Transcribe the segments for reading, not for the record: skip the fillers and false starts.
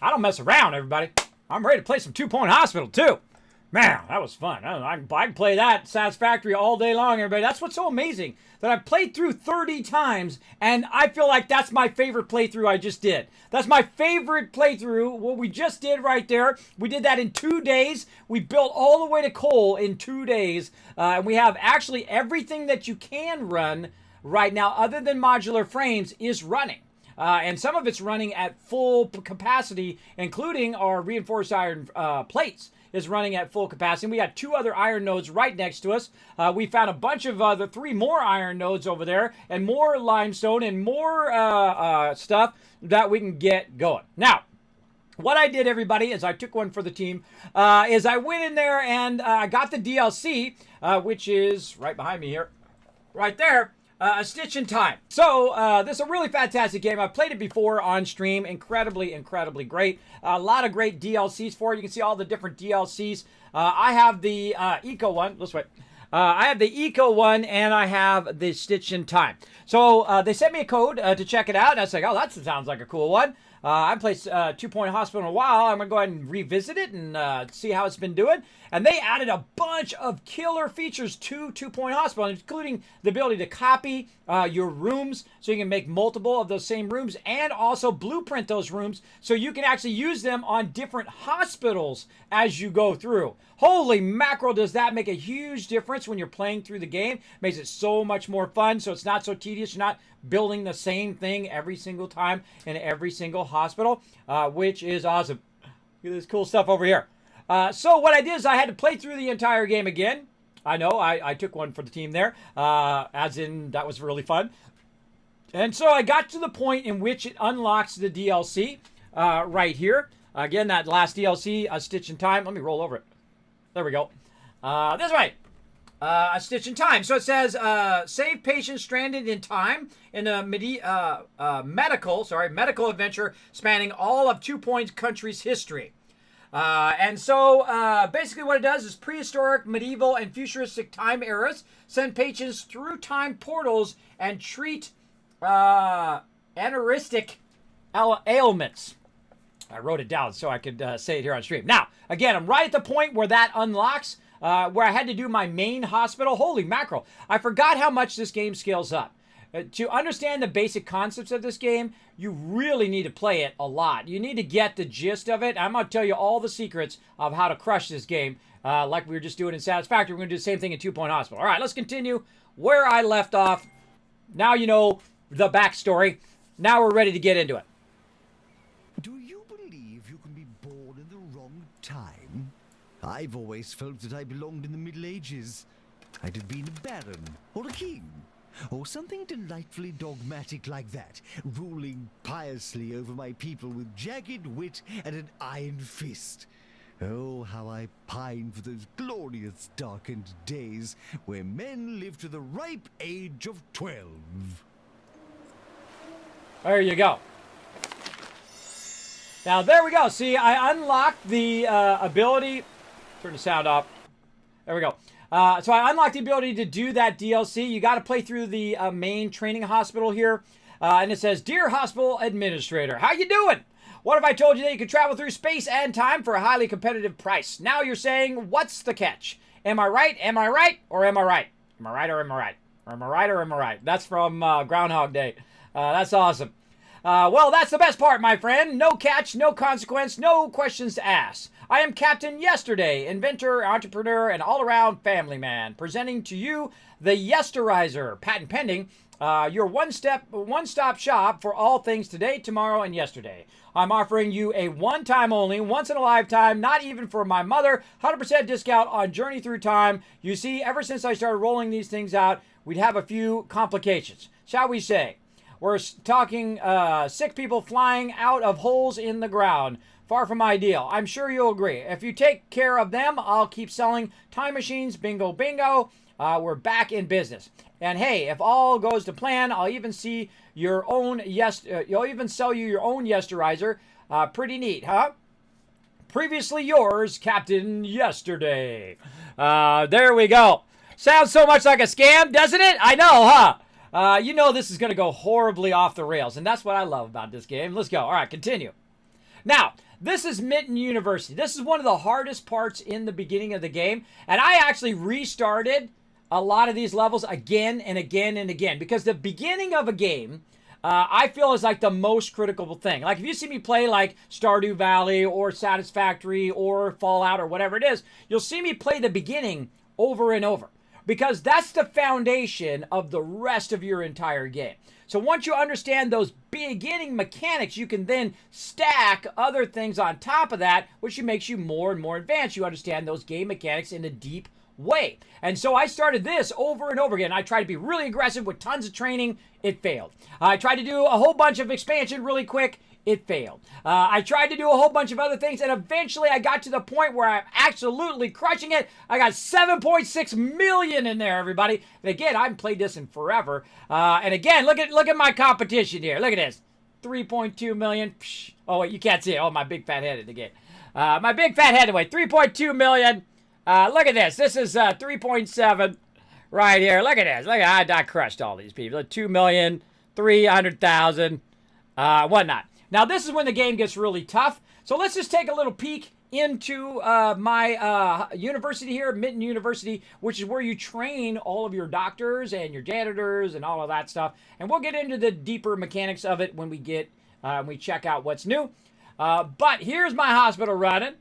I don't mess around, everybody. I'm ready to play some 2-Point Hospital, too. Man, that was fun. I can play that Satisfactory all day long, everybody. That's what's so amazing, that I've played through 30 times, and I feel like that's my favorite playthrough I just did. That's my favorite playthrough, what we just did right there. We did that in 2 days. We built all the way to coal in 2 days, and we have actually everything that you can run right now, other than modular frames, is running. And some of it's running at full capacity, including our reinforced iron plates is running at full capacity. We got 2 other iron nodes right next to us. We found a bunch of the 3 more iron nodes over there, and more limestone and more stuff that we can get going. Now, what I did, everybody, is I took one for the team, is I went in there and I got the DLC, which is right behind me here, right there. A Stitch in Time. So, this is a really fantastic game. I've played it before on stream. Incredibly, incredibly great. A lot of great DLCs for it. You can see all the different DLCs. I have the Eco one. Let's wait. I have the Eco one, and I have the Stitch in Time. So, they sent me a code to check it out, and I was like, oh, that sounds like a cool one. I played 2-Point Hospital in a while. I'm going to go ahead and revisit it and see how it's been doing. And they added a bunch of killer features to 2-Point Hospital, including the ability to copy your rooms so you can make multiple of those same rooms, and also blueprint those rooms so you can actually use them on different hospitals as you go through. Holy mackerel, does that make a huge difference when you're playing through the game. Makes it so much more fun, so it's not so tedious. You're not building the same thing every single time in every single hospital, which is awesome. Look at this cool stuff over here. So what I did is I had to play through the entire game again. I know, I took one for the team there, as in that was really fun. And so I got to the point in which it unlocks the DLC right here. Again, that last DLC, A Stitch in Time. Let me roll over it. There we go. This way. A Stitch in Time. So it says, save patients stranded in time in a medical adventure spanning all of 2-Point's country's history. And so basically what it does is prehistoric, medieval, and futuristic time eras send patients through time portals and treat anoristic ailments. I wrote it down so I could say it here on stream. Now, again, I'm right at the point where that unlocks, where I had to do my main hospital. Holy mackerel. I forgot how much this game scales up. To understand the basic concepts of this game, you really need to play it a lot. You need to get the gist of it. I'm going to tell you all the secrets of how to crush this game, like we were just doing in Satisfactory. We're going to do the same thing in 2-Point Hospital. All right, let's continue where I left off. Now you know the backstory. Now we're ready to get into it. Do you believe you can be born in the wrong time? I've always felt that I belonged in the Middle Ages. I'd have been a baron or a king, or something delightfully dogmatic like that, ruling piously over my people with jagged wit and an iron fist. Oh, how I pine for those glorious darkened days where men lived to the ripe age of 12. There you go. Now, there we go. See, I unlocked the ability. Turn the sound off. There we go. So I unlocked the ability to do that DLC. You got to play through the main training hospital here. And it says, Dear Hospital Administrator, how you doing? What if I told you that you could travel through space and time for a highly competitive price? Now you're saying, what's the catch? Am I right? Am I right? Or am I right? Am I right or am I right? Or am I right or am I right? That's from Groundhog Day. That's awesome. Well, that's the best part, my friend. No catch, no consequence, no questions to ask. I am Captain Yesterday, inventor, entrepreneur, and all-around family man, presenting to you the Yesterizer, patent pending, your one-stop shop for all things today, tomorrow, and yesterday. I'm offering you a one-time only, once-in-a-lifetime, not even for my mother, 100% discount on Journey Through Time. You see, ever since I started rolling these things out, we'd have a few complications, shall we say. We're talking sick people flying out of holes in the ground. Far from ideal. I'm sure you'll agree. If you take care of them, I'll keep selling time machines. Bingo, bingo. We're back in business. And hey, if all goes to plan, I'll even see your own you'll even sell you your own Yesterizer. Pretty neat, huh? Previously yours, Captain Yesterday. There we go. Sounds so much like a scam, doesn't it? I know, huh? You know this is going to go horribly off the rails, and that's what I love about this game. Let's go. All right, continue. Now, This is Mitten University. This is one of the hardest parts in the beginning of the game. And I actually restarted a lot of these levels again and again and again. Because the beginning of a game, I feel is like the most critical thing. Like if you see me play like Stardew Valley or Satisfactory or Fallout or whatever it is, you'll see me play the beginning over and over. Because that's the foundation of the rest of your entire game. So once you understand those beginning mechanics, you can then stack other things on top of that, which makes you more and more advanced. You understand those game mechanics in a deep way. And so I started this over and over again. I tried to be really aggressive with tons of training. It failed. I tried to do a whole bunch of expansion really quick. It failed. I tried to do a whole bunch of other things, and eventually I got to the point where I'm absolutely crushing it. I got 7.6 million in there, everybody. And again, I haven't played this in forever. And again, look at my competition here. Look at this. 3.2 million. Psh. Oh, wait, you can't see it. Oh, my big fat head again. My big fat head away. 3.2 million. Look at this. This is 3.7 right here. Look at this. Look at I crushed all these people. 2,300,000. Whatnot. Now, this is when the game gets really tough. So let's just take a little peek into my university here, Mitten University, which is where you train all of your doctors and your janitors and all of that stuff. And we'll get into the deeper mechanics of it when we get we check out what's new. But here's my hospital running.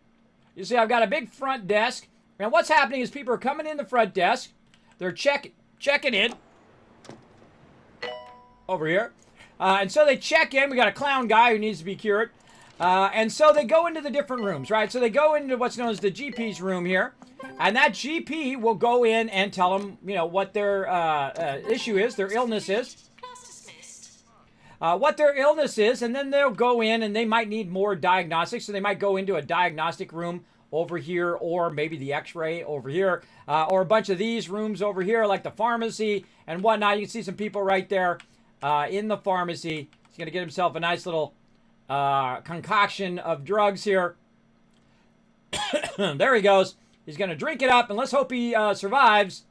You see, I've got a big front desk. And what's happening is people are coming in the front desk. They're checking in over here. And so they check in. We got a clown guy who needs to be cured. And so they go into the different rooms, right? So they go into what's known as the GP's room here. And that GP will go in and tell them, you know, what their issue is, their illness is. What their illness is. And then they'll go in and they might need more diagnostics. So they might go into a diagnostic room over here, or maybe the x-ray over here, or a bunch of these rooms over here, like the pharmacy and whatnot. You can see some people right there in the pharmacy. He's going to get himself a nice little concoction of drugs here. There he goes. He's going to drink it up, and let's hope he survives.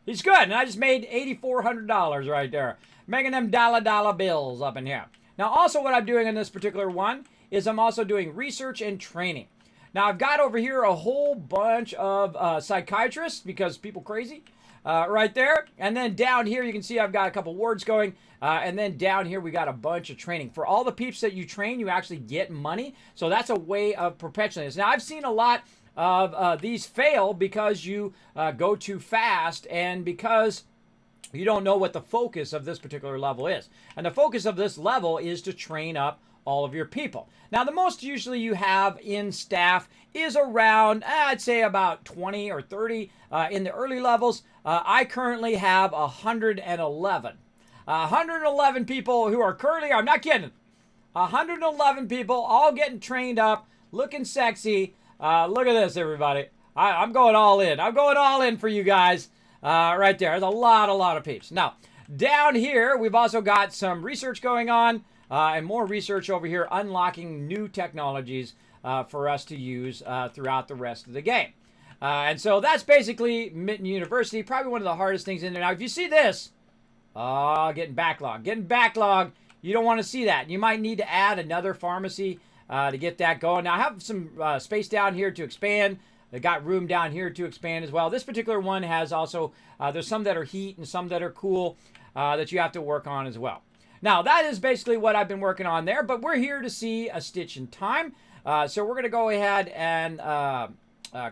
He's good, and I just made $8,400 right there. Making them dollar bills up in here. Now, also what I'm doing in this particular one is I'm also doing research and training. Now, I've got over here a whole bunch of psychiatrists, because people crazy, right there. And then down here, you can see I've got a couple words going. And then down here, we got a bunch of training. For all the peeps that you train, you actually get money. So that's a way of perpetuating this. Now, I've seen a lot of these fail because you go too fast and because you don't know what the focus of this particular level is. And the focus of this level is to train up all of your people. Now, the most usually you have in staff is around, I'd say about 20 or 30 in the early levels. I currently have 111. 111 people who are currently, I'm not kidding, 111 people all getting trained up, looking sexy. Look at this, everybody. I'm going all in. I'm going all in for you guys right there. There's a lot of peeps. Now, down here, we've also got some research going on. And more research over here, unlocking new technologies for us to use throughout the rest of the game. And so that's basically Mitten University, probably one of the hardest things in there. Now, if you see this, getting backlogged, you don't want to see that. You might need to add another pharmacy to get that going. Now, I have some space down here to expand. I got room down here to expand as well. This particular one has also, there's some that are heat and some that are cool that you have to work on as well. Now, that is basically what I've been working on there, but we're here to see a stitch in time. So we're going to go ahead and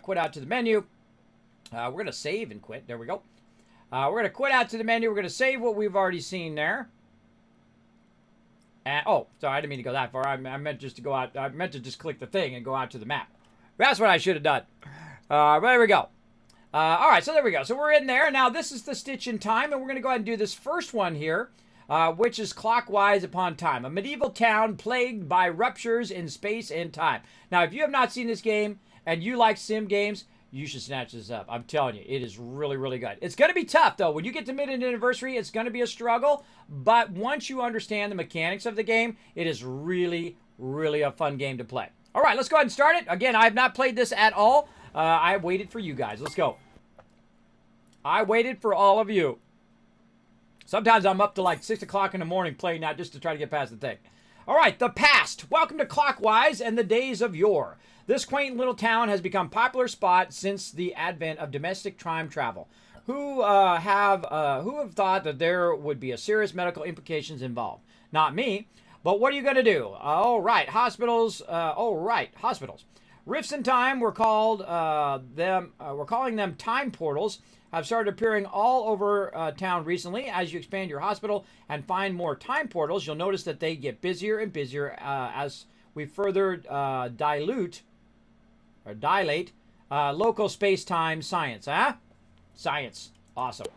quit out to the menu. We're going to save and quit. There we go. We're going to quit out to the menu. We're going to save what we've already seen there. And, oh, sorry, I didn't mean to go that far. I meant just to go out. I meant to just click the thing and go out to the map. That's what I should have done. But there we go. All right, so there we go. So we're in there. Now, this is the stitch in time, and we're going to go ahead and do this first one here. Which is clockwise upon time. A medieval town plagued by ruptures in space and time. Now, if you have not seen this game and you like sim games, you should snatch this up. I'm telling you, it is really, really good. It's going to be tough, though. When you get to Mitten Anniversary, it's going to be a struggle. But once you understand the mechanics of the game, it is really, really a fun game to play. All right, let's go ahead and start it. Again, I have not played this at all. I waited for you guys. Let's go. I waited for all of you. Sometimes I'm up to like 6 o'clock in the morning playing that just to try to get past the thing. All right, the past. Welcome to Clockwise and the days of yore. This quaint little town has become a popular spot since the advent of domestic time travel. Who have thought that there would be a serious medical implications involved? Not me. But what are you going to do? All right, hospitals. Hospitals. Rifts in time, we're calling them time portals, have started appearing all over town recently. As you expand your hospital and find more time portals, you'll notice that they get busier and busier as we further dilate local space-time science. Science. Awesome.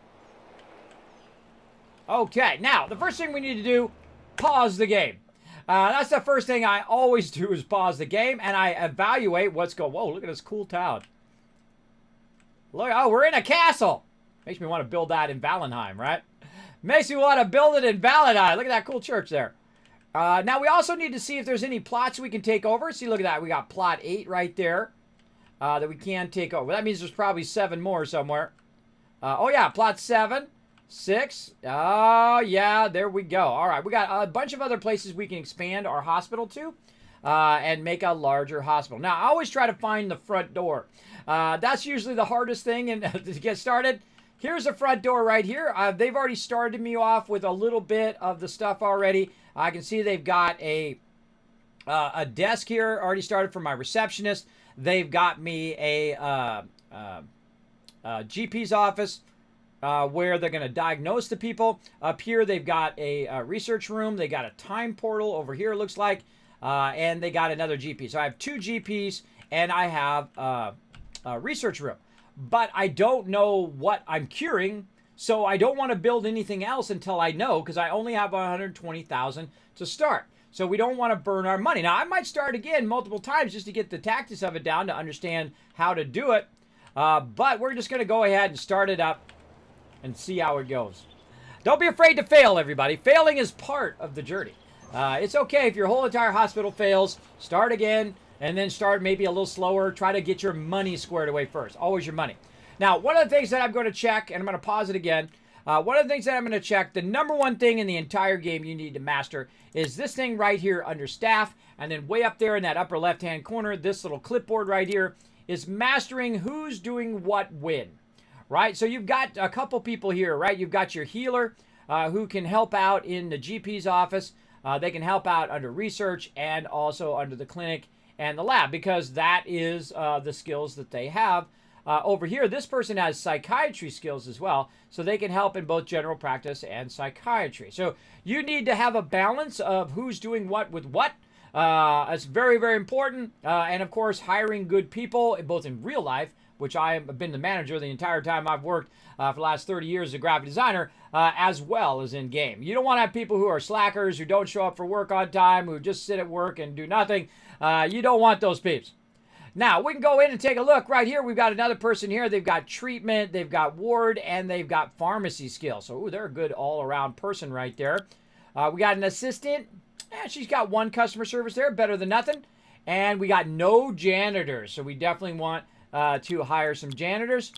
Okay, now, the first thing we need to do, pause the game. That's the first thing I always do is pause the game, and I evaluate what's going. Whoa, look at this cool town. Look, oh, we're in a castle. Makes me want to build that in Valheim, right? Makes me want to build it in Valheim. Look at that cool church there. Now, we also need to see if there's any plots we can take over. See, look at that. We got plot 8 right there that we can take over. That means there's probably 7 more somewhere. Oh, yeah, plot 7. 6. Oh, yeah, there we go. All right, we got a bunch of other places we can expand our hospital to and make a larger hospital. Now, I always try to find the front door. That's usually the hardest thing to get started. Here's the front door right here. They've already started me off with a little bit of the stuff already. I can see they've got a desk here already started for my receptionist. They've got me a GP's office. Where they're going to diagnose the people. Up here, they've got a research room. They got a time portal over here, it looks like. And they got another GP. So I have 2 GPs, and I have a research room. But I don't know what I'm curing, so I don't want to build anything else until I know, because I only have 120,000 to start. So we don't want to burn our money. Now, I might start again multiple times just to get the tactics of it down to understand how to do it. But we're just going to go ahead and start it up and see how it goes. Don't be afraid to fail, everybody. Failing is part of the journey. It's okay if your whole entire hospital fails. Start again, and then start maybe a little slower. Try to get your money squared away first. Always your money. Now, one of the things that I'm going to check, and I'm going to pause it again. One of the things that I'm going to check, the number one thing in the entire game you need to master is this thing right here under staff, and then way up there in that upper left-hand corner, this little clipboard right here is mastering who's doing what when. Right, so you've got a couple people here, right? You've got your healer who can help out in the GP's office. They can help out under research and also under the clinic and the lab, because that is the skills that they have. Over here, this person has psychiatry skills as well, so they can help in both general practice and psychiatry. So you need to have a balance of who's doing what with what. It's very, very important. And of course, hiring good people, both in real life, which I have been the manager the entire time I've worked for the last 30 years as a graphic designer, as well as in game. You don't want to have people who are slackers, who don't show up for work on time, who just sit at work and do nothing. You don't want those peeps. Now, we can go in and take a look. Right here, we've got another person here. They've got treatment, they've got ward, and they've got pharmacy skills. So, they're a good all-around person right there. We got an assistant. She's got 1 customer service there, better than nothing. And we got no janitors, so we definitely want to hire some janitors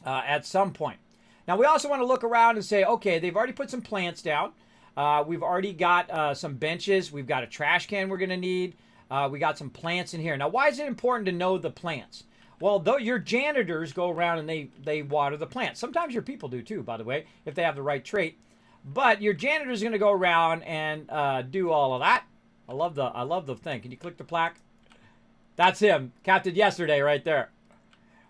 at some point. Now, we also want to look around and say, okay, they've already put some plants down. We've already got some benches. We've got a trash can we're going to need. We got some plants in here. Now, why is it important to know the plants? Well, though your janitors go around and they water the plants. Sometimes your people do too, by the way, if they have the right trait. But your janitor's going to go around and do all of that. I love the thing. Can you click the plaque? That's him. Captain yesterday right there.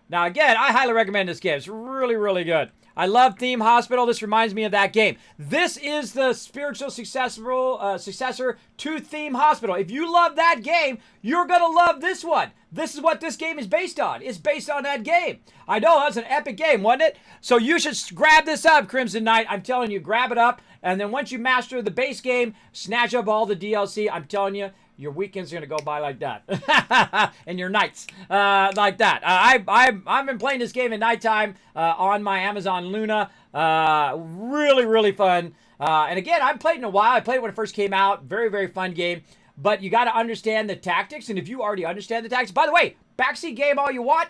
Now, again, I highly recommend this game. It's really, really good. I love Theme Hospital. This reminds me of that game. This is the spiritual successor to Theme Hospital. If you love that game, you're going to love this one. This is what this game is based on. It's based on that game. I know, that's an epic game, wasn't it? So you should grab this up, Crimson Knight. I'm telling you, grab it up. And then once you master the base game, snatch up all the DLC. I'm telling you, your weekends are going to go by like that. And your nights like that. I've been playing this game at nighttime on my Amazon Luna. Really, really fun. And again, I haven't played in a while. I played it when it first came out. Very, very fun game. But you got to understand the tactics. And if you already understand the tactics, by the way, backseat game all you want.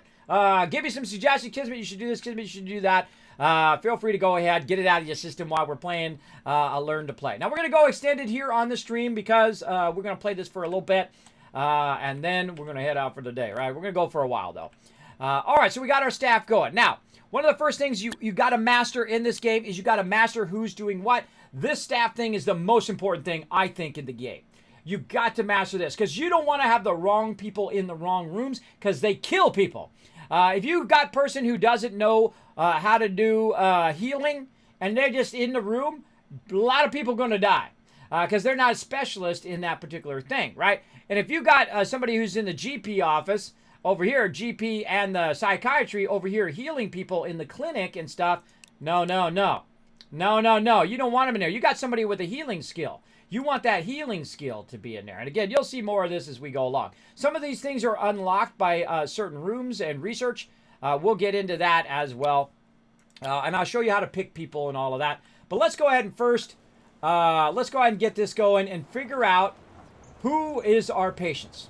Give me some suggestions. Kismet, you should do this. Kismet, you should do that. feel free to go ahead, get it out of your system while we're playing a Learn to Play. Now, we're going to go extended here on the stream because we're going to play this for a little bit, and then we're going to head out for the day, right? We're going to go for a while, though. All right, so we got our staff going. Now, one of the first things you got to master in this game is you got to master who's doing what. This staff thing is the most important thing, I think, in the game. You got to master this because you don't want to have the wrong people in the wrong rooms because they kill people. If you've got a person who doesn't know how to do healing and they're just in the room, a lot of people are going to die because they're not a specialist in that particular thing, right? And if you got somebody who's in the GP office over here, GP and the psychiatry over here healing people in the clinic and stuff, no. You don't want them in there. You got somebody with a healing skill. You want that healing skill to be in there. And again, you'll see more of this as we go along. Some of these things are unlocked by certain rooms and research. We'll get into that as well. And I'll show you how to pick people and all of that. But let's go ahead and first, let's go ahead and get this going and figure out who is our patients.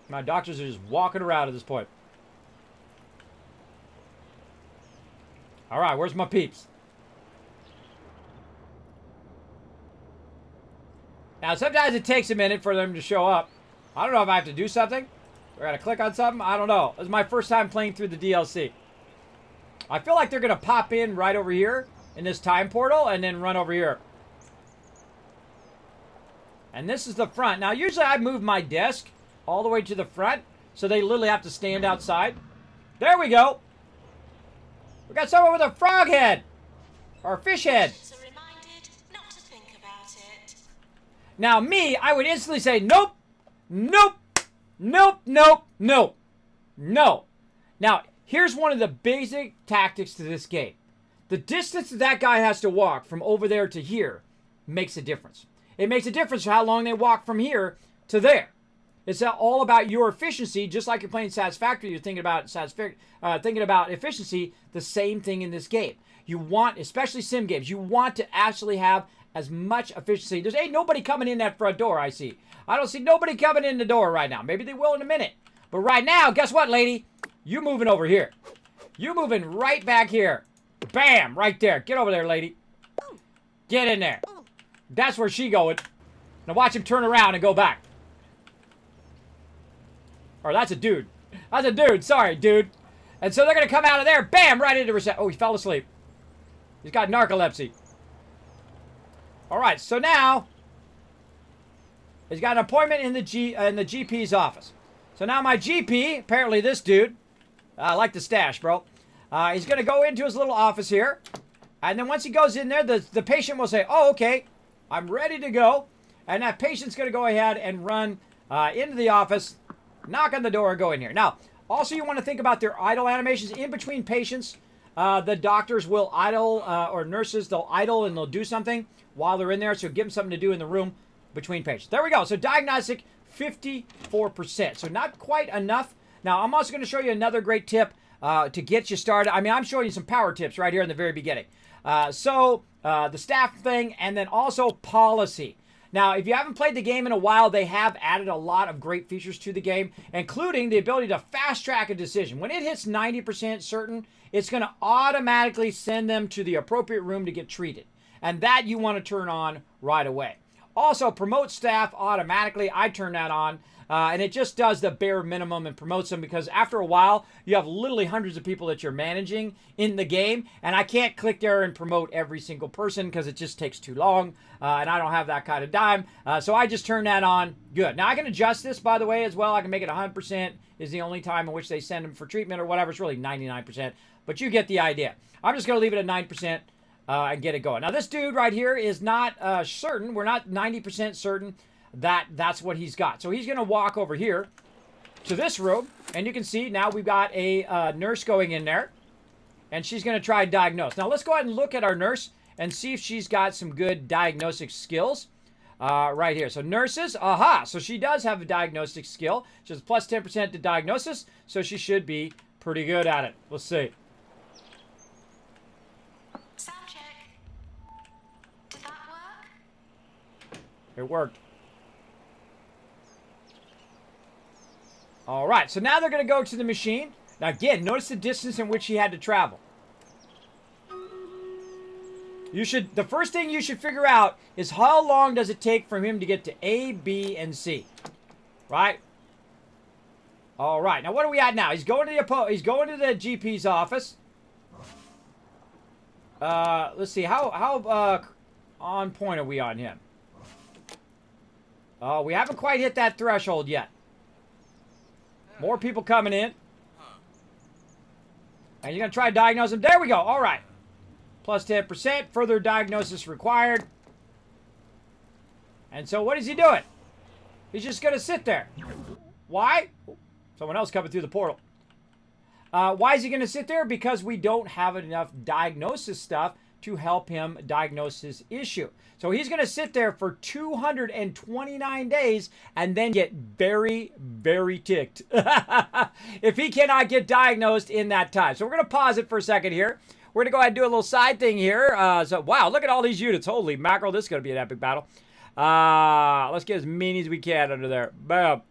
My doctors are just walking around at this point. All right, where's my peeps? Now, sometimes it takes a minute for them to show up. I don't know if I have to do something. I gotta click on something. I don't know. This is my first time playing through the DLC. I feel like they're gonna pop in right over here in this time portal and then run over here. And this is the front. Now, usually I move my desk all the way to the front, so they literally have to stand outside. There we go. We got someone with a frog head. Or a fish head. So reminded not to think about it. Now, me, I would instantly say, nope, nope, nope, nope, nope, no. Now, here's one of the basic tactics to this game. The distance that guy has to walk from over there to here makes a difference. It makes a difference how long they walk from here to there. It's all about your efficiency, just like you're playing Satisfactory. You're thinking about efficiency. The same thing in this game. You want, especially sim games, you want to actually have as much efficiency. There's ain't nobody coming in that front door. I see. I don't see nobody coming in the door right now. Maybe they will in a minute. But right now, guess what, lady? You moving over here. You moving right back here. Bam, right there. Get over there, lady. Get in there. That's where she going. Now watch him turn around and go back. Or that's a dude. That's a dude. Sorry, dude. And so they're going to come out of there. Bam! Right into reception. Oh, he fell asleep. He's got narcolepsy. All right. So now he's got an appointment in the GP's office. So now my GP, apparently this dude, I like the stash, bro. He's going to go into his little office here. And then once he goes in there, the patient will say, oh, okay, I'm ready to go. And that patient's going to go ahead and run into the office, knock on the door, and go in here. Now, also you want to think about their idle animations. In between patients, the doctors will idle, or nurses, they'll idle and they'll do something while they're in there. So give them something to do in the room between patients. There we go. So diagnostic, 54%. So not quite enough. Now, I'm also going to show you another great tip to get you started. I mean, I'm showing you some power tips right here in the very beginning. The staff thing, and then also policy. Now, if you haven't played the game in a while, they have added a lot of great features to the game, including the ability to fast-track a decision. When it hits 90% certain, it's going to automatically send them to the appropriate room to get treated. And that you want to turn on right away. Also, promote staff automatically. I turn that on. And it just does the bare minimum and promotes them because after a while, you have literally hundreds of people that you're managing in the game. And I can't click there and promote every single person because it just takes too long. And I don't have that kind of dime. So I just turn that on. Good. Now I can adjust this, by the way, as well. I can make it 100% is the only time in which they send them for treatment or whatever. It's really 99%. But you get the idea. I'm just going to leave it at 9%. And get it going. Now this dude right here is not certain. We're not 90% certain that that's what he's got. So he's going to walk over here to this room. And you can see now we've got a nurse going in there. And she's going to try and diagnose. Now let's go ahead and look at our nurse and see if she's got some good diagnostic skills right here. So nurses, aha. So she does have a diagnostic skill. She has plus 10% to diagnosis. So she should be pretty good at it. Let's see. Sound check. Did that work? It worked. All right, so now they're going to go to the machine. Now again, notice the distance in which he had to travel. The first thing you should figure out is how long does it take for him to get to A, B, and C. Right? All right. Now what are we at now? He's going to the GP's office. Let's see. How on point are we on him? Oh, we haven't quite hit that threshold yet. More people coming in. And you're going to try to diagnose him. There we go. All right. Plus 10%. Further diagnosis required. And so what is he doing? He's just going to sit there. Why? Someone else coming through the portal. Why is he going to sit there? Because we don't have enough diagnosis stuff to help him diagnose his issue. So he's going to sit there for 229 days and then get very, very ticked if he cannot get diagnosed in that time. So we're going to pause it for a second here. We're going to go ahead and do a little side thing here. So, wow, look at all these units. Holy mackerel, this is going to be an epic battle. Let's get as many as we can under there. Bam.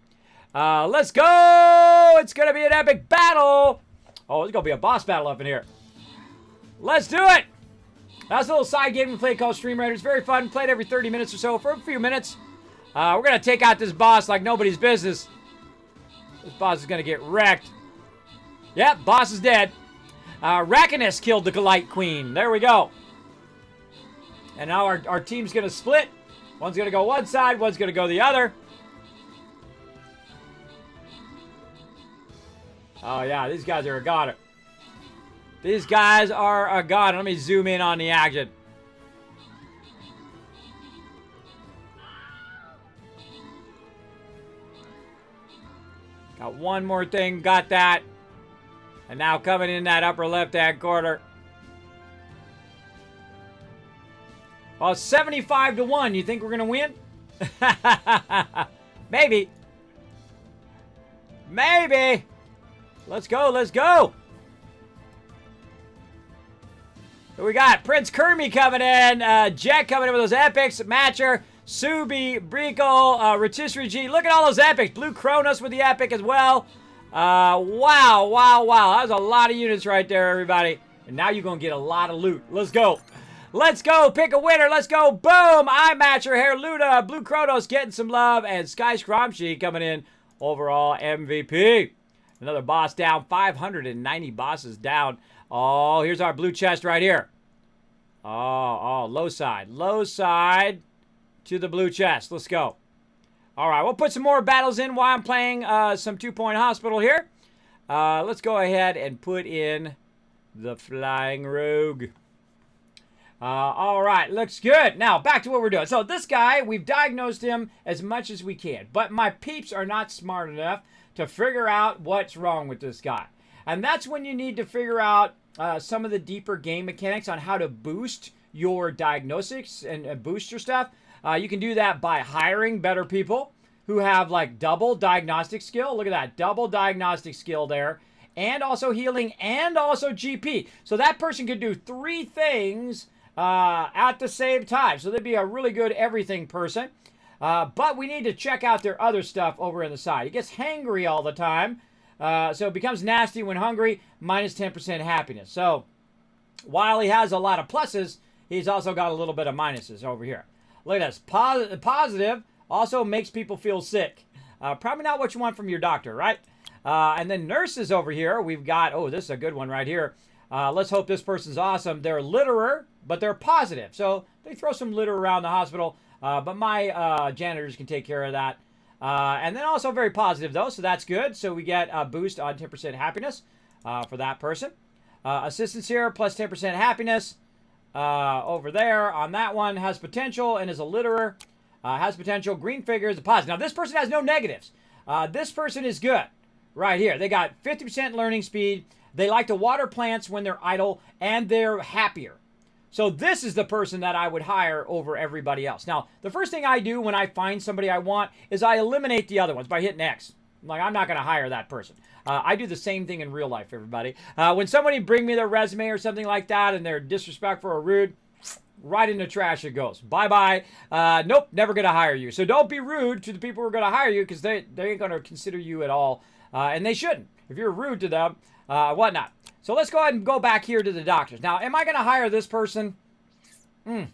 Let's go! It's going to be an epic battle. Oh, it's going to be a boss battle up in here. Let's do it! That's a little side game we play called Stream Raiders. Very fun. Played every 30 minutes or so for a few minutes. We're going to take out this boss like nobody's business. This boss is going to get wrecked. Yep, boss is dead. Rakinus killed the Galite Queen. There we go. And now our team's going to split. One's going to go one side, one's going to go the other. Oh, yeah, these guys are a goner. These guys are a goner. Let me zoom in on the action. Got one more thing. Got that. And now coming in that upper left-hand corner. Well, 75-1. You think we're going to win? Maybe. Maybe. Let's go. Let's go. We got Prince Kermie coming in. Jet coming in with those epics. Matcher, Subi, Brico, Rotisserie G. Look at all those epics. Blue Kronos with the epic as well. Wow, wow, wow. That was a lot of units right there, everybody. And now you're going to get a lot of loot. Let's go. Let's go. Pick a winner. Let's go. Boom. Eye Matcher, Hair Luna, Blue Kronos getting some love. And Sky Scromshy coming in. Overall MVP. Another boss down. 590 bosses down. Oh, here's our blue chest right here. Oh, low side. Low side to the blue chest. Let's go. All right, we'll put some more battles in while I'm playing some 2-point hospital here. Let's go ahead and put in the Flying Rogue. All right, looks good. Now, back to what we're doing. So this guy, we've diagnosed him as much as we can. But my peeps are not smart enough to figure out what's wrong with this guy. And that's when you need to figure out some of the deeper game mechanics on how to boost your diagnostics and boost your stuff. You can do that by hiring better people who have like double diagnostic skill. Look at that, double diagnostic skill there. And also healing and also GP. So that person could do 3 things at the same time. So they'd be a really good everything person. But we need to check out their other stuff over on the side. He gets hangry all the time. So it becomes nasty when hungry, minus 10% happiness. So while he has a lot of pluses, he's also got a little bit of minuses over here. Look at this. Positive also makes people feel sick. Probably not what you want from your doctor, right? And then nurses over here, we've got, oh, this is a good one right here. Let's hope this person's awesome. They're litterer, but they're positive. So they throw some litter around the hospital, but my janitors can take care of that. And then also very positive, though, so that's good. So we get a boost on 10% happiness for that person. Assistance here, plus 10% happiness. Over there on that one, has potential and is a litterer. Has potential. Green figure is a positive. Now, this person has no negatives. This person is good. Right here. They got 50% learning speed. They like to water plants when they're idle, and they're happier. So this is the person that I would hire over everybody else. Now, the first thing I do when I find somebody I want is I eliminate the other ones by hitting X. Like, I'm not going to hire that person. I do the same thing in real life, everybody. When somebody bring me their resume or something like that and they're disrespectful or rude, right in the trash it goes. Bye-bye. Nope, never going to hire you. So don't be rude to the people who are going to hire you because they ain't going to consider you at all. And they shouldn't. If you're rude to them, whatnot. So let's go ahead and go back here to the doctors. Now, am I going to hire this person?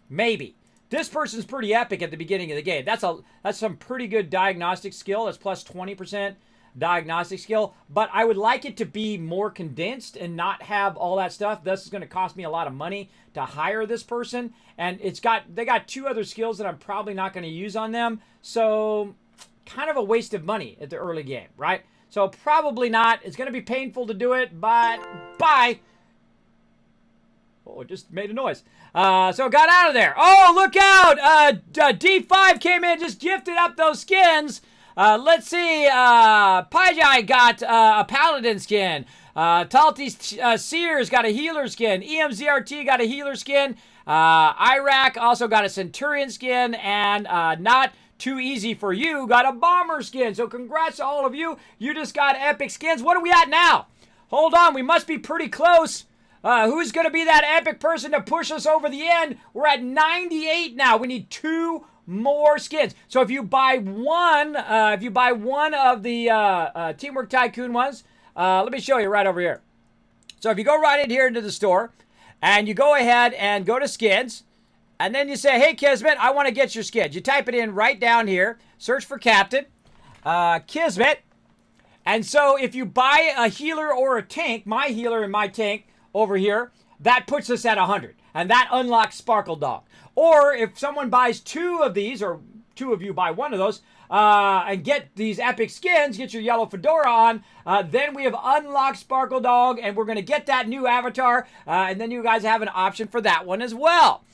Maybe. This person's pretty epic at the beginning of the game. That's some pretty good diagnostic skill. That's plus 20% diagnostic skill. But I would like it to be more condensed and not have all that stuff. This is going to cost me a lot of money to hire this person. And they got 2 other skills that I'm probably not going to use on them. So kind of a waste of money at the early game, right? So probably not. It's going to be painful to do it, but bye. Oh, it just made a noise. So it got out of there. Oh, look out! D5 came in, just gifted up those skins. Let's see. Pajai got a paladin skin. Talti Sears got a healer skin. EMZRT got a healer skin. Iraq also got a centurion skin, and not too easy for you got a bomber skin. So congrats to all of you. You just got epic skins. What are we at now? Hold on, we must be pretty close. Who's going to be that epic person to push us over the end? We're at 98 now. We need 2 more skins. So if you buy one of the Teamwork Tycoon ones, let me show you right over here. So if you go right in here into the store, and you go ahead and go to skins, and then you say, hey, Kismet, I want to get your skins. You type it in right down here, search for Captain, Kismet, and so if you buy a healer or a tank, my healer and my tank over here, that puts us at 100, and that unlocks Sparkle Dog. Or if someone buys 2 of these, or 2 of you buy 1 of those, and get these epic skins, get your yellow fedora on, then we have unlocked Sparkle Dog, and we're going to get that new avatar, and then you guys have an option for that one as well.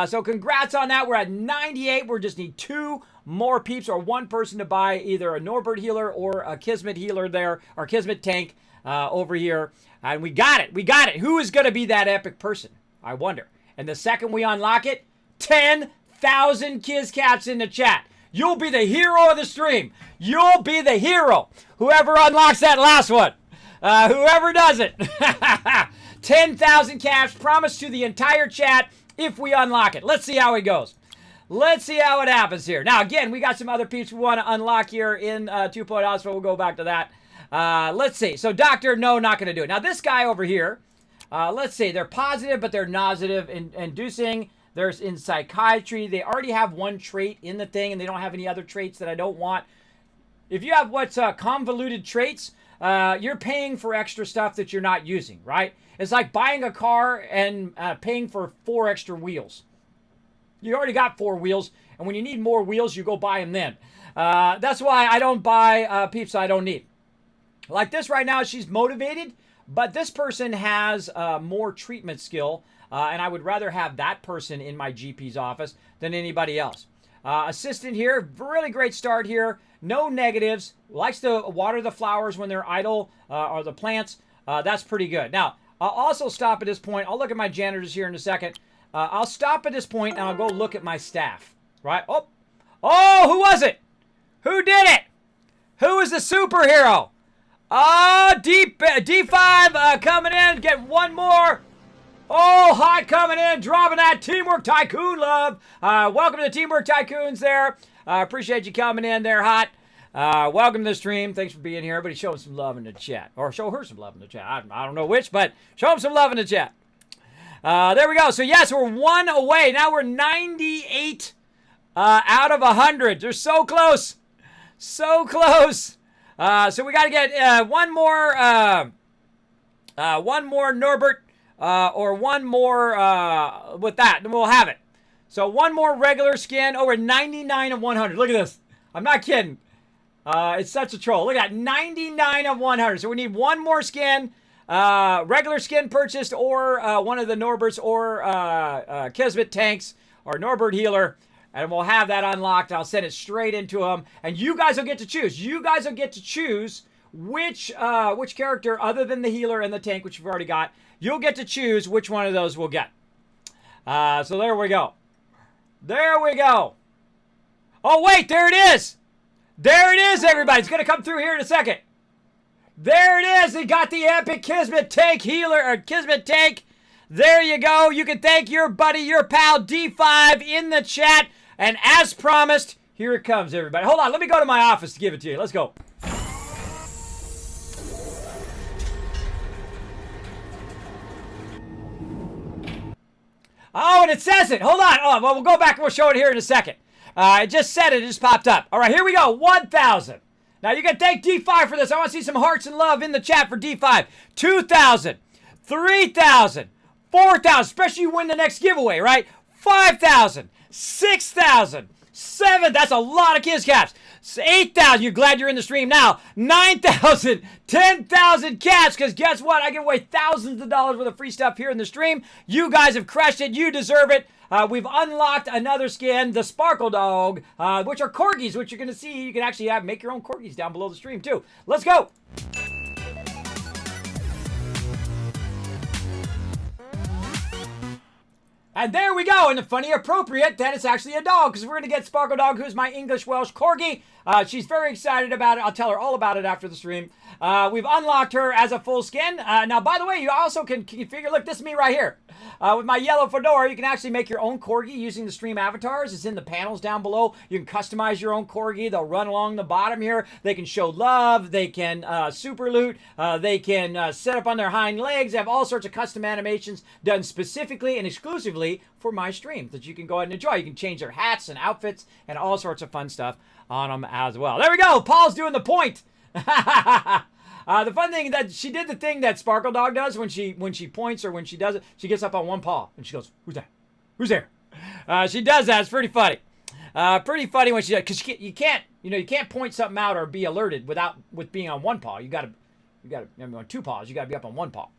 So congrats on that. We're at 98. We just need 2 more peeps, or 1 person to buy either a Norbert healer or a Kismet healer there, or Kismet tank over here. And we got it. We got it. Who is going to be that epic person? I wonder. And the second we unlock it, 10,000 Kizcats in the chat. You'll be the hero of the stream. You'll be the hero. Whoever unlocks that last one. Whoever does it. 10,000 caps promised to the entire chat if we unlock it. Let's see how it goes. Let's see how it happens here. Now, again, we got some other peeps we want to unlock here in 2 Point Hospital. We'll go back to that. Let's see. So, Doctor, no, not going to do it. Now, this guy over here, let's see. They're positive, but they're nauseative inducing. There's in psychiatry. They already have 1 trait in the thing, and they don't have any other traits that I don't want. If you have what's convoluted traits, you're paying for extra stuff that you're not using, right? It's like buying a car and paying for 4 extra wheels. You already got 4 wheels, and when you need more wheels, you go buy them then. That's why I don't buy peeps I don't need. Like this right now, she's motivated, but this person has more treatment skill, and I would rather have that person in my GP's office than anybody else. Assistant here, really great start here. No negatives. Likes to water the flowers when they're idle, or the plants. That's pretty good. Now, I'll also stop at this point. I'll look at my janitors here in a second. I'll stop at this point, and I'll go look at my staff. Right? Oh, who was it? Who did it? Who is the superhero? Oh, D5 coming in. Get 1 more. Oh, Hot coming in, dropping that Teamwork Tycoon love. Welcome to the Teamwork Tycoons there. Appreciate you coming in there, Hot. Welcome to the stream. Thanks for being here. Everybody show some love in the chat. Or show her some love in the chat. I don't know which, but show them some love in the chat. There we go. So, yes, we're 1 away. Now we're 98 out of 100. They're so close. So close. So we got to get one more Norbert or 1 more with that, and we'll have it. So 1 more regular skin. Oh, we're 99 of 100. Look at this. I'm not kidding. It's such a troll. Look at that. 99 of 100. So we need 1 more skin. Regular skin purchased, or 1 of the Norberts, or Kismet tanks, or Norbert healer. And we'll have that unlocked. I'll send it straight into them. And you guys will get to choose. You guys will get to choose which character, other than the healer and the tank, which you've already got. You'll get to choose which one of those we'll get. So there we go. There we go. Oh, wait. There it is. There it is, everybody. It's going to come through here in a second. There it is. They got the epic Kismet tank healer, or Kismet tank. There you go. You can thank your buddy, your pal, D5 in the chat. And as promised, here it comes, everybody. Hold on. Let me go to my office to give it to you. Let's go. Oh, and it says it. Hold on. Oh, well, we'll go back and we'll show it here in a second. It just said it. It just popped up. All right, here we go. 1,000. Now, you can thank D5 for this. I want to see some hearts and love in the chat for D5. 2,000. 3,000. 4,000. Especially you win the next giveaway, right? 5,000. 6,000. 7. That's a lot of kiss caps. 8,000. You're glad you're in the stream now. 9,000. 10,000 caps. Because guess what? I give away thousands of dollars worth of free stuff here in the stream. You guys have crushed it. You deserve it. We've unlocked another skin, the Sparkle Dog, which are corgis, which you're going to see. You can actually make your own corgis down below the stream, too. Let's go. And there we go. And the funny appropriate, that it's actually a dog, because we're going to get Sparkle Dog, who's my English Welsh corgi. She's very excited about it. I'll tell her all about it after the stream. We've unlocked her as a full skin. Now, by the way, you also can configure, look, this is me right here. With my yellow fedora, you can actually make your own corgi using the stream avatars. It's in the panels down below. You can customize your own corgi. They'll run along the bottom here. They can show love. They can super loot. They can sit up on their hind legs. They have all sorts of custom animations done specifically and exclusively for my stream that you can go ahead and enjoy. You can change their hats and outfits and all sorts of fun stuff on them as well. There we go. Paul's doing the point. The fun thing that she did the thing that Sparkle Dog does when she points or when she does it, she gets up on one paw and she goes, "Who's that? Who's there?" She does that. It's pretty funny. Pretty funny when she does, because you can't point something out or be alerted with being on one paw. You got to on two paws. You got to be up on one paw.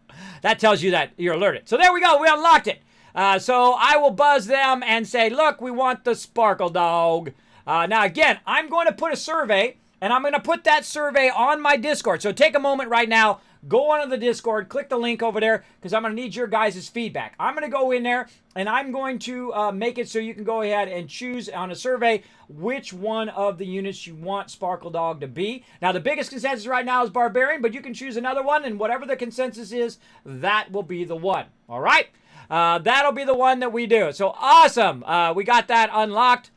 That tells you that you're alerted. So there we go. We unlocked it. So I will buzz them and say, "Look, we want the Sparkle Dog." Now again, I'm going to put a survey. And I'm going to put that survey on my Discord. So take a moment right now, go onto the Discord, click the link over there, because I'm going to need your guys' feedback. I'm going to go in there, and I'm going to make it so you can go ahead and choose on a survey which one of the units you want Sparkle Dog to be. Now, the biggest consensus right now is Barbarian, but you can choose another one, and whatever the consensus is, that will be the one. All right? That'll be the one that we do. So awesome. We got that unlocked.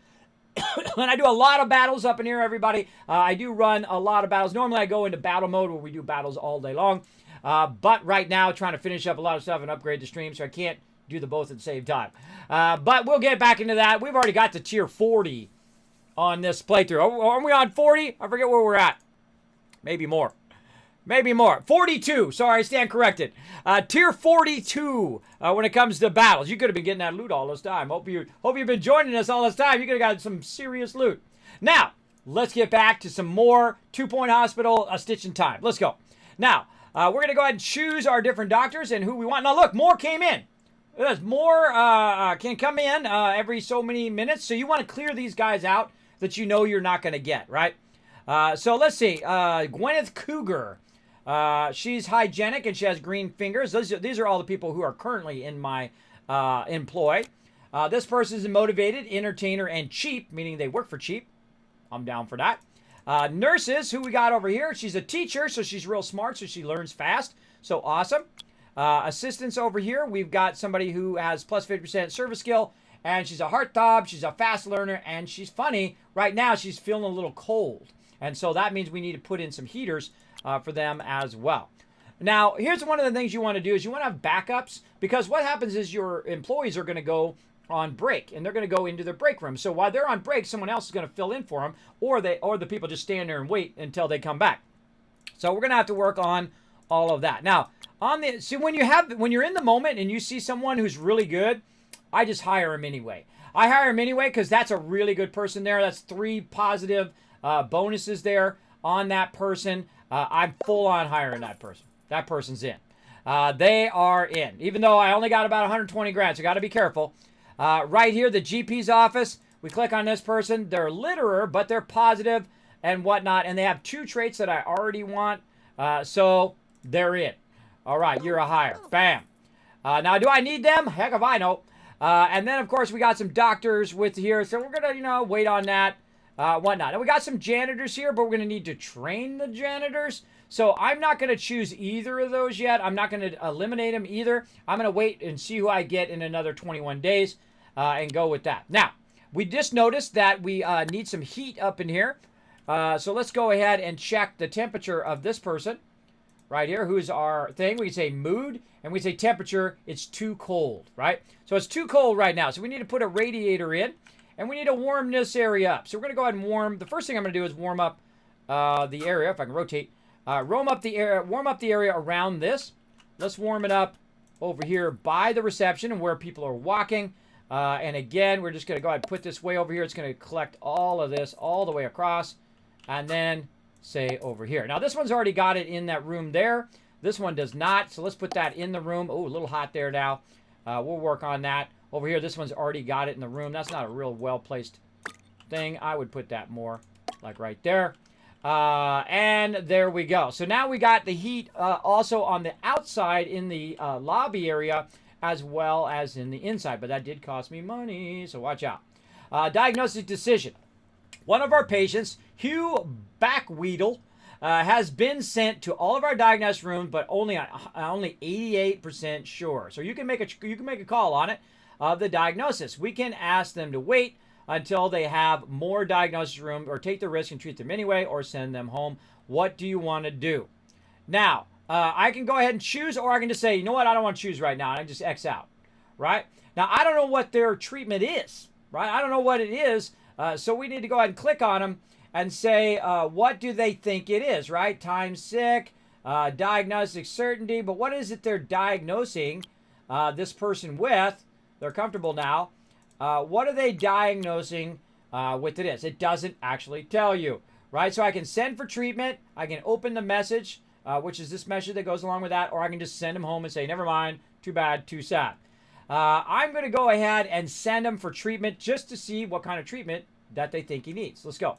And I do a lot of battles up in here, everybody. I do run a lot of battles. Normally, I go into battle mode where we do battles all day long. But right now, trying to finish up a lot of stuff and upgrade the stream, so I can't do the both at the same time. But we'll get back into that. We've already got to tier 40 on this playthrough. Are we on 40? I forget where we're at. Maybe more. Maybe more. 42. Sorry, I stand corrected. Tier 42 when it comes to battles. You could have been getting that loot all this time. Hope you've been joining us all this time. You could have got some serious loot. Now, let's get back to some more 2-Point Hospital Stitch in Time. Let's go. Now, we're going to go ahead and choose our different doctors and who we want. Now, look, more came in. There's more can come in every so many minutes. So you want to clear these guys out that you know you're not going to get, right? So let's see. Gwyneth Cougar. She's hygienic and she has green fingers. These are all the people who are currently in my employ. This person is motivated, entertainer, and cheap, meaning they work for cheap. I'm down for that. Nurses, who we got over here. She's a teacher, so she's real smart, so she learns fast. So awesome. Assistants over here. We've got somebody who has plus 50% service skill, and she's a heartthrob. She's a fast learner, and she's funny. Right now, she's feeling a little cold, and so that means we need to put in some heaters for them as well. Now, here's one of the things you want to do is you want to have backups, because what happens is your employees are going to go on break, and they're going to go into their break room. So while they're on break, someone else is going to fill in for them, or the people just stand there and wait until they come back. So we're going to have to work on all of that. Now, when you're in the moment and you see someone who's really good, I just hire them anyway. I hire them anyway because that's a really good person there. That's 3 positive bonuses there on that person. I'm full on hiring that person. That person's in. They are in. Even though I only got about 120 grand, so you got to be careful. Right here, the GP's office. We click on this person. They're litterer, but they're positive and whatnot. And they have 2 traits that I already want. So they're in. All right, you're a hire. Bam. Now, do I need them? Heck if I know. And then, of course, we got some doctors with here. So we're going to, wait on that. Whatnot. And we got some janitors here, but we're going to need to train the janitors. So I'm not going to choose either of those yet. I'm not going to eliminate them either. I'm going to wait and see who I get in another 21 days and go with that. Now, we just noticed that we need some heat up in here. So let's go ahead and check the temperature of this person right here. Who's our thing? We can say mood, and we say temperature. It's too cold, right? So it's too cold right now. So we need to put a radiator in, and we need to warm this area up. So we're going to go ahead and warm. The first thing I'm going to do is warm up the area, if I can rotate. Warm up the area around this. Let's warm it up over here by the reception and where people are walking. And again, we're just going to go ahead and put this way over here. It's going to collect all of this all the way across. And then say over here. Now, this one's already got it in that room there. This one does not. So let's put that in the room. Oh, a little hot there now. We'll work on that. Over here, this one's already got it in the room. That's not a real well-placed thing. I would put that more like right there. And there we go. So now we got the heat also on the outside in the lobby area as well as in the inside. But that did cost me money, so watch out. Diagnosis decision. One of our patients, Hugh Backweedle, has been sent to all of our diagnosed rooms, but only 88% sure. So you can make a call on it of the diagnosis. We can ask them to wait until they have more diagnosis rooms, or take the risk and treat them anyway, or send them home. What do you want to do? Now, I can go ahead and choose, or I can just say, you know what, I don't want to choose right now. And I just X out, right? Now, I don't know what their treatment is, right? I don't know what it is. So we need to go ahead and click on them and say, what do they think it is, right? Time sick, diagnostic certainty. But what is it they're diagnosing this person with? They're comfortable now. What are they diagnosing with it is? It doesn't actually tell you, right? So I can send for treatment. I can open the message, which is this message that goes along with that, or I can just send them home and say, never mind, too bad, too sad. I'm going to go ahead and send him for treatment just to see what kind of treatment that they think he needs. Let's go.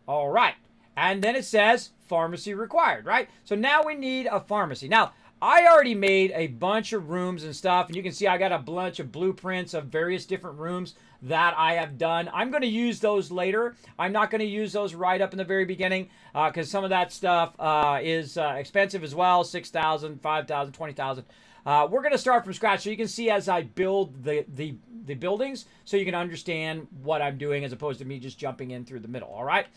All right. And then it says pharmacy required, right? So now we need a pharmacy. Now, I already made a bunch of rooms and stuff, and you can see I got a bunch of blueprints of various different rooms that I have done. I'm going to use those later. I'm not going to use those right up in the very beginning because some of that stuff is expensive as well, $6,000, $5,000, $20,000. We're going to start from scratch so you can see as I build the buildings so you can understand what I'm doing as opposed to me just jumping in through the middle, all right?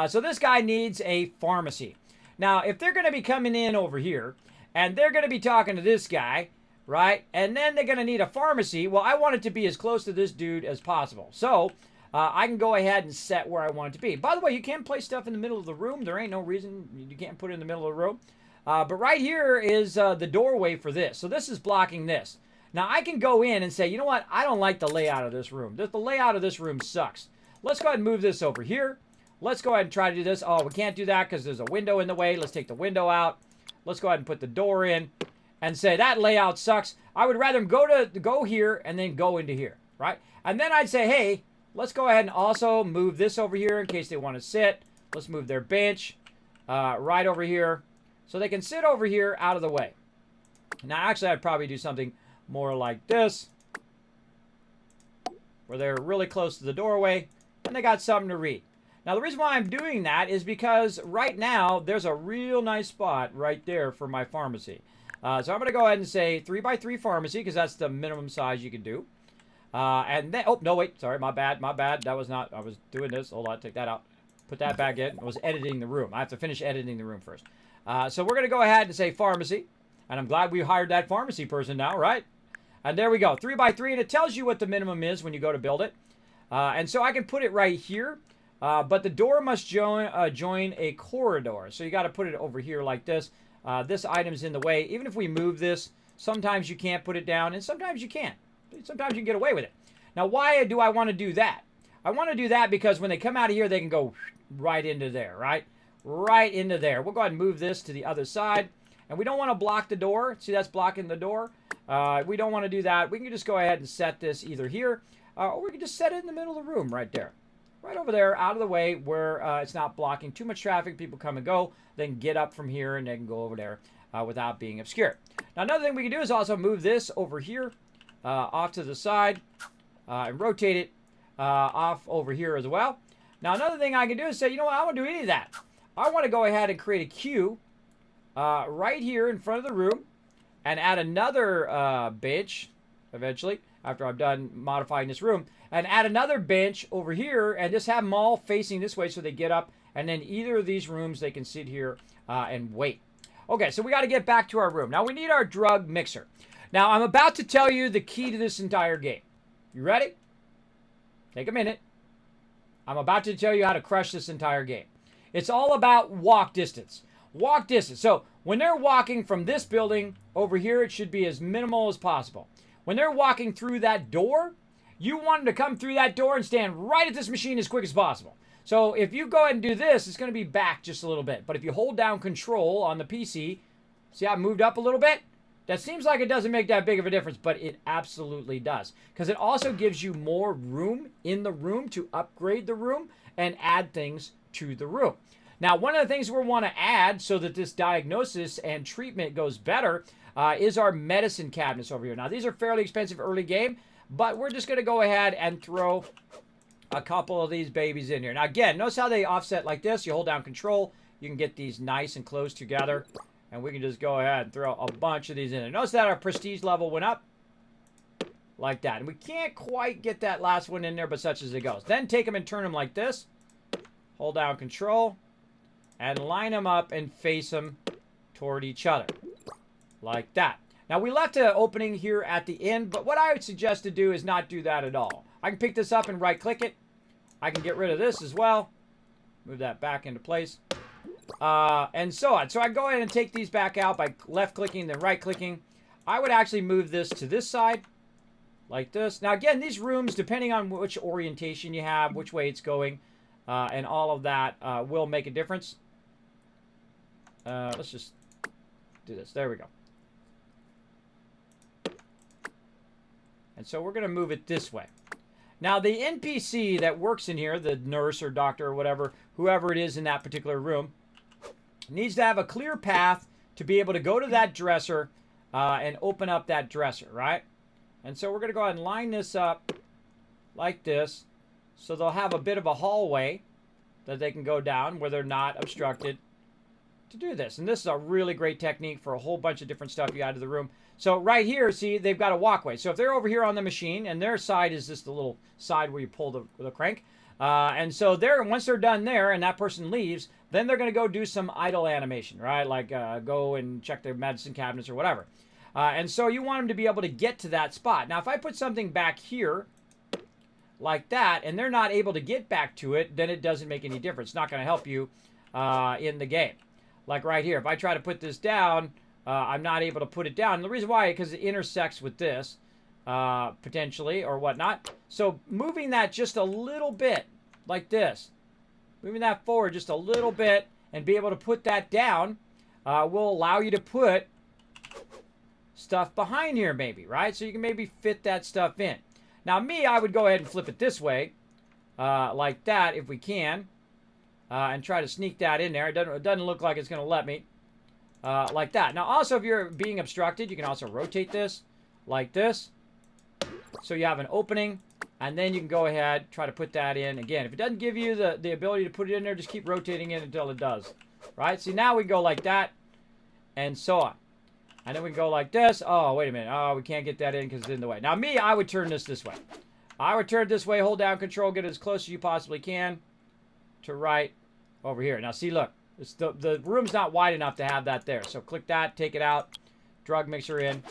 So this guy needs a pharmacy. Now, if they're going to be coming in over here and they're going to be talking to this guy, right, and then they're going to need a pharmacy, well, I want it to be as close to this dude as possible. So I can go ahead and set where I want it to be. By the way, you can place stuff in the middle of the room. There ain't no reason you can't put it in the middle of the room. But right here is the doorway for this. So this is blocking this. Now, I can go in and say, you know what? I don't like the layout of this room. The layout of this room sucks. Let's go ahead and move this over here. Let's go ahead and try to do this. Oh, we can't do that because there's a window in the way. Let's take the window out. Let's go ahead and put the door in and say that layout sucks. I would rather go here and then go into here, right? And then I'd say, hey, let's go ahead and also move this over here in case they want to sit. Let's move their bench right over here. So they can sit over here out of the way. Now, actually, I'd probably do something more like this, where they're really close to the doorway, and they got something to read. Now, the reason why I'm doing that is because right now, there's a real nice spot right there for my pharmacy. So I'm going to go ahead and say 3x3 pharmacy, because that's the minimum size you can do. And then, oh, no, wait, sorry, my bad. That was not, I was doing this. Hold on, take that out. Put that back in. I was editing the room. I have to finish editing the room first. So we're going to go ahead and say pharmacy. And I'm glad we hired that pharmacy person now, right? And there we go, 3x3. And it tells you what the minimum is when you go to build it. And so I can put it right here. But the door must join a corridor. So you got to put it over here like this. This item's in the way. Even if we move this, sometimes you can't put it down. And sometimes you can. Sometimes you can get away with it. Now, why do I want to do that? I want to do that because when they come out of here, they can go right into there, right? Right into there. We'll go ahead and move this to the other side. And we don't want to block the door. See, that's blocking the door. We don't want to do that. We can just go ahead and set this either here, or we can just set it in the middle of the room right there. Right over there, out of the way, where it's not blocking too much traffic. People come and go. They can get up from here, and they can go over there without being obscured. Now, another thing we can do is also move this over here off to the side and rotate it off over here as well. Now, another thing I can do is say, you know what? I don't want to do any of that. I want to go ahead and create a queue right here in front of the room and add another bench eventually after I'm done modifying this room, and add another bench over here and just have them all facing this way so they get up, and then either of these rooms they can sit here and wait. Okay, so we got to get back to our room. Now we need our drug mixer. Now I'm about to tell you the key to this entire game. You ready? Take a minute. I'm about to tell you how to crush this entire game. It's all about walk distance. Walk distance. So when they're walking from this building over here, it should be as minimal as possible. When they're walking through that door, you want them to come through that door and stand right at this machine as quick as possible. So if you go ahead and do this, it's going to be back just a little bit. But if you hold down control on the PC, see how it moved up a little bit? That seems like it doesn't make that big of a difference, but it absolutely does. Because it also gives you more room in the room to upgrade the room and add things to the room. Now, one of the things we want to add so that this diagnosis and treatment goes better is our medicine cabinets over here. Now, these are fairly expensive early game, but we're just going to go ahead and throw a couple of these babies in here. Now, again, notice how they offset like this. You hold down control. You can get these nice and close together. And we can just go ahead and throw a bunch of these in there. Notice that our prestige level went up like that. And we can't quite get that last one in there, but such as it goes. Then take them and turn them like this. Hold down control. And line them up and face them toward each other. Like that. Now, we left an opening here at the end, but what I would suggest to do is not do that at all. I can pick this up and right-click it. I can get rid of this as well. Move that back into place. And so on. So I go ahead and take these back out by left-clicking, then right-clicking. I would actually move this to this side, like this. Now, again, these rooms, depending on which orientation you have, which way it's going, and all of that will make a difference. Let's just do this. There we go. And so we're going to move it this way. Now, the NPC that works in here, the nurse or doctor or whatever, whoever it is in that particular room, needs to have a clear path to be able to go to that dresser and open up that dresser, right? And so we're going to go ahead and line this up like this. So they'll have a bit of a hallway that they can go down where they're not obstructed to do this. And this is a really great technique for a whole bunch of different stuff you add to the room. So right here, see, they've got a walkway. So if they're over here on the machine, and their side is just the little side where you pull the crank. And so once they're done there and that person leaves, then they're going to go do some idle animation, right? Like go and check their medicine cabinets or whatever. And so you want them to be able to get to that spot. Now, if I put something back here like that, and they're not able to get back to it, then it doesn't make any difference. It's not going to help you in the game. Like right here, if I try to put this down, I'm not able to put it down. And the reason why, because it intersects with this, potentially, or whatnot. So moving that just a little bit, like this, moving that forward just a little bit, and be able to put that down, will allow you to put stuff behind here maybe, right? So you can maybe fit that stuff in. Now me, I would go ahead and flip it this way, like that, if we can, and try to sneak that in there. It doesn't look like it's going to let me. Like that. Now, also, if you're being obstructed, you can also rotate this like this. So you have an opening, and then you can go ahead, try to put that in. Again, if it doesn't give you the ability to put it in there, just keep rotating it until it does. Right? See, now we go like that, and so on. And then we go like this. Oh, wait a minute. Oh, we can't get that in because it's in the way. Now, me, I would turn this way. I would turn it this way, hold down control, get it as close as you possibly can to right over here. Now, see, look. The room's not wide enough to have that there. So click that, take it out, drug mixer in,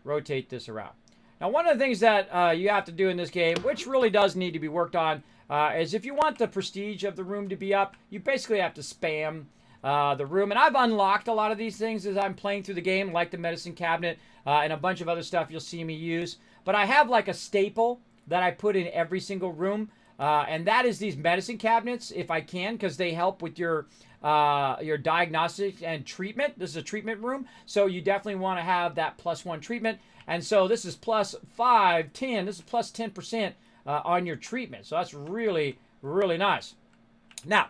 rotate this around. Now, one of the things that you have to do in this game, which really does need to be worked on, is if you want the prestige of the room to be up, you basically have to spam the room. And I've unlocked a lot of these things as I'm playing through the game, like the medicine cabinet and a bunch of other stuff you'll see me use. But I have like a staple that I put in every single room. And that is these medicine cabinets, if I can, because they help with your diagnostics and treatment. This is a treatment room, so you definitely want to have that +1 treatment. And so this is +5, 10. This is +10% on your treatment. So that's really, really nice. Now,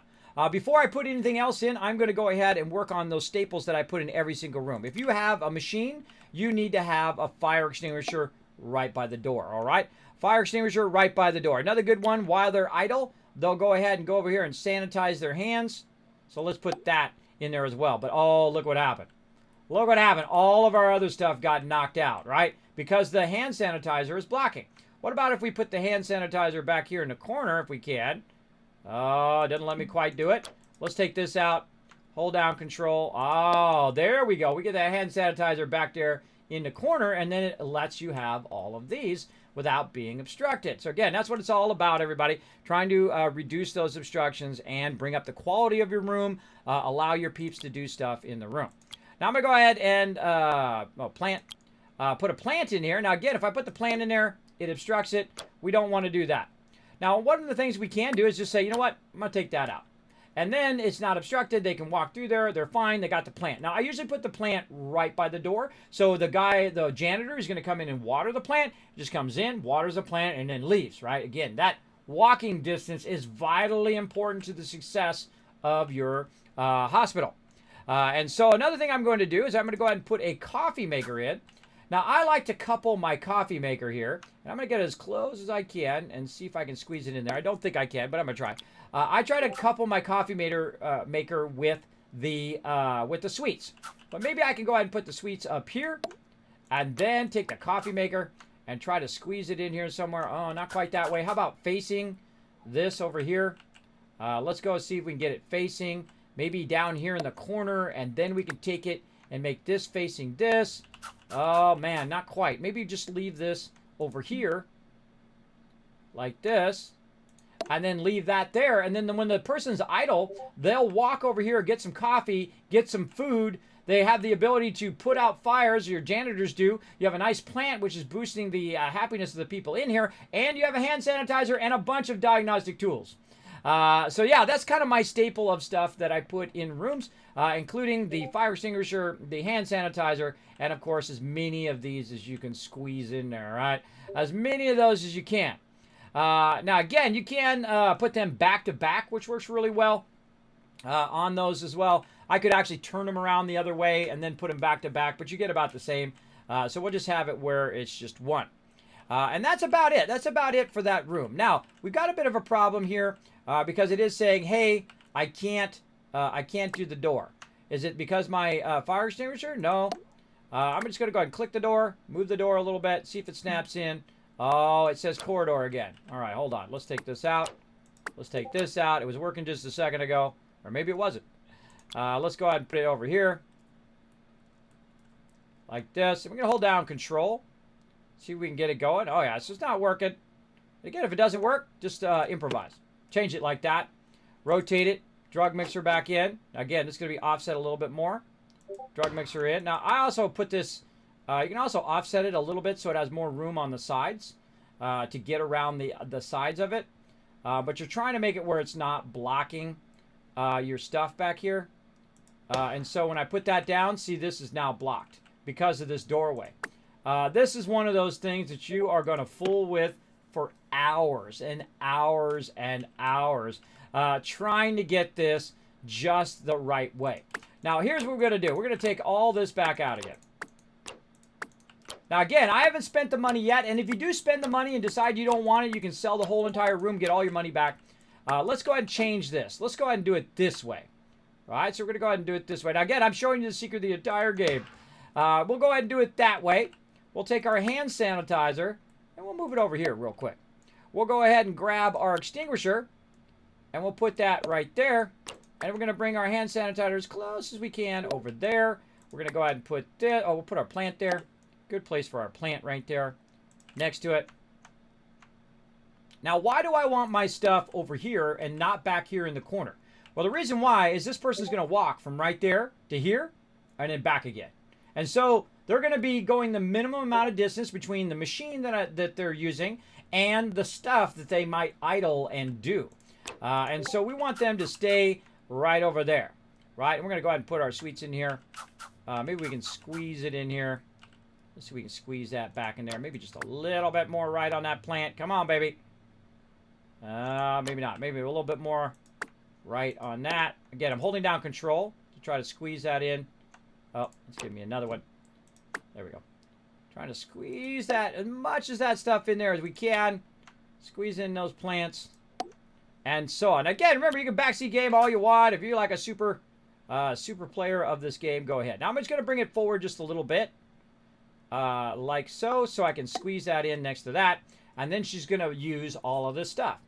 before I put anything else in, I'm going to go ahead and work on those staples that I put in every single room. If you have a machine, you need to have a fire extinguisher right by the door, all right? Fire extinguisher right by the door. Another good one, while they're idle, they'll go ahead and go over here and sanitize their hands. So let's put that in there as well. But oh, look what happened. Look what happened. All of our other stuff got knocked out, right? Because the hand sanitizer is blocking. What about if we put the hand sanitizer back here in the corner, if we can? Oh, it doesn't let me quite do it. Let's take this out. Hold down control. Oh, there we go. We get that hand sanitizer back there in the corner, and then it lets you have all of these without being obstructed. So again, that's what it's all about, everybody. Trying to reduce those obstructions and bring up the quality of your room, allow your peeps to do stuff in the room. Now I'm going to go ahead and put a plant in here. Now again, if I put the plant in there, it obstructs it. We don't want to do that. Now, one of the things we can do is just say, you know what, I'm going to take that out. And then it's not obstructed. They can walk through there. They're fine. They got the plant. Now, I usually put the plant right by the door. So the janitor is going to come in and water the plant. Just comes in, waters the plant, and then leaves, right? Again, that walking distance is vitally important to the success of your hospital. And so another thing I'm going to do is I'm going to go ahead and put a coffee maker in. Now, I like to couple my coffee maker here. And I'm going to get as close as I can and see if I can squeeze it in there. I don't think I can, but I'm going to try. I try to couple my coffee maker with the sweets. But maybe I can go ahead and put the sweets up here. And then take the coffee maker and try to squeeze it in here somewhere. Oh, not quite that way. How about facing this over here? Let's go see if we can get it facing. Maybe down here in the corner. And then we can take it and make this facing this. Oh, man, not quite. Maybe just leave this over here. Like this. And then leave that there. And then when the person's idle, they'll walk over here, get some coffee, get some food. They have the ability to put out fires. Your janitors do. You have a nice plant, which is boosting the happiness of the people in here. And you have a hand sanitizer and a bunch of diagnostic tools. So yeah, that's kind of my staple of stuff that I put in rooms, including the fire extinguisher, the hand sanitizer, and of course as many of these as you can squeeze in there, right? As many of those as you can. Now again, you can put them back to back, which works really well on those as well. I could actually turn them around the other way and then put them back to back, but you get about the same. So we'll just have it where it's just one. And that's about it. That's about it for that room. Now, we've got a bit of a problem here because it is saying, hey, I can't do the door. Is it because my fire extinguisher? No. I'm just going to go ahead and click the door, move the door a little bit, see if it snaps in. Oh, it says corridor again. All right, hold on. Let's take this out. Let's take this out. It was working just a second ago, or maybe it wasn't. Let's go ahead and put it over here. Like this. And we're going to hold down control. See if we can get it going. Oh, yeah, it's just not working. Again, if it doesn't work, just improvise. Change it like that. Rotate it. Drug mixer back in. Again, it's going to be offset a little bit more. Drug mixer in. Now, I also put this... you can also offset it a little bit so it has more room on the sides to get around the sides of it. But you're trying to make it where it's not blocking your stuff back here. And so when I put that down, see, this is now blocked because of this doorway. This is one of those things that you are going to fool with for hours and hours and hours trying to get this just the right way. Now, here's what we're going to do. We're going to take all this back out again. Now, again, I haven't spent the money yet, and if you do spend the money and decide you don't want it, you can sell the whole entire room, get all your money back. Let's go ahead and change this. Let's go ahead and do it this way. All right, so we're going to go ahead and do it this way. Now, again, I'm showing you the secret of the entire game. We'll go ahead and do it that way. We'll take our hand sanitizer, and we'll move it over here real quick. We'll go ahead and grab our extinguisher, and we'll put that right there. And we're going to bring our hand sanitizer as close as we can over there. We're going to go ahead and put this. Oh, we'll put our plant there. Good place for our plant right there next to it. Now, why do I want my stuff over here and not back here in the corner? Well, the reason why is this person's going to walk from right there to here and then back again. And so they're going to be going the minimum amount of distance between the machine that they're using and the stuff that they might idle and do. And so we want them to stay right over there. Right? And we're going to go ahead and put our sweets in here. Maybe we can squeeze it in here. Let's see if we can squeeze that back in there. Maybe just a little bit more right on that plant. Come on, baby. Maybe not. Maybe a little bit more right on that. Again, I'm holding down control to try to squeeze that in. Oh, let's give me another one. There we go. Trying to squeeze that as much of that stuff in there as we can. Squeeze in those plants. And so on. Again, remember, you can backseat game all you want. If you're like a super player of this game, go ahead. Now, I'm just going to bring it forward just a little bit. Like so I can squeeze that in next to that. And then she's going to use all of this stuff.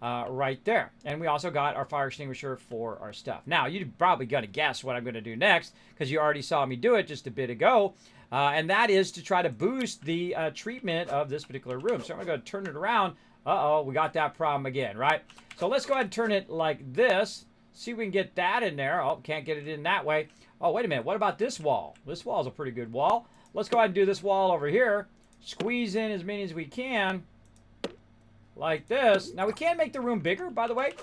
right there. And we also got our fire extinguisher for our stuff. Now, you're probably going to guess what I'm going to do next because you already saw me do it just a bit ago. And that is to try to boost the treatment of this particular room. So I'm going to go turn it around. Uh-oh, we got that problem again, right? So let's go ahead and turn it like this. See if we can get that in there. Oh, can't get it in that way. Oh, wait a minute. What about this wall? This wall is a pretty good wall. Let's go ahead and do this wall over here. Squeeze in as many as we can. Like this. Now, we can make the room bigger, by the way.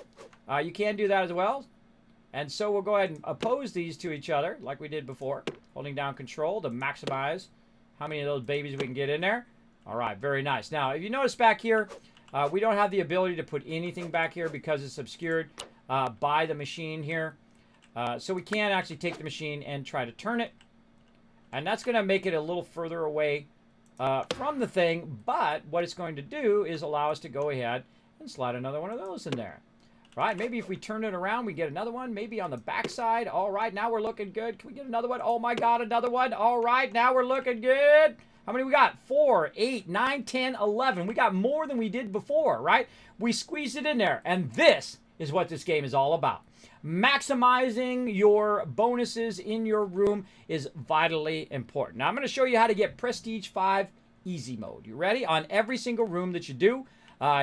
You can do that as well. And so we'll go ahead and oppose these to each other like we did before. Holding down control to maximize how many of those babies we can get in there. All right, very nice. Now, if you notice back here, we don't have the ability to put anything back here because it's obscured by the machine here. So we can actually take the machine and try to turn it. And that's going to make it a little further away from the thing. But what it's going to do is allow us to go ahead and slide another one of those in there. Right, maybe if we turn it around, we get another one. Maybe on the back side. All right, now we're looking good. Can we get another one? Oh, my God, another one. All right, now we're looking good. How many we got? 4, 8, 9, 10, 11. We got more than we did before, right? We squeezed it in there. And this is what this game is all about. Maximizing your bonuses in your room is vitally important. Now, I'm going to show you how to get Prestige 5 Easy Mode. You ready? On every single room that you do.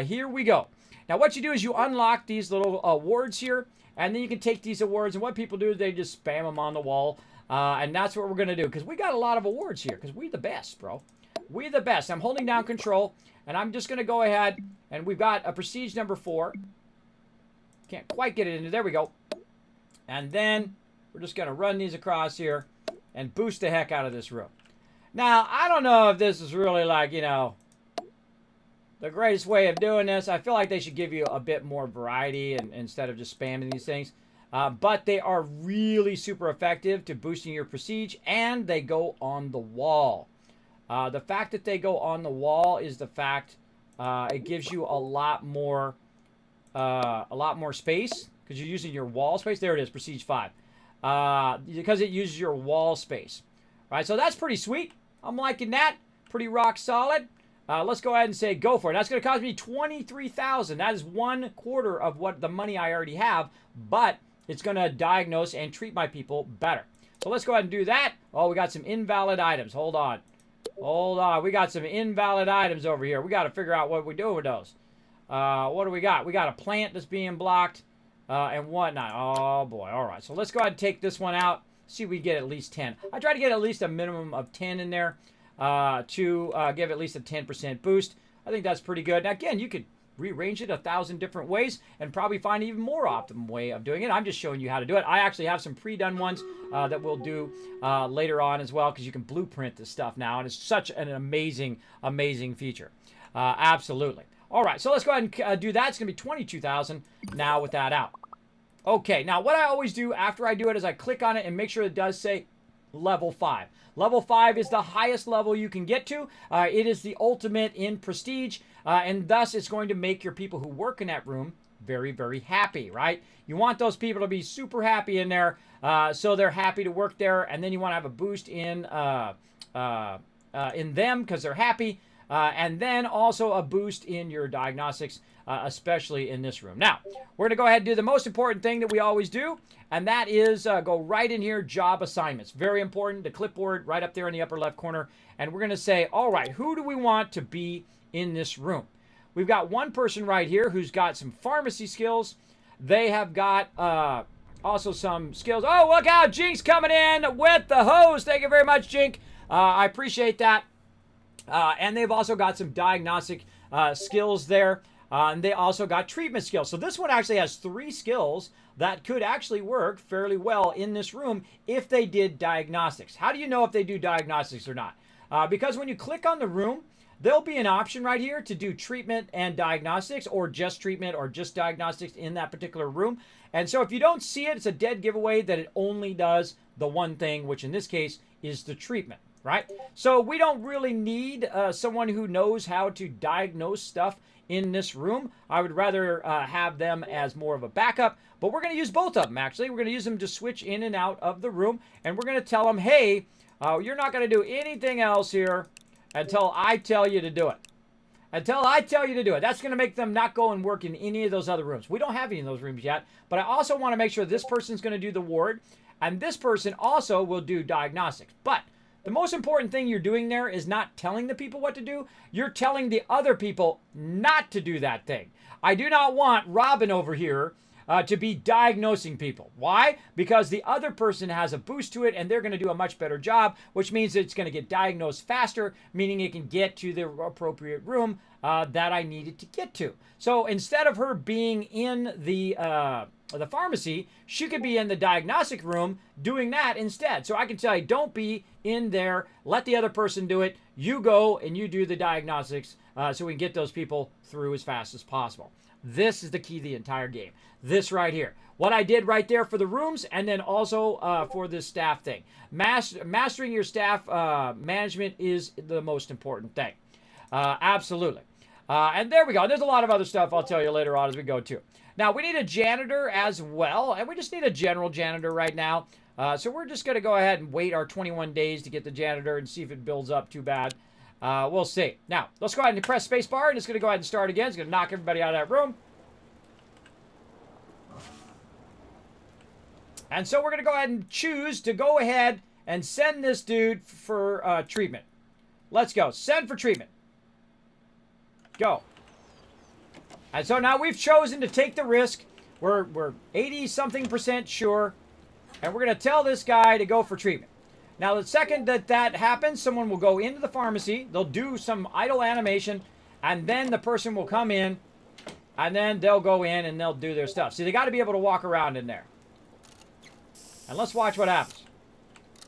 Here we go. Now, what you do is you unlock these little awards here, and then you can take these awards, and what people do is they just spam them on the wall, and that's what we're going to do, because we got a lot of awards here, because we're the best, bro. We're the best. I'm holding down control, and I'm just going to go ahead, and we've got a Prestige number 4. Can't quite get it into. There we go. And then we're just going to run these across here and boost the heck out of this room. Now, I don't know if this is really like, you know, the greatest way of doing this. I feel like they should give you a bit more variety and instead of just spamming these things. But they are really super effective to boosting your prestige, and they go on the wall. The fact that they go on the wall is the fact it gives you a lot more space because you're using your wall space. There it is, Prestige 5. Because it uses your wall space. Right, so that's pretty sweet. I'm liking that. Pretty rock solid. Let's go ahead and say go for it. That's going to cost me $23,000. That is 1/4 of what the money I already have, but it's going to diagnose and treat my people better. So let's go ahead and do that. Oh, we got some invalid items. Hold on. Hold on. We got some invalid items over here. We got to figure out what we're doing with those. What do we got? We got a plant that's being blocked and whatnot. Oh, boy. All right. So let's go ahead and take this one out. See if we get at least 10. I try to get at least a minimum of 10 in there. To give at least a 10% boost. I think that's pretty good. Now, again, you could rearrange it 1,000 different ways and probably find an even more optimum way of doing it. I'm just showing you how to do it. I actually have some pre-done ones that we'll do later on as well because you can blueprint this stuff now, and it's such an amazing, amazing feature. Absolutely. All right, so let's go ahead and do that. It's going to be $22,000 now with that out. Okay, now what I always do after I do it is I click on it and make sure it does say level 5. Level 5 is the highest level you can get to. It is the ultimate in prestige, and thus it's going to make your people who work in that room very, very happy, right? You want those people to be super happy in there, so they're happy to work there, and then you want to have a boost in them because they're happy, and then also a boost in your diagnostics, especially in this room. Now, we're going to go ahead and do the most important thing that we always do, and that is go right in here, job assignments. Very important, the clipboard right up there in the upper left corner. And we're going to say, all right, who do we want to be in this room? We've got one person right here who's got some pharmacy skills. They have got also some skills. Oh, look out, Jink's coming in with the hose. Thank you very much, Jink. I appreciate that. And they've also got some diagnostic skills there. And they also got treatment skills. So this one actually has 3 skills that could actually work fairly well in this room if they did diagnostics. How do you know if they do diagnostics or not? Because when you click on the room, there'll be an option right here to do treatment and diagnostics, or just treatment or just diagnostics in that particular room. And so if you don't see it, it's a dead giveaway that it only does the one thing, which in this case is the treatment, right? So we don't really need someone who knows how to diagnose stuff in this room. I would rather have them as more of a backup, but we're going to use both of them, actually. We're going to use them to switch in and out of the room, and we're going to tell them, hey, you're not going to do anything else here until I tell you to do it. until I tell you to do it. That's going to make them not go and work in any of those other rooms. We don't have any of those rooms yet, but I also want to make sure this person's going to do the ward, and this person also will do diagnostics. But the most important thing you're doing there is not telling the people what to do. You're telling the other people not to do that thing. I do not want Robin over here to be diagnosing people. Why? Because the other person has a boost to it and they're going to do a much better job, which means it's going to get diagnosed faster, meaning it can get to the appropriate room that I needed to get to. So instead of her being in the pharmacy, she could be in the diagnostic room doing that instead. So I can tell you, don't be in there. Let the other person do it. You go and you do the diagnostics so we can get those people through as fast as possible. This is the key to the entire game. This right here. What I did right there for the rooms, and then also for this staff thing. Mastering your staff management is the most important thing. Absolutely. And there we go. There's a lot of other stuff I'll tell you later on as we go too. Now, we need a janitor as well, and we just need a general janitor right now. So we're just going to go ahead and wait our 21 days to get the janitor and see if it builds up too bad. We'll see. Now, let's go ahead and press spacebar, and it's going to go ahead and start again. It's going to knock everybody out of that room. And so we're going to go ahead and choose to go ahead and send this dude for treatment. Let's go. Send for treatment. Go. And so now we've chosen to take the risk. We're 80-something% sure. And we're going to tell this guy to go for treatment. Now, the second that happens, someone will go into the pharmacy. They'll do some idle animation. And then the person will come in. And then they'll go in and they'll do their stuff. See, they got to be able to walk around in there. And let's watch what happens.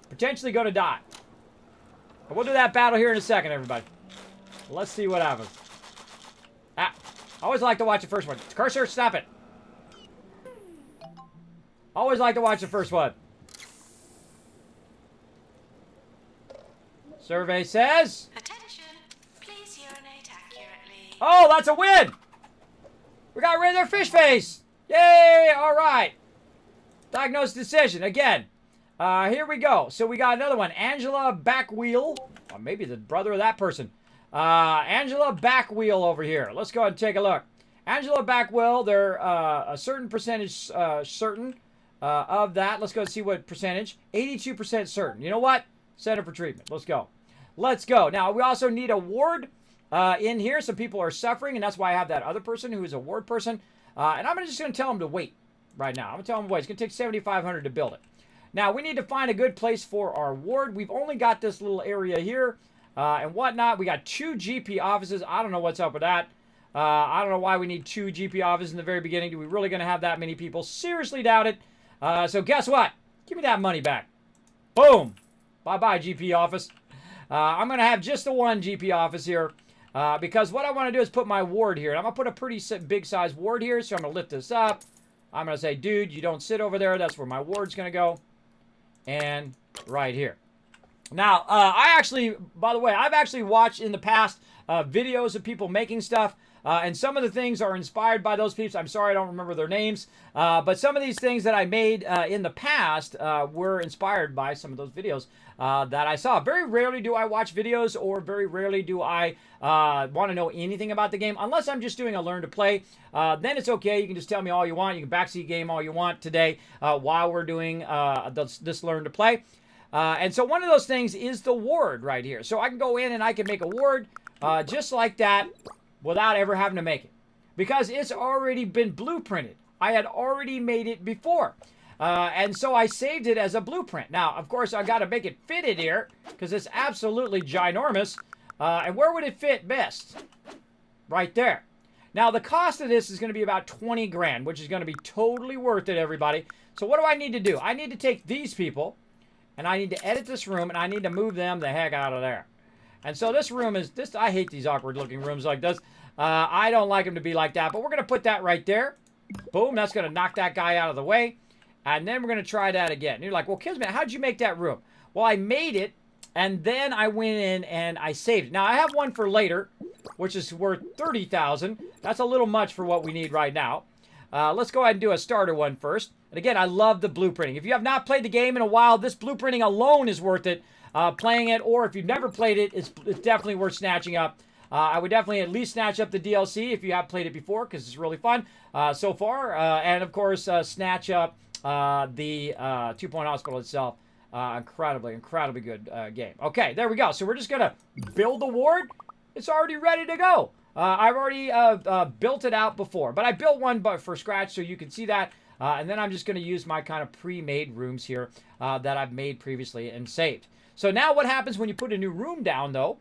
Potentially going to die. But we'll do that battle here in a second, everybody. Let's see what happens. I always like to watch the first one. Cursor, stop it. Always like to watch the first one. Survey says... Attention, please urinate accurately. Oh, that's a win! We got rid of their fish face! Yay! All right. Diagnosed decision. Again. Here we go. So we got another one. Angela Backwheel. Or maybe the brother of that person. Angela Backwheel over here. Let's go ahead and take a look. Angela Backwheel, they're a certain percentage certain of that. Let's go and see what percentage. 82% certain. You know what? Center for treatment. Let's go. Let's go. Now, we also need a ward in here. Some people are suffering, and that's why I have that other person who is a ward person. And I'm just going to tell them to wait right now. I'm going to tell them to wait. It's going to take $7,500 to build it. Now, we need to find a good place for our ward. We've only got this little area here and whatnot. We got 2 GP offices. I don't know what's up with that. I don't know why we need 2 GP offices in the very beginning. Do we really going to have that many people? Seriously doubt it. So guess what? Give me that money back. Boom. Bye-bye, GP office. I'm going to have just the one GP office here because what I want to do is put my ward here. And I'm going to put a pretty big size ward here. So I'm going to lift this up. I'm going to say, dude, you don't sit over there. That's where my ward's going to go. And right here. Now, I actually, by the way, I've actually watched in the past videos of people making stuff. And some of the things are inspired by those people. I'm sorry, I don't remember their names. But some of these things that I made in the past were inspired by some of those videos that I saw. Very rarely do I watch videos, or very rarely do I want to know anything about the game. Unless I'm just doing a learn to play. Then it's okay. You can just tell me all you want. You can backseat game all you want today while we're doing this learn to play. And so one of those things is the ward right here. So I can go in and I can make a ward just like that, without ever having to make it. Because it's already been blueprinted. I had already made it before. And so I saved it as a blueprint. Now, of course, I've got to make it fit in here, because it's absolutely ginormous. And where would it fit best? Right there. Now, the cost of this is going to be about 20 grand, which is going to be totally worth it, everybody. So what do I need to do? I need to take these people, and I need to edit this room, and I need to move them the heck out of there. And so this room is, I hate these awkward looking rooms like this. I don't like them to be like that, but we're going to put that right there. Boom, that's going to knock that guy out of the way. And then we're going to try that again. And you're like, well, Kismet, how'd you make that room? Well, I made it, and then I went in and I saved it. Now, I have one for later, which is worth 30,000. That's a little much for what we need right now. Let's go ahead and do a starter one first. And again, I love the blueprinting. If you have not played the game in a while, this blueprinting alone is worth it. Playing it, or if you've never played it, it's definitely worth snatching up. I would definitely at least snatch up the DLC if you have played it before, because it's really fun so far. And, of course, snatch up the 2 Point Hospital itself. Incredibly good game. Okay, there we go. So we're just going to build the ward. It's already ready to go. I've already built it out before, but I built one for scratch so you can see that. And then I'm just going to use my kind of pre-made rooms here that I've made previously and saved. So now what happens when you put a new room down, though?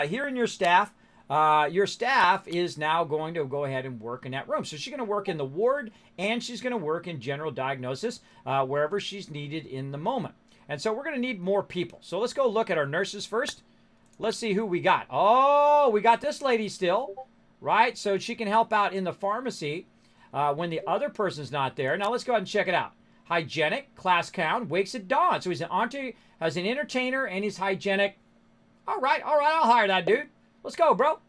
Here in your staff is now going to go ahead and work in that room. So she's going to work in the ward, and she's going to work in general diagnosis wherever she's needed in the moment. And so we're going to need more people. So let's go look at our nurses first. Let's see who we got. Oh, we got this lady still, right? So she can help out in the pharmacy when the other person's not there. Now let's go ahead and check it out. Hygienic, class count, wakes at dawn. So he's an entertainer, and he's hygienic. All right, I'll hire that dude. Let's go, bro.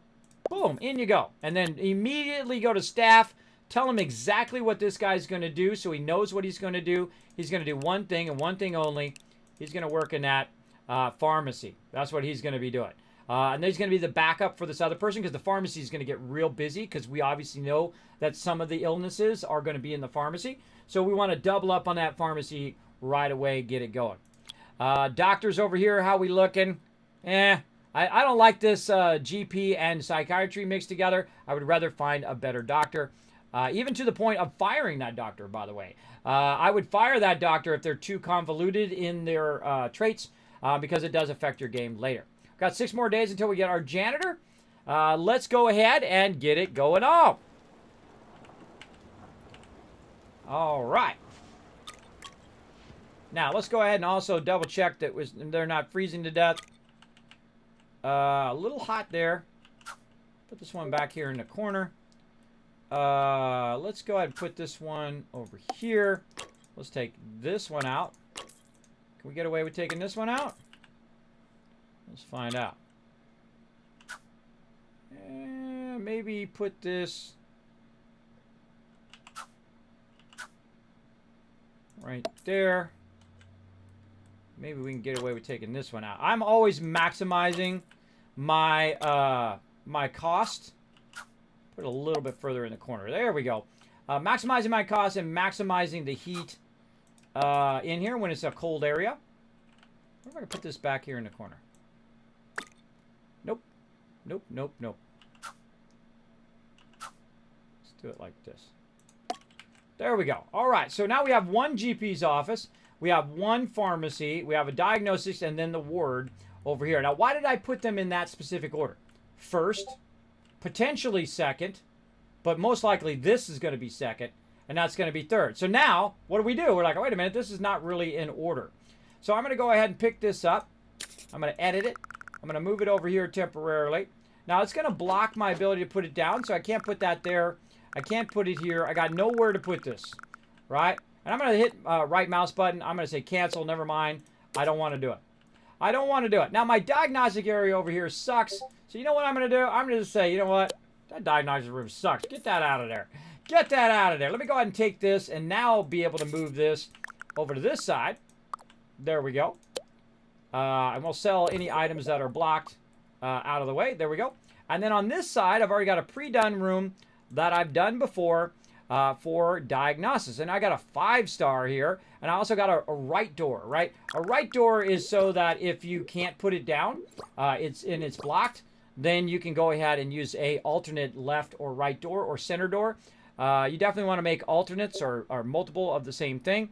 Boom, in you go. And then immediately go to staff. Tell him exactly what this guy's going to do so he knows what he's going to do. He's going to do one thing and one thing only. He's going to work in that pharmacy. That's what he's going to be doing. And then he's going to be the backup for this other person because the pharmacy is going to get real busy because we obviously know that some of the illnesses are going to be in the pharmacy. So we want to double up on that pharmacy right away, get it going. Doctors over here, how we looking? I don't like this GP and psychiatry mixed together. I would rather find a better doctor. Even to the point of firing that doctor, by the way. I would fire that doctor if they're too convoluted in their traits because it does affect your game later. Got 6 more days until we get our janitor. Let's go ahead and get it going on. All right. Now, let's go ahead and also double check that they're not freezing to death. A little hot there. Put this one back here in the corner. Let's go ahead and put this one over here. Let's take this one out. Can we get away with taking this one out? Let's find out. Maybe put this right there. Maybe we can get away with taking this one out. I'm always maximizing my my cost. Put it a little bit further in the corner. There we go. Maximizing my cost and maximizing the heat in here when it's a cold area. What if I can put this back here in the corner? Nope. Nope, nope, nope. Let's do it like this. There we go. All right, so now we have one GP's office. We have one pharmacy. We have a diagnosis and then the ward over here. Now, why did I put them in that specific order? First, potentially second, but most likely this is going to be second, and that's going to be third. So now, what do? We're like, oh, wait a minute, this is not really in order. So I'm going to go ahead and pick this up. I'm going to edit it. I'm going to move it over here temporarily. Now, it's going to block my ability to put it down, so I can't put that there. I can't put it here. I got nowhere to put this, right? And I'm going to hit right mouse button. I'm going to say cancel. Never mind. I don't want to do it. I don't want to do it. Now, my diagnostic area over here sucks. So you know what I'm going to do? I'm going to say, you know what? That diagnostic room sucks. Get that out of there. Get that out of there. Let me go ahead and take this and now be able to move this over to this side. There we go. And we'll sell any items that are blocked out of the way. There we go. And then on this side, I've already got a pre-done room that I've done before for diagnosis. And I got a 5-star here. And I also got a right door, right? A right door is so that if you can't put it down, it's blocked, then you can go ahead and use a alternate left or right door or center door. You definitely want to make alternates or multiple of the same thing.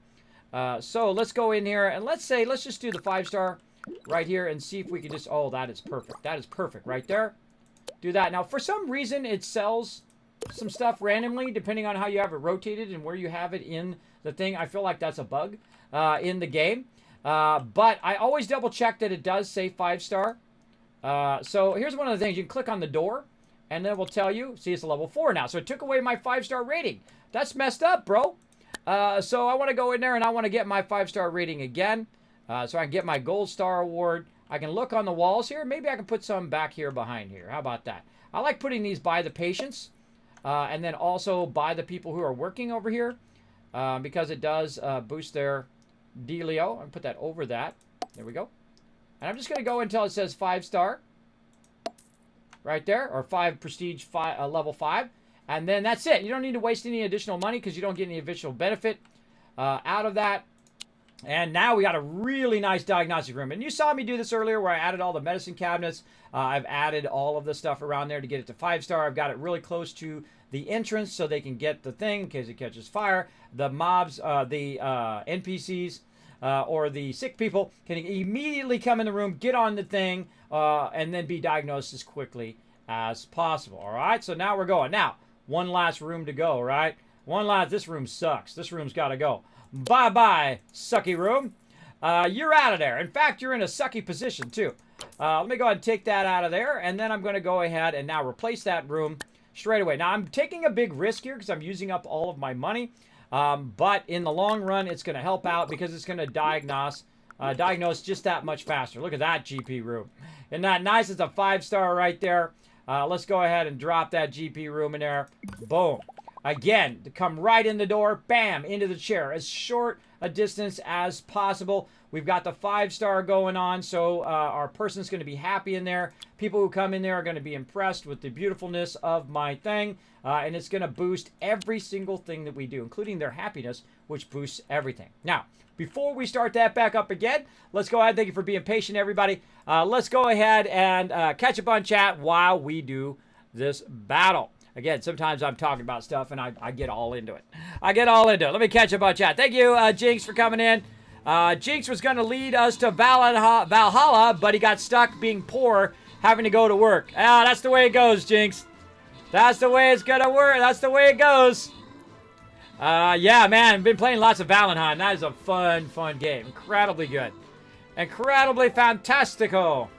So let's go in here and let's just do the 5-star right here and see if we can just, oh, that is perfect. That is perfect right there. Do that. Now, for some reason, it sells some stuff randomly depending on how you have it rotated and where you have it in the thing. I feel like that's a bug in the game. But I always double check that it does say 5-star. So here's one of the things. You can click on the door and then it will tell you, see, it's a level 4 now. So it took away my 5-star rating. That's messed up, bro. So I want to go in there and I want to get my 5-star rating again. So I can get my gold star award. I can look on the walls here. Maybe I can put some back here behind here. How about that? I like putting these by the patients. And then also by the people who are working over here. Because it does boost their dealio. I'm going to put that over that. There we go. And I'm just going to go until it says 5-star. right there, or 5 prestige level 5. And then that's it. You don't need to waste any additional money because you don't get any additional benefit out of that. And now we got a really nice diagnostic room. And you saw me do this earlier where I added all the medicine cabinets. I've added all of the stuff around there to get it to 5-star. I've got it really close to the entrance so they can get the thing in case it catches fire. The mobs, the NPCs, or the sick people can immediately come in the room, get on the thing, and then be diagnosed as quickly as possible. All right, so now we're going. Now, one last room to go, right? This room sucks. This room's got to go. Bye-bye, sucky room. You're out of there. In fact, you're in a sucky position, too. Let me go ahead and take that out of there, and then I'm going to go ahead and now replace that room straight away. Now, I'm taking a big risk here because I'm using up all of my money, but in the long run, it's going to help out because it's going to diagnose just that much faster. Look at that GP room. Isn't that nice? It's a 5-star right there. Let's go ahead and drop that GP room in there. Boom. Again, to come right in the door, bam, into the chair. As short a distance as possible. We've got the 5-star going on, so our person's going to be happy in there. People who come in there are going to be impressed with the beautifulness of my thing, and it's going to boost every single thing that we do, including their happiness, which boosts everything. Now, before we start that back up again, let's go ahead. Thank you for being patient, everybody. Let's go ahead and catch up on chat while we do this battle. Again, sometimes I'm talking about stuff and I get all into it. Let me catch up on chat. Thank you, Jinx, for coming in. Jinx was going to lead us to Valhalla, but he got stuck being poor, having to go to work. That's the way it goes, Jinx. That's the way it's going to work. That's the way it goes. Yeah, man, I've been playing lots of Valheim. That is a fun game. Incredibly good. Incredibly fantastical.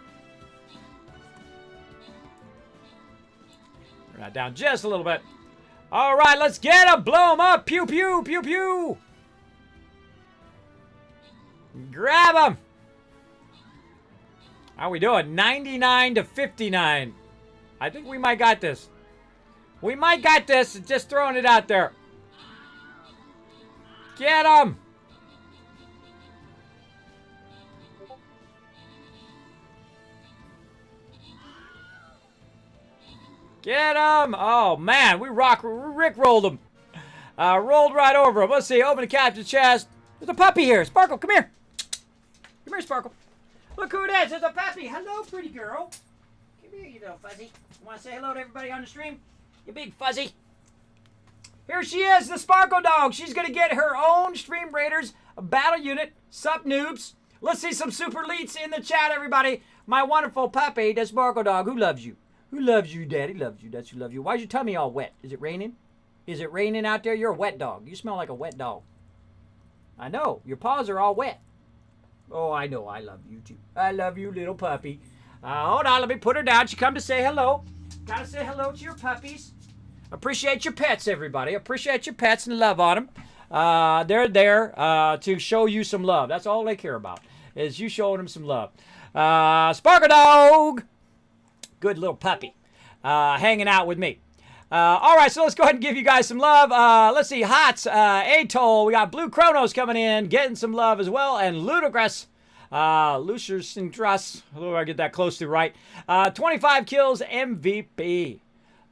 Bring that down just a little bit. All right, let's get him. Blow him up. Pew, pew, pew, pew. Grab him. How we doing? 99 to 59. I think we might got this. We might got this. Just throwing it out there. Get him. Get him. Oh, man. We rickrolled him. Rolled right over him. Let's see. Open the captain's chest. There's a puppy here. Sparkle, come here. Come here, Sparkle. Look who it is. There's a puppy. Hello, pretty girl. Come here, you little fuzzy. You want to say hello to everybody on the stream? You big fuzzy. Here she is, the Sparkle Dog. She's going to get her own Stream Raiders battle unit. Sup, noobs? Let's see some super leets in the chat, everybody. My wonderful puppy, the Sparkle Dog. Who loves you? Who loves you? Daddy loves you. That's who loves you. Why's your tummy all wet? Is it raining? Is it raining out there? You're a wet dog. You smell like a wet dog. I know. Your paws are all wet. Oh, I know. I love you, too. I love you, little puppy. Hold on. Let me put her down. She come to say hello. Gotta say hello to your puppies. Appreciate your pets, everybody. Appreciate your pets and love on them. They're there to show you some love. That's all they care about, is you showing them some love. Sparkle Dog. Good little puppy. Hanging out with me. All right, so let's go ahead and give you guys some love. Let's see. Hots, Atoll. We got Blue Chronos coming in, getting some love as well. And Ludicrous. Lucius Sintras. Hello, I get that close to right. 25 kills, MVP.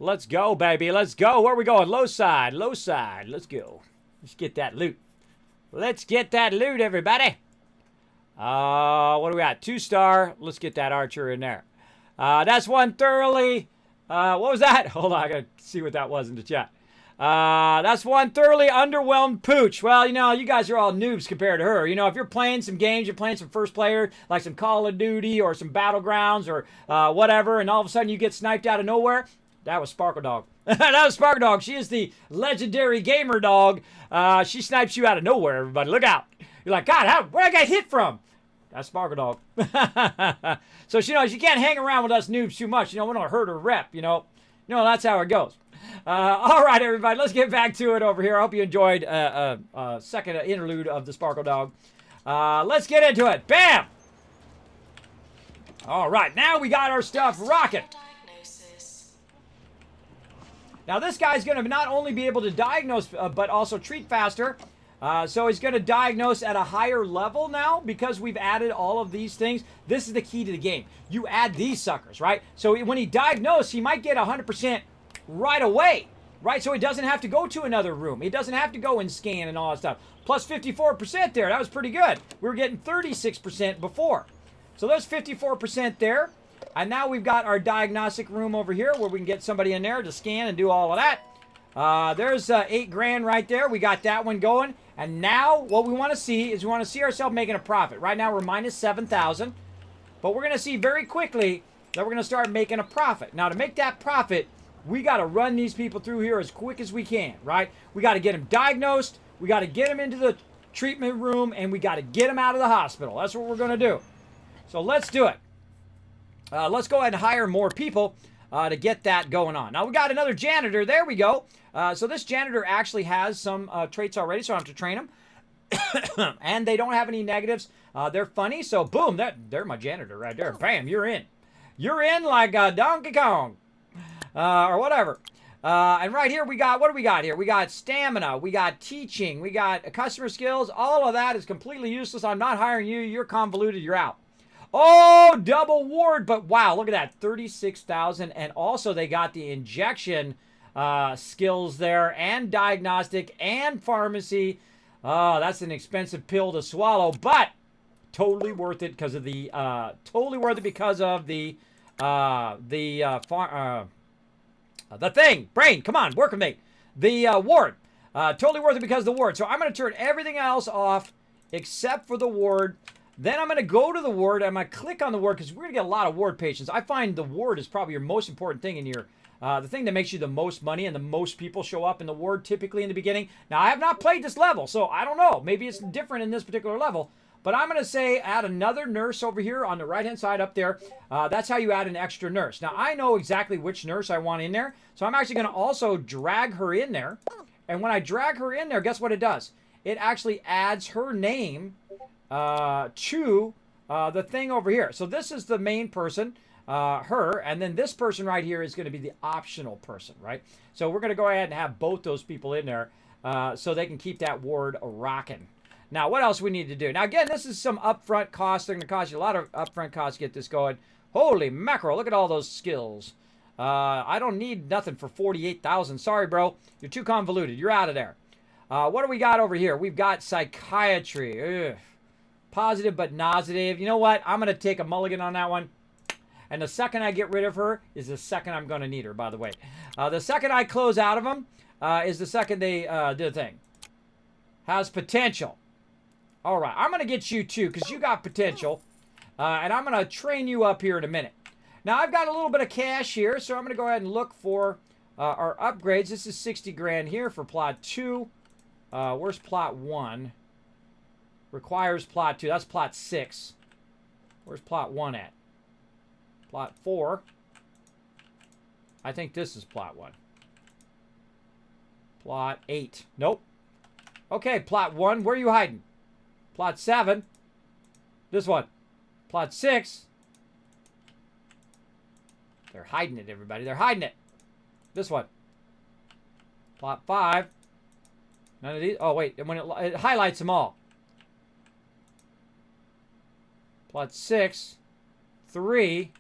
Let's go, baby. Let's go. Where are we going? Low side. Low side. Let's go. Let's get that loot. Let's get that loot, everybody. What do we got? 2-star. Let's get that archer in there. That's one thoroughly. What was that? Hold on. I got to see what that was in the chat. That's one thoroughly underwhelmed pooch. Well, you know, you guys are all noobs compared to her. You know, if you're playing some games, you're playing some first player, like some Call of Duty or some Battlegrounds or whatever, and all of a sudden you get sniped out of nowhere. That was Sparkle Dog. That was Sparkle Dog. She is the legendary gamer dog. She snipes you out of nowhere, everybody. Look out. You're like, God, where I got hit from? That's Sparkle Dog. So, you know, she can't hang around with us noobs too much. You know, we don't hurt her rep, you know. No, that's how it goes. All right, everybody, let's get back to it over here. I hope you enjoyed a second interlude of the Sparkle Dog. Let's get into it. Bam! All right, now we got our stuff rocking. Now, this guy's going to not only be able to diagnose, but also treat faster. So he's going to diagnose at a higher level now because we've added all of these things. This is the key to the game. You add these suckers, right? So when he diagnoses, he might get 100% right away, right? So he doesn't have to go to another room. He doesn't have to go and scan and all that stuff. Plus 54% there. That was pretty good. We were getting 36% before. So there's 54% there. And now we've got our diagnostic room over here where we can get somebody in there to scan and do all of that. There's $8 grand right there. We got that one going. And now what we want to see is we want to see ourselves making a profit. Right now we're minus 7,000. But we're going to see very quickly that we're going to start making a profit. Now to make that profit, we got to run these people through here as quick as we can, right? We got to get them diagnosed. We got to get them into the treatment room. And we got to get them out of the hospital. That's what we're going to do. So let's do it. Let's go ahead and hire more people to get that going on. Now we got another janitor. There we go. So this janitor actually has some traits already, so I don't have to train them. And they don't have any negatives. They're funny, so boom, they're my janitor right there. Bam, you're in. You're in like a Donkey Kong. Or whatever. And right here we got, what do we got here? We got stamina, we got teaching, we got customer skills. All of that is completely useless. I'm not hiring you. You're convoluted. You're out. Oh, double ward, but wow, look at that, 36,000. And also they got the injection skills there, and diagnostic, and pharmacy. That's an expensive pill to swallow, but totally worth it because of the thing. Brain, come on, work with me. The ward. Totally worth it because of the ward. So I'm going to turn everything else off except for the ward. Then I'm going to go to the ward. I'm going to click on the ward because we're going to get a lot of ward patients. I find the ward is probably your most important thing in your, the thing that makes you the most money and the most people show up in the ward typically in the beginning. Now, I have not played this level, so I don't know. Maybe it's different in this particular level. But I'm going to say add another nurse over here on the right-hand side up there. That's how you add an extra nurse. Now, I know exactly which nurse I want in there. So I'm actually going to also drag her in there. And when I drag her in there, guess what it does? It actually adds her name to the thing over here. So this is the main person, her, and then this person right here is going to be the optional person, right? So we're going to go ahead and have both those people in there so they can keep that ward rocking. Now, what else we need to do? Now, again, this is some upfront costs. They're going to cost you a lot of upfront costs to get this going. Holy mackerel, look at all those skills. I don't need nothing for 48,000. Sorry, bro. You're too convoluted. You're out of there. What do we got over here? We've got psychiatry. Ugh. Positive but nauseative. You know what? I'm going to take a mulligan on that one. And the second I get rid of her is the second I'm going to need her, by the way. The second I close out of them is the second they do the thing. Has potential. All right. I'm going to get you too because you got potential. And I'm going to train you up here in a minute. Now, I've got a little bit of cash here, so I'm going to go ahead and look for our upgrades. This is 60 grand here for plot 2. Where's plot 1? Requires plot 2. That's plot 6. Where's plot 1 at? Plot 4. I think this is plot 1. Plot 8. Nope. Okay, plot 1. Where are you hiding? Plot 7. This one. Plot 6. They're hiding it, everybody. They're hiding it. This one. Plot 5. None of these. Oh, wait. When it highlights them all. Plot 6. 3.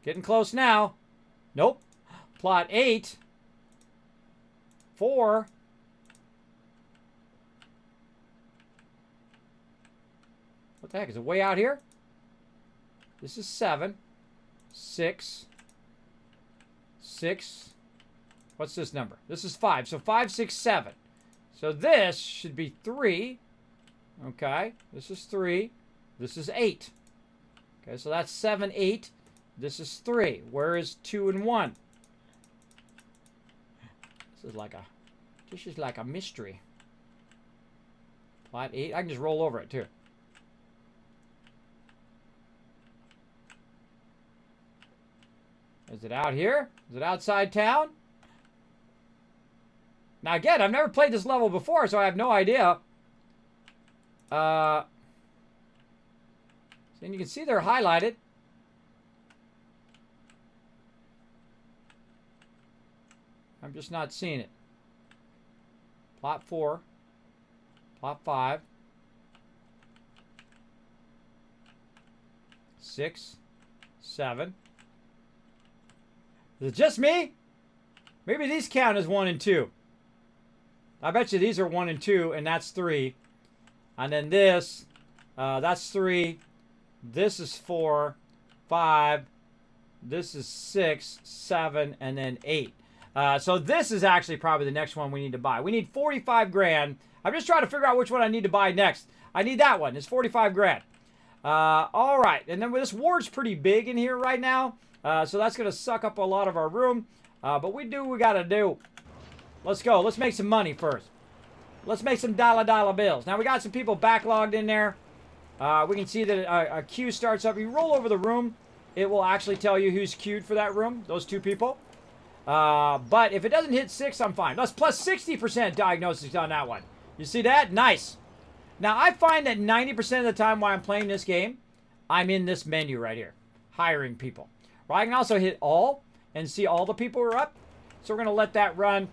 Getting close now. Nope. Plot 8. 4. What the heck? Is it way out here? This is 7. 6. 6. What's this number? This is 5. So 5, 6, 7. So this should be 3. Okay. This is 3. This is 8. Okay, so that's 7, 8. This is 3. Where is 2 and 1? This is like a mystery. Plot 8. I can just roll over it too. Is it out here? Is it outside town? Now again, I've never played this level before, so I have no idea. And you can see they're highlighted. I'm just not seeing it. Plot 4. Plot 5. 6, 7. Is it just me? Maybe these count as 1 and 2. I bet you these are 1 and 2, and that's 3. And then this, that's 3. This is 4, 5. This is 6, 7, and then 8. So this is actually probably the next one we need to buy. We need 45 grand. I'm just trying to figure out which one I need to buy next. I need that one. It's 45 grand. All right. And then this ward's pretty big in here right now. So that's going to suck up a lot of our room. But we do what we got to do. Let's go. Let's make some money first. Let's make some dollar bills. Now, we got some people backlogged in there. We can see that a queue starts up. You roll over the room, it will actually tell you who's queued for that room, those 2 people. But if it doesn't hit 6, I'm fine. That's plus 60% diagnosis on that one. You see that? Nice. Now, I find that 90% of the time while I'm playing this game, I'm in this menu right here, hiring people. Well, I can also hit all and see all the people who are up. So we're going to let that run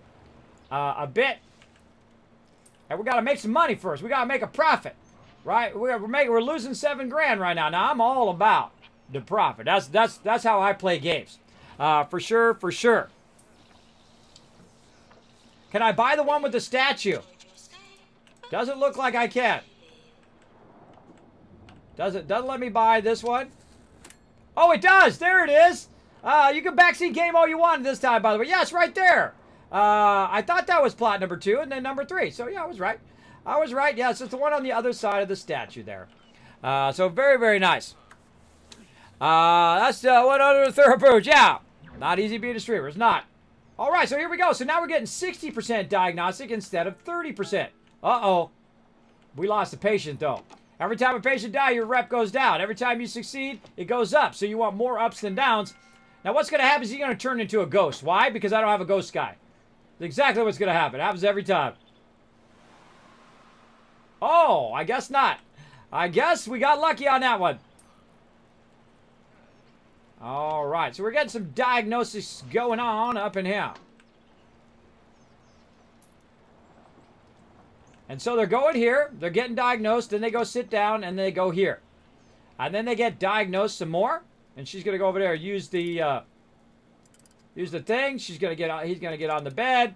a bit. And we got to make some money first. We got to make a profit, right? We're losing 7 grand right now. Now, I'm all about the profit. That's how I play games. For sure, for sure. Can I buy the one with the statue? Doesn't look like I can. Doesn't let me buy this one. Oh, it does. There it is. You can backseat game all you want this time, by the way. Yeah, it's right there. I thought that was plot number 2 and then number 3. So, yeah, I was right. I was right. Yeah, it's just the one on the other side of the statue there. So, very, very nice. That's one under the thoroughbred. Yeah. Not easy being a streamer. It's not. All right, so here we go. So now we're getting 60% diagnostic instead of 30%. Uh-oh. We lost a patient, though. Every time a patient dies, your rep goes down. Every time you succeed, it goes up. So you want more ups than downs. Now, what's going to happen is he's going to turn into a ghost. Why? Because I don't have a ghost guy. That's exactly what's going to happen. It happens every time. Oh, I guess not. I guess we got lucky on that one. All right, so we're getting some diagnosis going on up in here. And so they're going here, they're getting diagnosed, then they go sit down, and they go here. And then they get diagnosed some more, and she's going to go over there, use the thing. He's going to get on the bed.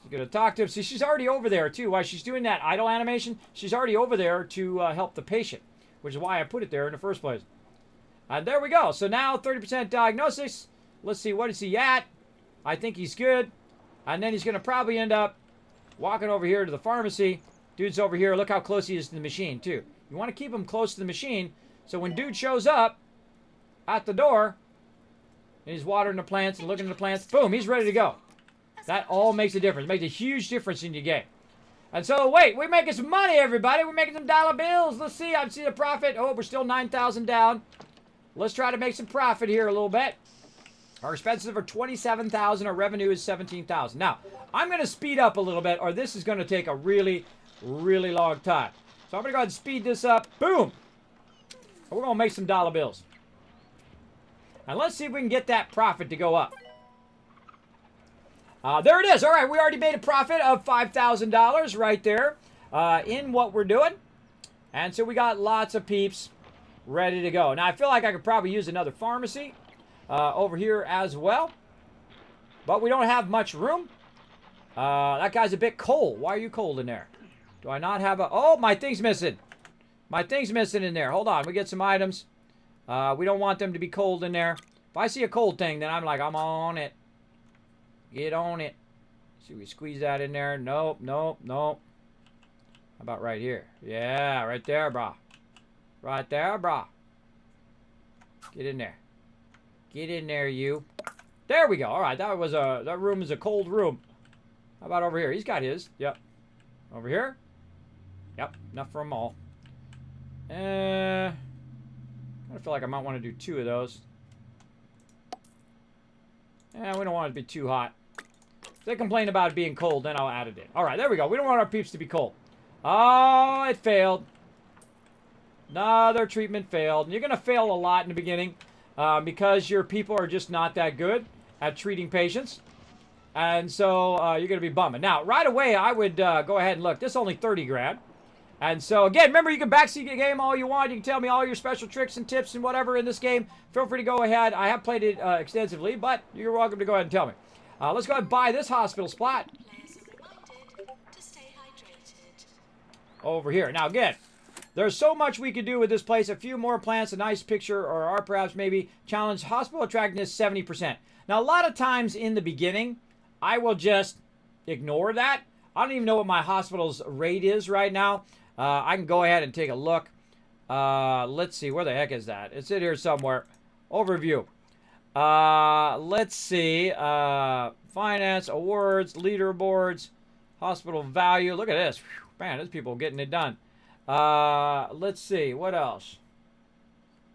She's going to talk to him. See, she's already over there, too. While she's doing that idle animation, she's already over there to help the patient, which is why I put it there in the first place. And there we go. So now 30% diagnosis. Let's see, what is he at? I think he's good. And then he's going to probably end up walking over here to the pharmacy. Dude's over here. Look how close he is to the machine, too. You want to keep him close to the machine. So when dude shows up at the door, and he's watering the plants and looking at the plants, boom, he's ready to go. That all makes a difference. It makes a huge difference in your game. And so, wait, we're making some money, everybody. We're making some dollar bills. Let's see. I see the profit. Oh, we're still 9,000 down. Let's try to make some profit here a little bit. Our expenses are 27,000. Our revenue is 17,000. Now, I'm going to speed up a little bit, or this is going to take a really, really long time. So I'm going to go ahead and speed this up. Boom. We're going to make some dollar bills. And let's see if we can get that profit to go up. There it is. All right, we already made a profit of $5,000 right there in what we're doing. And so we got lots of peeps ready to go. Now, I feel like I could probably use another pharmacy over here as well. But we don't have much room. That guy's a bit cold. Why are you cold in there? Do I not have a... Oh, my thing's missing. My thing's missing in there. Hold on. We get some items. We don't want them to be cold in there. If I see a cold thing, then I'm like, I'm on it. Get on it. See, we squeeze that in there. Nope, nope, nope. How about right here? Yeah, right there, brah. Right there, brah. Get in there. Get in there, you. There we go. All right, that room is a cold room. How about over here? He's got his. Yep. Over here? Yep, enough for them all. I feel like I might want to do 2 of those. We don't want it to be too hot. If they complain about it being cold, then I'll add it in. All right, there we go. We don't want our peeps to be cold. Oh, it failed. Another treatment failed. And you're going to fail a lot in the beginning because your people are just not that good at treating patients. And so you're going to be bumming. Now, right away, I would go ahead and look. This is only 30 grand. And so, again, remember, you can backseat the game all you want. You can tell me all your special tricks and tips and whatever in this game. Feel free to go ahead. I have played it extensively, but you're welcome to go ahead and tell me. Let's go ahead and buy this hospital spot. Players are reminded to stay hydrated. Over here. Now, again, there's so much we could do with this place. A few more plants, a nice picture, or perhaps maybe challenge hospital attractiveness 70%. Now, a lot of times in the beginning, I will just ignore that. I don't even know what my hospital's rate is right now. I can go ahead and take a look. Let's see. Where the heck is that? It's in here somewhere. Overview. Let's see. Finance, awards, leaderboards, hospital value. Look at this. Whew, man, there's people getting it done. Let's see. What else?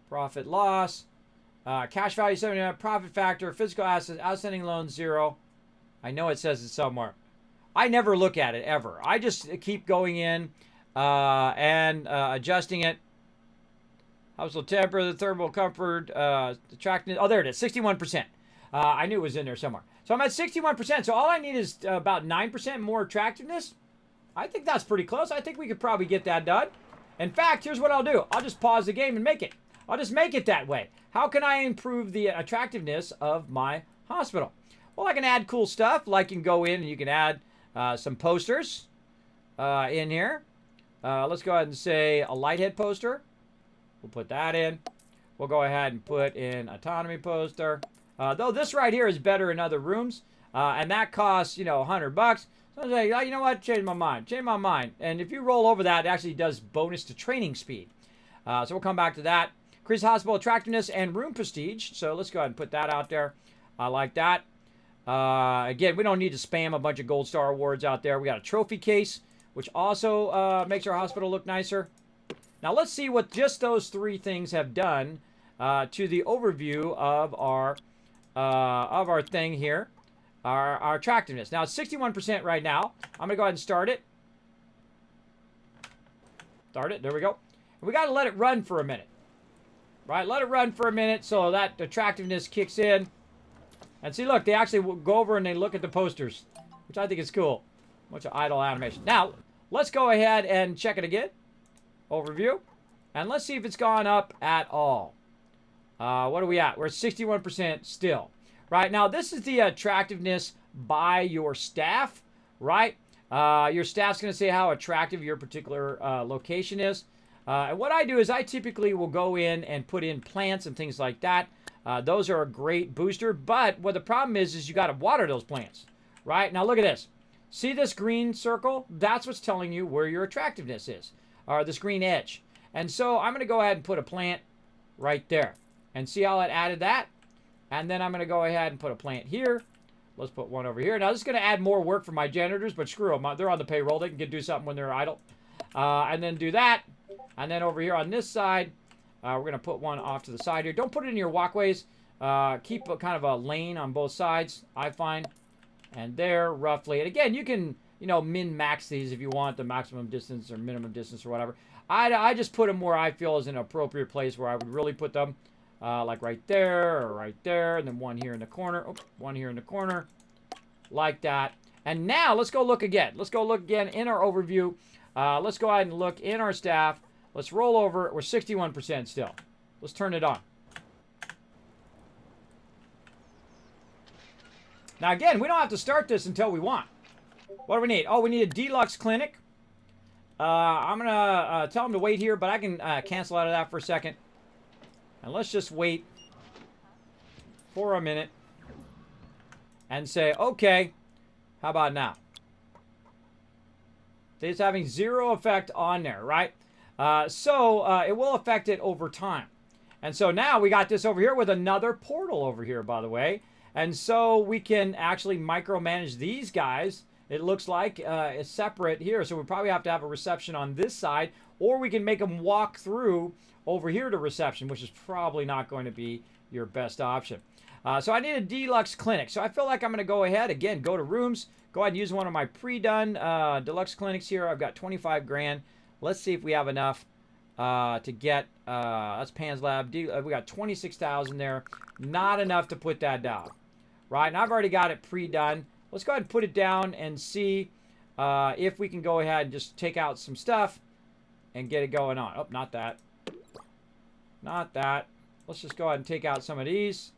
Profit loss. Cash value 79. Profit factor. Physical assets. Outstanding loans 0. I know it says it somewhere. I never look at it ever. I just keep going in and adjusting it. Household temper, the thermal comfort, attractiveness. Oh, there it is, 61%. I knew it was in there somewhere. So I'm at 61%. So all I need is about 9% more attractiveness. I think that's pretty close. I think we could probably get that done. In fact, here's what I'll do. I'll just pause the game and make it. I'll just make it that way. How can I improve the attractiveness of my hospital? Well, I can add cool stuff. Like you can go in and you can add some posters in here. Let's go ahead and say a lighthead poster. We'll put that in. We'll go ahead and put in autonomy poster. Though this right here is better in other rooms. And that costs, $100. So I say, oh, you know what? Change my mind. Change my mind. And if you roll over that, it actually does bonus to training speed. So we'll come back to that. Increase hospital attractiveness and room prestige. So let's go ahead and put that out there. I like that. Again, we don't need to spam a bunch of gold star awards out there. We got a trophy case, which also makes our hospital look nicer. Now let's see what just those 3 things have done to the overview of our thing here, our attractiveness. Now it's 61% right now. I'm gonna go ahead and start it. Start it. There we go. And we got to let it run for a minute. Right, let it run for a minute so that attractiveness kicks in. And see, look, they actually go over and they look at the posters, which I think is cool. Bunch of idle animation. Now, let's go ahead and check it again. Overview. And let's see if it's gone up at all. What are we at? We're at 61% still. Right, now this is the attractiveness by your staff, right? Your staff's going to say how attractive your particular location is. And what I do is I typically will go in and put in plants and things like that. Those are a great booster, but what the problem is you got to water those plants, right? Now look at this. See this green circle? That's what's telling you where your attractiveness is, or this green edge. And so I'm going to go ahead and put a plant right there. And see how it added that? And then I'm going to go ahead and put a plant here. Let's put one over here. Now this is going to add more work for my janitors, but screw them. They're on the payroll. They can do something when they're idle. And then do that. And then over here on this side, we're going to put one off to the side here. Don't put it in your walkways. Keep a kind of a lane on both sides, I find. And there, roughly. And again, you can, min-max these if you want the maximum distance or minimum distance or whatever. I just put them where I feel is an appropriate place where I would really put them. Like right there or right there. And then one here in the corner. Oh, one here in the corner. Like that. And now, let's go look again. Let's go look again in our overview. Let's go ahead and look in our staff. Let's roll over. We're 61% still. Let's turn it on. Now again, we don't have to start this until we want. What do we need? Oh, we need a deluxe clinic. I'm going to tell them to wait here, but I can cancel out of that for a second. And let's just wait for a minute and say, okay, how about now? It's having 0 effect on there, right? So it will affect it over time. And so now we got this over here with another portal over here, by the way. And so we can actually micromanage these guys. It looks like it's separate here. So we probably have to have a reception on this side. Or we can make them walk through over here to reception, which is probably not going to be your best option. So I need a deluxe clinic. So I feel like I'm going to go ahead, again, go to rooms. Go ahead and use one of my pre-done deluxe clinics here. I've got 25 grand. Let's see if we have enough to get, that's Pan's Lab. We got 26,000 there. Not enough to put that down. Right, and I've already got it pre-done. Let's go ahead and put it down and see if we can go ahead and just take out some stuff and get it going on. Oh, not that. Not that. Let's just go ahead and take out some of these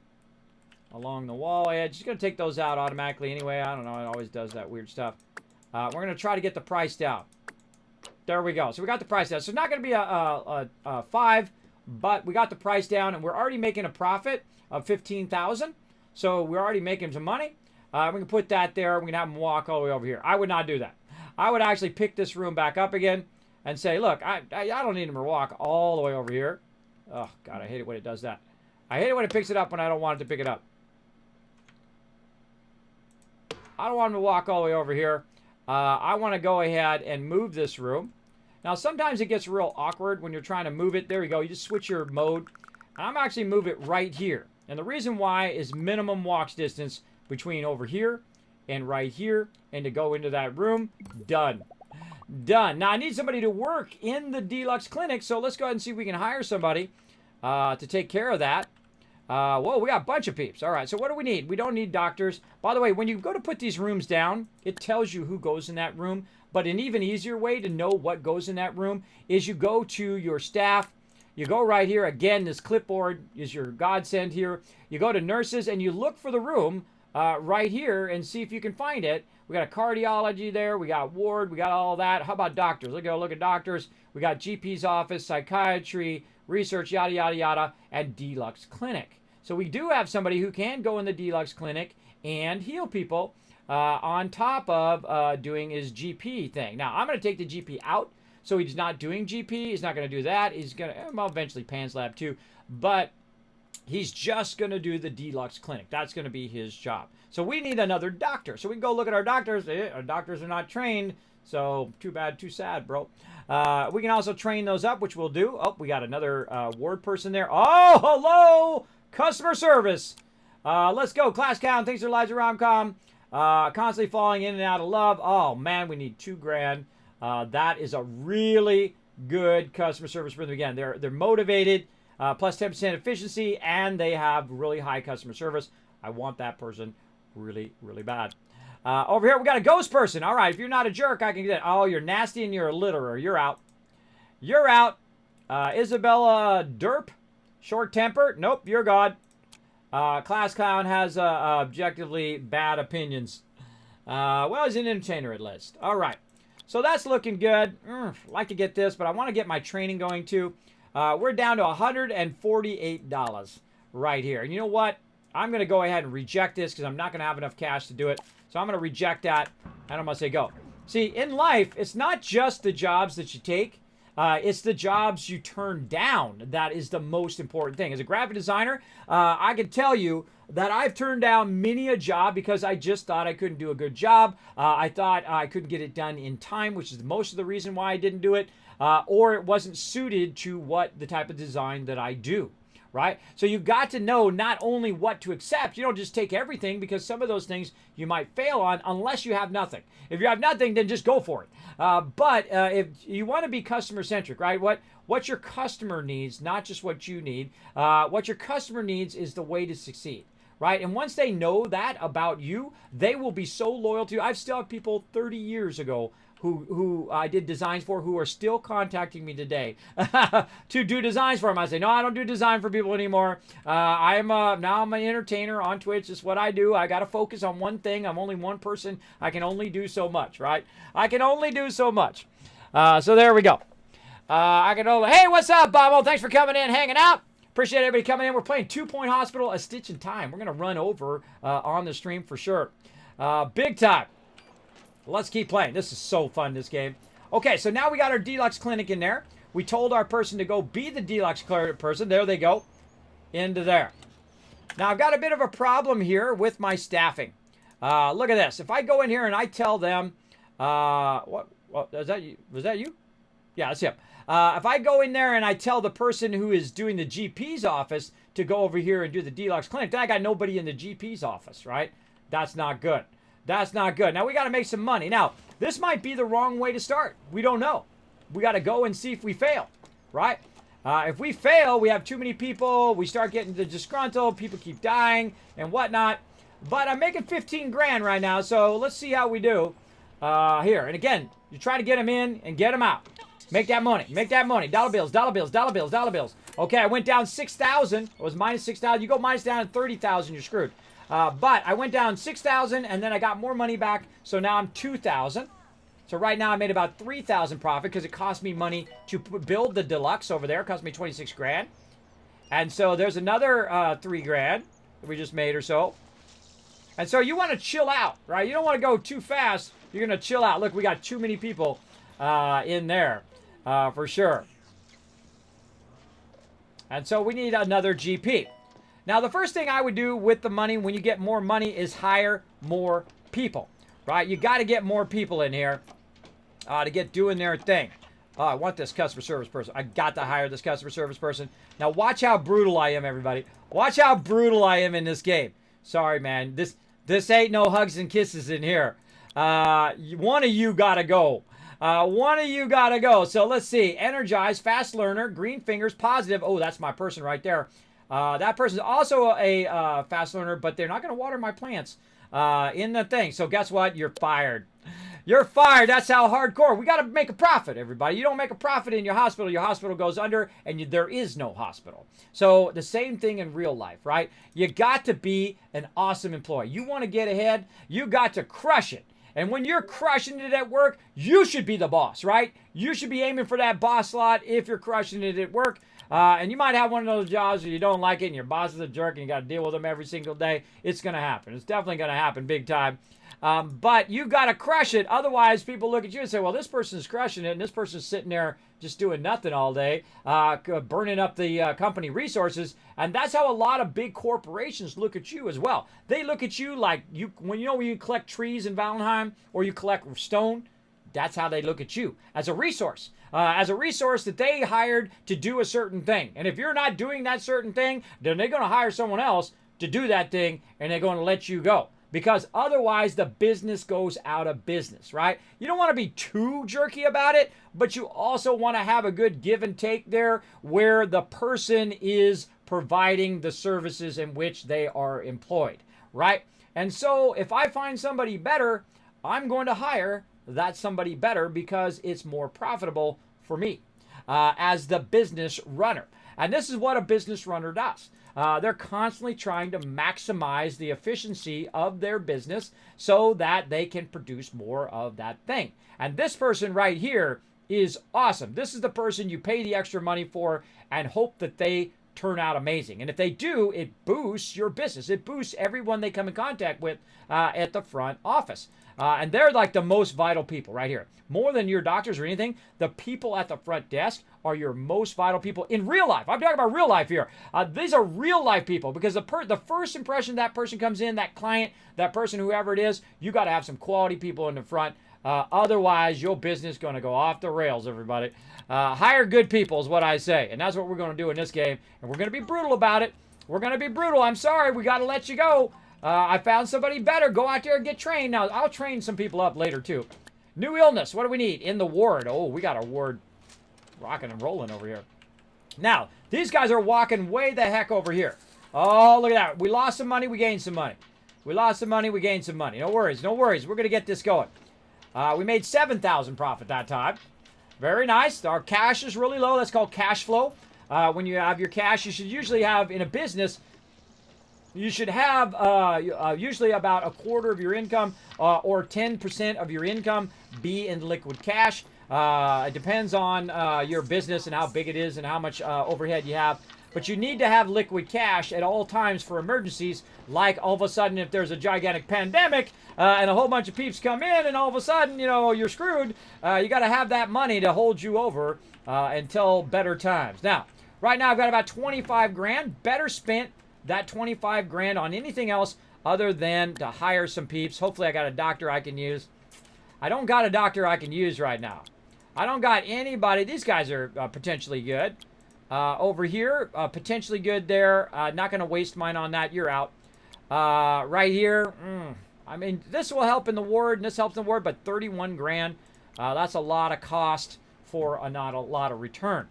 along the wall edge. Just going to take those out automatically anyway. I don't know. It always does that weird stuff. We're going to try to get the price down. There we go. So we got the price down. So it's not going to be a 5, but we got the price down, and we're already making a profit of $15,000. So we're already making some money. We can put that there. We can have them walk all the way over here. I would not do that. I would actually pick this room back up again and say, look, I don't need them to walk all the way over here. Oh, God, I hate it when it does that. I hate it when it picks it up when I don't want it to pick it up. I don't want them to walk all the way over here. I want to go ahead and move this room. Now, sometimes it gets real awkward when you're trying to move it. There you go. You just switch your mode. I'm actually move it right here. And the reason why is minimum walks distance between over here and right here. And to go into that room, done. Done. Now, I need somebody to work in the deluxe clinic. So let's go ahead and see if we can hire somebody to take care of that. Whoa, we got a bunch of peeps. All right, so what do we need? We don't need doctors. By the way, when you go to put these rooms down, it tells you who goes in that room. But an even easier way to know what goes in that room is you go to your staff. You go right here. Again, this clipboard is your godsend here. You go to nurses and you look for the room right here and see if you can find it. We got a cardiology there. We got ward. We got all that. How about doctors? Let's go look at doctors. We got GP's office, psychiatry, research, yada, yada, yada, and deluxe clinic. So we do have somebody who can go in the deluxe clinic and heal people on top of doing his GP thing. Now, I'm going to take the GP out. So he's not doing GP. He's not going to do that. He's going to, well, eventually Pan's Lab too. But he's just going to do the deluxe clinic. That's going to be his job. So we need another doctor. So we can go look at our doctors. Our doctors are not trained. So too bad, too sad, bro. We can also train those up, which we'll do. Oh, we got another ward person there. Oh, hello, customer service. Let's go. Class count. Thanks for Elijah Romcom. Constantly falling in and out of love. Oh, man, we need $2,000. That is a really good customer service for them. Again, they're motivated, plus 10% efficiency, and they have really high customer service. I want that person really, really bad. Over here, we got a ghost person. All right, if you're not a jerk, I can get it. Oh, you're nasty and you're a litterer. You're out. You're out. Isabella Derp. Short temper. Nope, you're God. Class clown has objectively bad opinions. Well, he's an entertainer at least. All right. So that's looking good. Like to get this, but I want to get my training going too. We're down to $148 right here. And you know what? I'm going to go ahead and reject this because I'm not going to have enough cash to do it. So I'm going to reject that, and I'm going to say go. See, in life, it's not just the jobs that you take. It's the jobs you turn down that is the most important thing. As a graphic designer, I can tell you that I've turned down many a job because I just thought I couldn't do a good job. I thought I couldn't get it done in time, which is most of the reason why I didn't do it, or it wasn't suited to what the type of design that I do. Right? So you've got to know not only what to accept, you don't just take everything because some of those things you might fail on unless you have nothing. If you have nothing, then just go for it. But if you want to be customer centric, right? What your customer needs, not just what you need. What your customer needs is the way to succeed. Right? And once they know that about you, they will be so loyal to you. I've still have people 30 years ago who I did designs for who are still contacting me today to do designs for them. I say, no, I don't do design for people anymore. Now I'm an entertainer on Twitch. It's what I do. I got to focus on one thing. I'm only one person. I can only do so much, right? I can only do so much. So there we go. Hey, what's up, Bobo? Thanks for coming in, hanging out. Appreciate everybody coming in. We're playing 2 Point Hospital, A Stitch in Time. We're going to run over on the stream for sure. Big time. Let's keep playing. This is so fun, this game. Okay, so now we got our deluxe clinic in there. We told our person to go be the deluxe person. There they go. Into there. Now, I've got a bit of a problem here with my staffing. Look at this. If I go in here and I tell them... what is that you? Was that you? Yeah, that's him. If I go in there and I tell the person who is doing the GP's office to go over here and do the deluxe clinic, then I got nobody in the GP's office, right? That's not good. That's not good. Now, we got to make some money. Now, this might be the wrong way to start. We don't know. We got to go and see if we fail, right? If we fail, we have too many people. We start getting disgruntled. People keep dying and whatnot. But I'm making 15 grand right now, so let's see how we do here. And again, you're trying to get them in and get them out. Make that money. Make that money. Dollar bills, dollar bills, dollar bills, dollar bills. Okay, I went down 6,000. It was minus 6,000. You go minus down 30,000, you're screwed. But I went down 6,000, and then I got more money back, so now I'm 2,000. So right now I made about 3,000 profit because it cost me money to build the deluxe over there. It cost me 26 grand. And so there's another 3 grand that we just made or so. And so you want to chill out, right? You don't want to go too fast. You're going to chill out. Look, we got too many people in there for sure. And so we need another GP. Now, the first thing I would do with the money when you get more money is hire more people, right? You got to get more people in here to get doing their thing. I want this customer service person. I got to hire this customer service person. Now, watch how brutal I am, everybody. Watch how brutal I am in this game. Sorry, man. This ain't no hugs and kisses in here. One of you got to go. One of you got to go. So let's see. Energize, fast learner, green fingers, positive. Oh, that's my person right there. That person's also a fast learner, but they're not going to water my plants in the thing. So guess what? You're fired. You're fired. That's how hardcore. We got to make a profit, everybody. You don't make a profit in your hospital goes under, and there is no hospital. So the same thing in real life, right? You got to be an awesome employee. You want to get ahead, you got to crush it. And when you're crushing it at work, you should be the boss, right? You should be aiming for that boss slot if you're crushing it at work. And you might have one of those jobs where you don't like it and your boss is a jerk and you got to deal with them every single day. It's going to happen. It's definitely going to happen big time. But you got to crush it. Otherwise, people look at you and say, well, this person's crushing it and this person's sitting there just doing nothing all day, burning up the company resources. And that's how a lot of big corporations look at you as well. They look at you like when you collect trees in Valheim or you collect stone. That's how they look at you, as a resource that they hired to do a certain thing. And if you're not doing that certain thing, then they're going to hire someone else to do that thing, and they're going to let you go. Because otherwise, the business goes out of business, right? You don't want to be too jerky about it, but you also want to have a good give and take there where the person is providing the services in which they are employed, right? And so if I find somebody better, I'm going to hire that somebody better because it's more profitable for me as the business runner. And this is what a business runner does. They're constantly trying to maximize the efficiency of their business so that they can produce more of that thing. And this person right here is awesome. This is the person you pay the extra money for and hope that they turn out amazing. And if they do, it boosts your business. It boosts everyone they come in contact with at the front office. And they're like the most vital people right here. More than your doctors or anything, the people at the front desk are your most vital people in real life. I'm talking about real life here. These are real life people because the first impression that person comes in, that client, that person, whoever it is, you got to have some quality people in the front. Otherwise, your business is going to go off the rails, everybody. Hire good people is what I say. And that's what we're going to do in this game. And we're going to be brutal about it. We're going to be brutal. I'm sorry. We got to let you go. I found somebody better. Go out there and get trained. Now, I'll train some people up later, too. New illness. What do we need? In the ward. Oh, we got a ward rocking and rolling over here. Now, these guys are walking way the heck over here. Oh, look at that. We lost some money. We gained some money. We lost some money. We gained some money. No worries. No worries. We're going to get this going. We made 7,000 profit that time. Very nice. Our cash is really low. That's called cash flow. When you have your cash, you should usually have, in a business, you should have usually about a quarter of your income or 10% of your income be in liquid cash. It depends on your business and how big it is and how much overhead you have. But you need to have liquid cash at all times for emergencies, like all of a sudden if there's a gigantic pandemic and a whole bunch of peeps come in and all of a sudden, you're screwed. You got to have that money to hold you over until better times. Now, right now I've got about 25 grand. Better spent that 25 grand on anything else other than to hire some peeps. Hopefully I got a doctor I can use. I don't got a doctor I can use right now. I don't got anybody. These guys are potentially good. Over here, potentially good there. Not going to waste mine on that. You're out. Right here, I mean, this will help in the ward, and this helps in the ward, but 31 grand, that's a lot of cost for not a lot of return.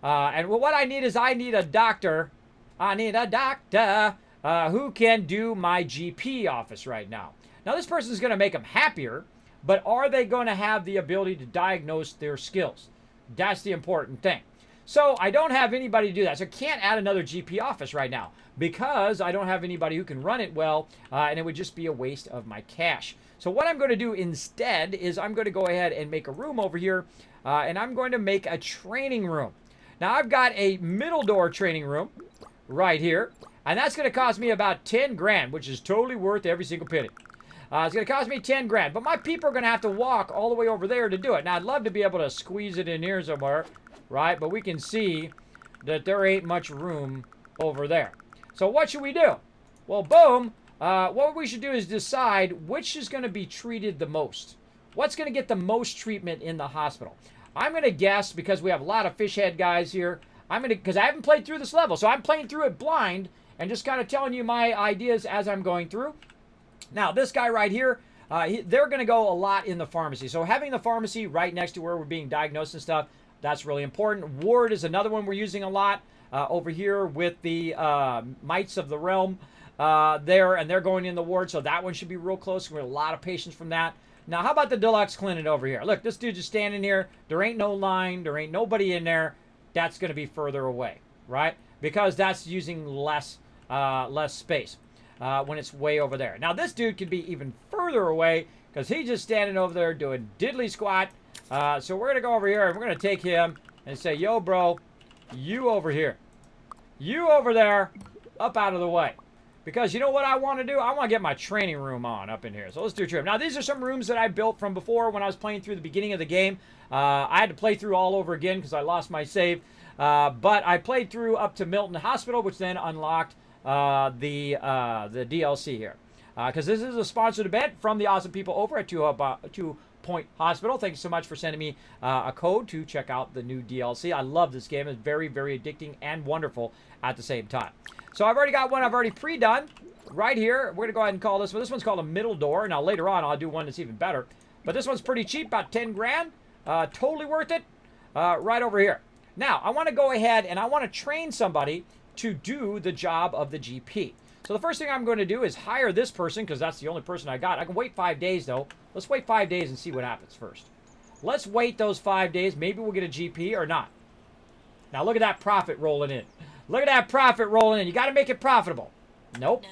And what I need is I need a doctor. I need a doctor. who can do my GP office right now. Now, this person is going to make them happier, but are they going to have the ability to diagnose their skills? That's the important thing. So I don't have anybody to do that. So I can't add another GP office right now because I don't have anybody who can run it well, and it would just be a waste of my cash. So what I'm going to do instead is I'm going to go ahead and make a room over here, and I'm going to make a training room. Now I've got a middle door training room right here, and that's going to cost me about 10 grand, which is totally worth every single penny. It's going to cost me 10 grand, but my people are going to have to walk all the way over there to do it. Now I'd love to be able to squeeze it in here somewhere, right? But we can see that there ain't much room over there. So what should we do? Well, boom. What we should do is decide which is going to be treated the most. What's going to get the most treatment in the hospital? I'm going to guess, because we have a lot of fish head guys here, because I haven't played through this level, so I'm playing through it blind and just kind of telling you my ideas as I'm going through. Now, this guy right here, they're going to go a lot in the pharmacy. So having the pharmacy right next to where we're being diagnosed and stuff, that's really important. Ward is another one we're using a lot over here with the Mites of the Realm there, and they're going in the ward, so that one should be real close. We have a lot of patients from that. Now, how about the deluxe clinic over here? Look, this dude just standing here. There ain't no line. There ain't nobody in there. That's going to be further away, right? Because that's using less space when it's way over there. Now, this dude could be even further away because he's just standing over there doing diddly squat. So we're going to go over here, and we're going to take him and say, yo, bro, you over here. You over there, up out of the way. Because you know what I want to do? I want to get my training room on up in here. So let's do a trip. Now, these are some rooms that I built from before when I was playing through the beginning of the game. I had to play through all over again because I lost my save. But I played through up to Milton Hospital, which then unlocked the DLC here. Because this is a sponsored event from the awesome people over at Two Point Hospital. Thank you so much for sending me a code to check out the new DLC. I love this game. It's very, very addicting and wonderful at the same time. So I've already got one I've already pre-done right here. We're going to go ahead and call this one. This one's called a middle door. Now, later on, I'll do one that's even better. But this one's pretty cheap, about 10 grand. Totally worth it. Right over here. Now, I want to go ahead and I want to train somebody to do the job of the GP. So the first thing I'm going to do is hire this person because that's the only person I got. I can wait 5 days, though. Let's wait 5 days and see what happens first. Let's wait those 5 days. Maybe we'll get a GP or not. Now, look at that profit rolling in. Look at that profit rolling in. You got to make it profitable. Nope.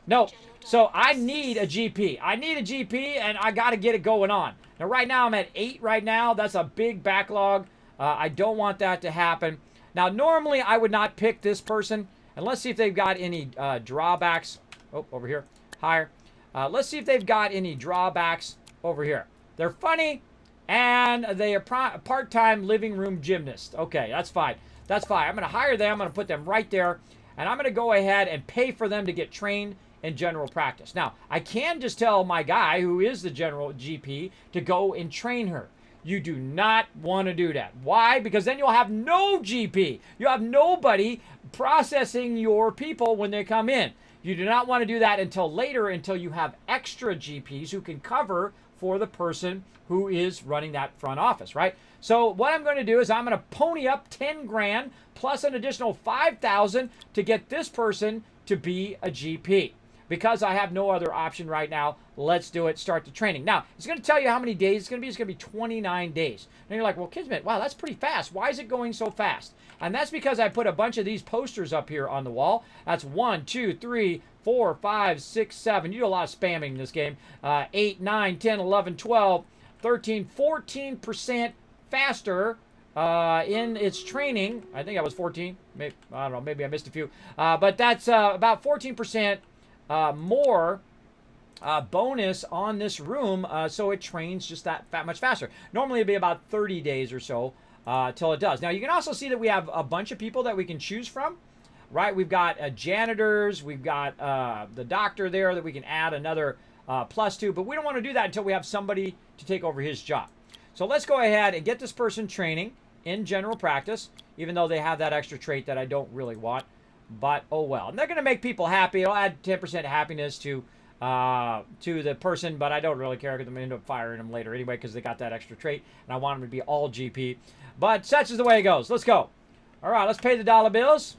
Nope. So I need a GP. I need a GP, and I got to get it going on. Now, right now, I'm at 8 right now. That's a big backlog. I don't want that to happen. Now, normally, I would not pick this person. And let's see if they've got any drawbacks. Oh, over here. Higher. Let's see if they've got any drawbacks over here. They're funny, and they are part-time living room gymnast. Okay, that's fine. That's fine. I'm going to hire them. I'm going to put them right there. And I'm going to go ahead and pay for them to get trained in general practice. Now, I can just tell my guy, who is the general GP, to go and train her. You do not want to do that. Why? Because then you'll have no GP. You'll have nobody processing your people when they come in. You do not want to do that until later, until you have extra GPs who can cover for the person who is running that front office, right? So what I'm going to do is I'm going to pony up 10 grand plus an additional 5,000 to get this person to be a GP. Because I have no other option right now, let's do it. Start the training. Now, it's going to tell you how many days it's going to be. It's going to be 29 days. And you're like, well, Kismet, wow, that's pretty fast. Why is it going so fast? And that's because I put a bunch of these posters up here on the wall. That's 1, 2, 3, 4, 5, 6, 7. You do a lot of spamming in this game. 8, 9, 10, 11, 12, 13, 14% faster in its training. I think I was 14. Maybe, I don't know. Maybe I missed a few. But that's about 14% more bonus on this room, so it trains just that much faster. Normally it'd be about 30 days or so till it does. Now you can also see that we have a bunch of people that we can choose from, right? We've got janitors, we've got the doctor there that we can add another plus to, but we don't want to do that until we have somebody to take over his job. So let's go ahead and get this person training in general practice, even though they have that extra trait that I don't really want. But oh well. And they're going to make people happy. It'll add 10% happiness to the person, but I don't really care because I'm going to end up firing them later anyway because they got that extra trait, and I want them to be all GP. But such is the way it goes. Let's go. All right, let's pay the dollar bills.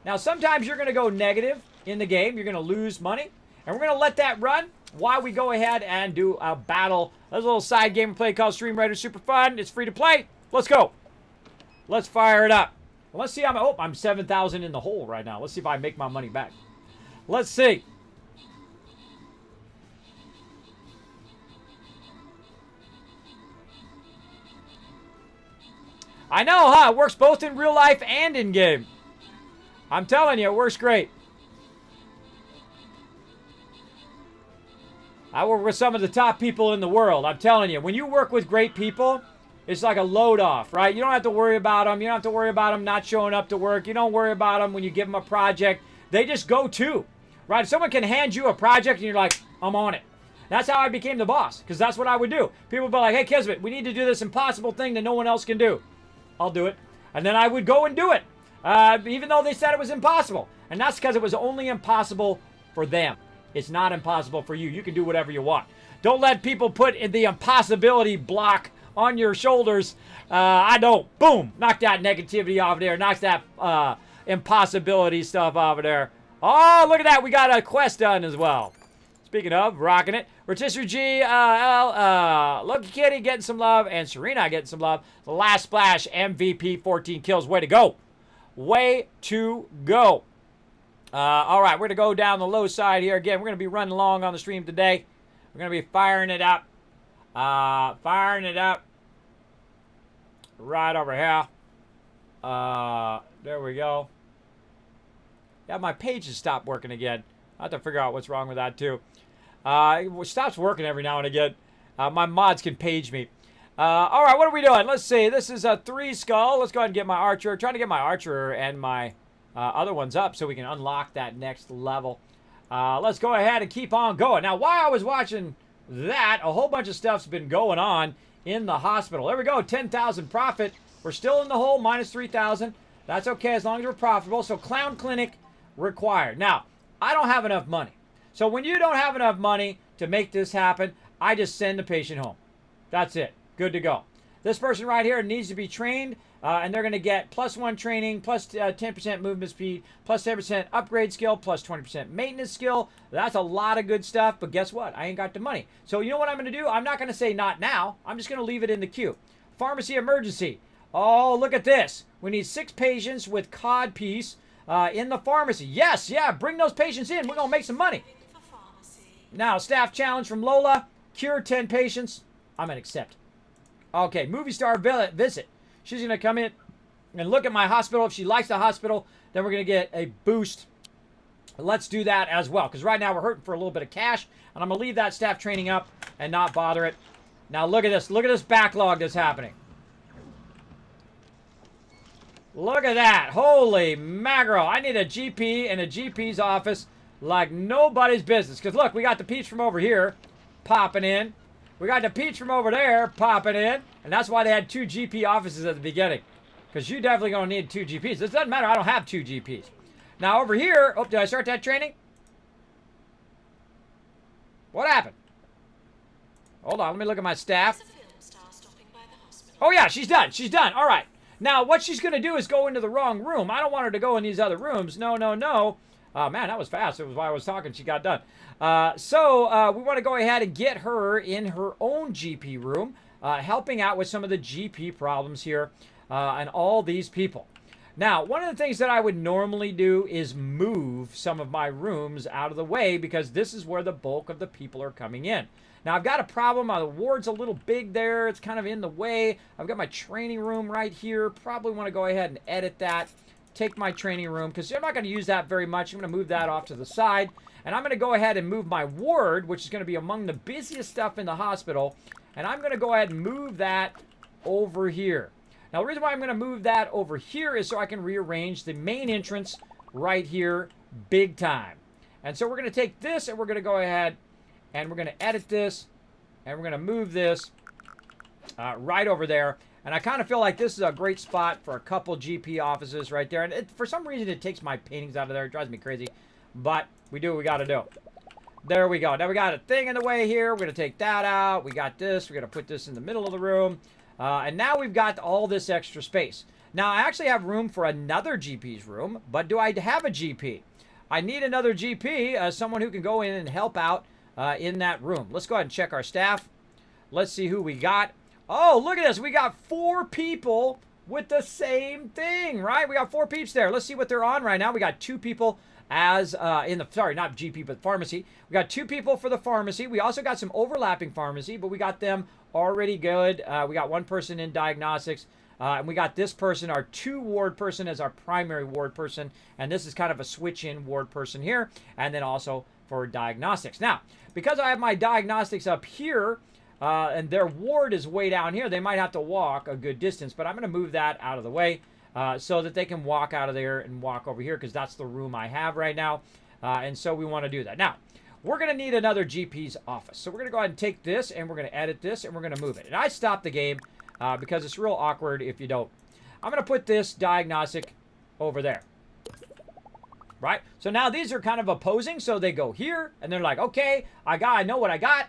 Now, sometimes you're going to go negative in the game. You're going to lose money. And we're going to let that run while we go ahead and do a battle. There's a little side game we play called Stream Raider. Super fun. It's free to play. Let's go. Let's fire it up. Well, let's see how I'm 7,000 in the hole right now. Let's see if I make my money back. Let's see. I know, huh? It works both in real life and in game. I'm telling you, it works great. I work with some of the top people in the world. I'm telling you, when you work with great people, it's like a load off, right? You don't have to worry about them. You don't have to worry about them not showing up to work. You don't worry about them when you give them a project. They just go to, right? If someone can hand you a project and you're like, I'm on it. That's how I became the boss, because that's what I would do. People would be like, hey, Kismet, we need to do this impossible thing that no one else can do. I'll do it. And then I would go and do it, even though they said it was impossible. And that's because it was only impossible for them. It's not impossible for you. You can do whatever you want. Don't let people put the impossibility block on your shoulders. I don't. Boom. Knock that negativity off there. Knock that impossibility stuff off of there. Oh, look at that. We got a quest done as well. Speaking of, rocking it. Rotisserie G, Lucky Kitty getting some love, and Serena getting some love. The Last Splash MVP, 14 kills. Way to go. Way to go. All right, we're going to go down the low side here. Again, we're going to be running along on the stream today. We're going to be firing it up. Firing it up. Right over here. There we go. Yeah, my page has stopped working again. I have to figure out what's wrong with that, too. It stops working every now and again. My mods can page me. All right, what are we doing? Let's see. This is a 3 skull. Let's go ahead and get my archer. Trying to get my archer and my other ones up so we can unlock that next level. Let's go ahead and keep on going. Now, while I was watching that, a whole bunch of stuff's been going on in the hospital. There we go. 10,000 profit. We're still in the hole, minus 3,000. That's okay as long as we're profitable. So, clown clinic required. Now, I don't have enough money. So when you don't have enough money to make this happen, I just send the patient home. That's it. Good to go. This person right here needs to be trained, and they're going to get +1 training, plus 10% movement speed, plus 10% upgrade skill, plus 20% maintenance skill. That's a lot of good stuff, but guess what? I ain't got the money. So you know what I'm going to do? I'm not going to say not now. I'm just going to leave it in the queue. Pharmacy emergency. Oh, look at this. We need 6 patients with cod piece in the pharmacy. Yes, yeah, bring those patients in. We're going to make some money. Now, staff challenge from Lola. Cure 10 patients. I'm going to accept. Okay, movie star visit. She's going to come in and look at my hospital. If she likes the hospital, then we're going to get a boost. Let's do that as well, because right now we're hurting for a little bit of cash, and I'm going to leave that staff training up and not bother it. Now, look at this. Look at this backlog that's happening. Look at that. Holy mackerel. I need a GP in a GP's office like nobody's business. Because look, we got the peeps from over here popping in. We got the peeps from over there popping in. And that's why they had 2 GP offices at the beginning. Because you definitely going to need 2 GPs. This doesn't matter. I don't have 2 GPs. Now over here. Oh, did I start that training? What happened? Hold on. Let me look at my staff. Oh, yeah. She's done. She's done. All right. Now, what she's going to do is go into the wrong room. I don't want her to go in these other rooms. No, no, no. Man, that was fast. It was while I was talking. She got done. So we want to go ahead and get her in her own GP room, helping out with some of the GP problems here and all these people. Now, one of the things that I would normally do is move some of my rooms out of the way because this is where the bulk of the people are coming in. Now, I've got a problem. The ward's a little big there. It's kind of in the way. I've got my training room right here. Probably want to go ahead and edit that. Take my training room because I'm not going to use that very much. I'm going to move that off to the side. And I'm going to go ahead and move my ward, which is going to be among the busiest stuff in the hospital. And I'm going to go ahead and move that over here. Now, the reason why I'm going to move that over here is so I can rearrange the main entrance right here big time. And so we're going to take this and we're going to go ahead and we're going to edit this and we're going to move this right over there. And I kind of feel like this is a great spot for a couple GP offices right there. And for some reason, it takes my paintings out of there. It drives me crazy. But we do what we got to do. There we go. Now we got a thing in the way here. We're going to take that out. We got this. We're going to put this in the middle of the room. And now we've got all this extra space. Now, I actually have room for another GP's room, but do I have a GP? I need another GP, someone who can go in and help out in that room. Let's go ahead and check our staff. Let's see who we got. Oh, look at this. We got 4 people with the same thing, right? We got 4 peeps there. Let's see what they're on right now. We got 2 people as in the, sorry, not GP, but pharmacy. We got 2 people for the pharmacy. We also got some overlapping pharmacy, but we got them already good. We got 1 person in diagnostics. And we got this person, our 2 ward person, as our primary ward person. And this is kind of a switch-in ward person here. And then also for diagnostics. Now, because I have my diagnostics up here, and their ward is way down here, they might have to walk a good distance. But I'm going to move that out of the way so that they can walk out of there and walk over here, because that's the room I have right now. And so we want to do that. Now, we're going to need another GP's office. So we're going to go ahead and take this, and we're going to edit this, and we're going to move it. And I stopped the game because it's real awkward if you don't. I'm going to put this diagnostic over there. Right? So now these are kind of opposing, so they go here, and they're like, okay, I know what I got.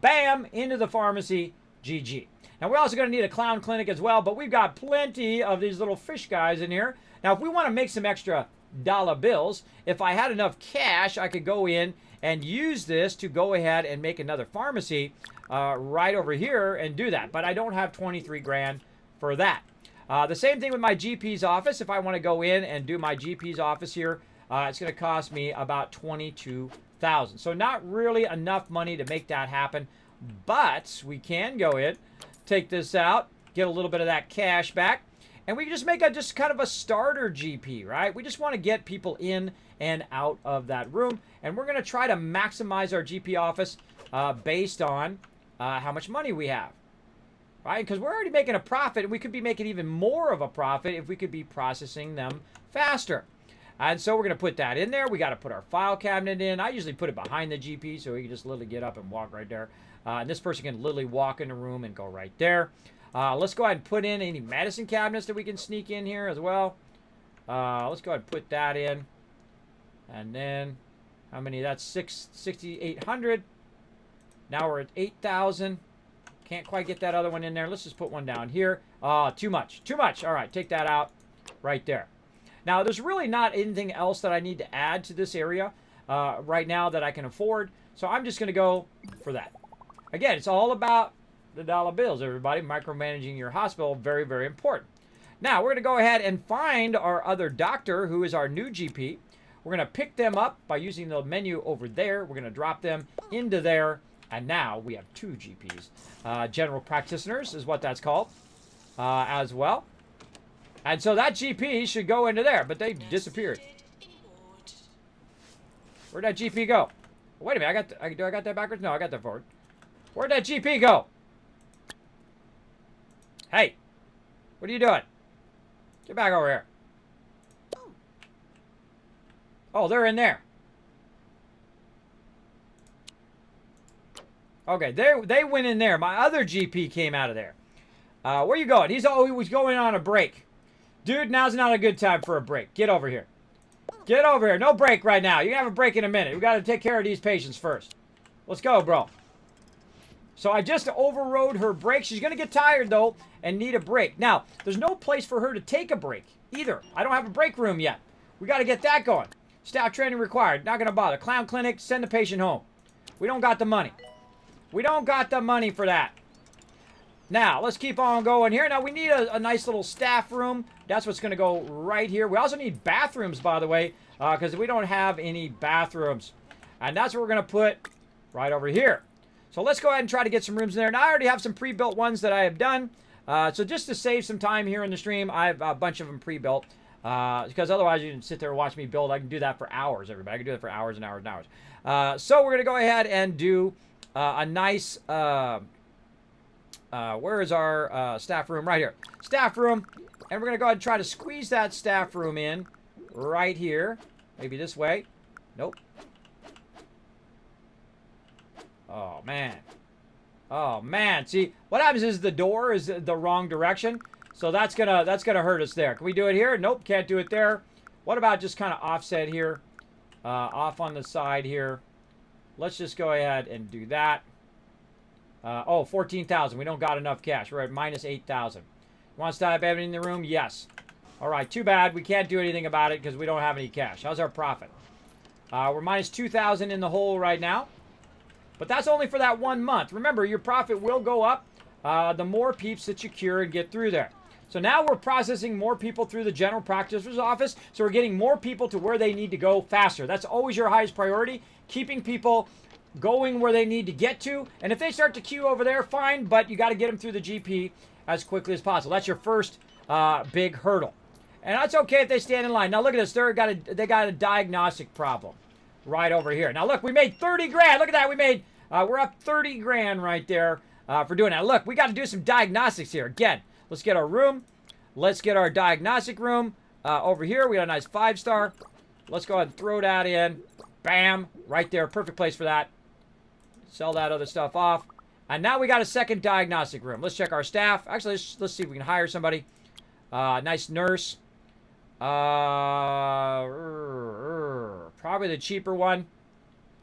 Bam, into the pharmacy, GG. Now, we're also going to need a clown clinic as well, but we've got plenty of these little fish guys in here. Now, if we want to make some extra dollar bills, if I had enough cash, I could go in and use this to go ahead and make another pharmacy right over here and do that. But I don't have 23 grand for that. The same thing with my GP's office. If I want to go in and do my GP's office here, it's going to cost me about 22,000. So not really enough money to make that happen, but we can go in, take this out, get a little bit of that cash back, and we can just make a just kind of a starter GP, right? We just want to get people in and out of that room, and we're going to try to maximize our GP office based on how much money we have, right? Because we're already making a profit, and we could be making even more of a profit if we could be processing them faster. And so we're going to put that in there. We got to put our file cabinet in. I usually put it behind the GP so he can just literally get up and walk right there. And this person can literally walk in the room and go right there. Let's go ahead and put in any medicine cabinets that we can sneak in here as well. Let's go ahead and put that in. And then, how many? That's 6,800. Now we're at 8,000. Can't quite get that other one in there. Let's just put one down here. Too much. Too much. All right, take that out right there. Now, there's really not anything else that I need to add to this area right now that I can afford. So I'm just going to go for that. Again, it's all about the dollar bills, everybody. Micromanaging your hospital, very, very important. Now, we're going to go ahead and find our other doctor, who is our new GP. We're going to pick them up by using the menu over there. We're going to drop them into there. And now we have 2 GPs. General practitioners is what that's called as well. And so that GP should go into there, but they disappeared. Where'd that GP go? Wait a minute, do I got that backwards? No, I got that forward. Where'd that GP go? Hey, what are you doing? Get back over here. Oh, they're in there. Okay, they went in there. My other GP came out of there. Where are you going? He was going on a break. Dude, now's not a good time for a break. Get over here. Get over here. No break right now. You can have a break in a minute. We got to take care of these patients first. Let's go, bro. So I just overrode her break. She's going to get tired, though, and need a break. Now, there's no place for her to take a break either. I don't have a break room yet. We got to get that going. Staff training required. Not going to bother. Clown clinic, send the patient home. We don't got the money. We don't got the money for that. Now, let's keep on going here. Now, we need a nice little staff room. That's what's going to go right here. We also need bathrooms, by the way, because we don't have any bathrooms. And that's what we're going to put right over here. So let's go ahead and try to get some rooms in there. Now, I already have some pre-built ones that I have done. So just to save some time here in the stream, I have a bunch of them pre-built. Because otherwise, you can sit there and watch me build. I can do that for hours, everybody. I can do that for hours and hours and hours. So we're going to go ahead and do a nice... where is our staff room? Right here. Staff room. And we're going to go ahead and try to squeeze that staff room in right here. Maybe this way. Nope. Oh, man. Oh, man. See, what happens is the door is the wrong direction. So that's gonna hurt us there. Can we do it here? Nope, can't do it there. What about just kind of offset here? Off on the side here. Let's just go ahead and do that. 14,000. We don't got enough cash. We're at minus 8,000. Wants to have everything in the room? Yes. All right, too bad. We can't do anything about it because we don't have any cash. How's our profit? We're minus 2,000 in the hole right now. But that's only for that 1 month. Remember, your profit will go up the more peeps that you cure and get through there. So now we're processing more people through the general practitioner's office. So we're getting more people to where they need to go faster. That's always your highest priority. Keeping people going where they need to get to. And if they start to queue over there, fine. But you got to get them through the GP as quickly as possible. That's your first big hurdle. And that's okay if they stand in line. Now look at this. They got a diagnostic problem right over here. Now look, we made 30 grand. Look at that. We made, we're up 30 grand right there for doing that. Look, we got to do some diagnostics here. Again, let's get our room. Let's get our diagnostic room over here. We got a nice 5-star. Let's go ahead and throw that in. Bam. Right there. Perfect place for that. Sell that other stuff off. And now we got a second diagnostic room. Let's check our staff. Actually, let's see if we can hire somebody. Nice nurse. Probably the cheaper one.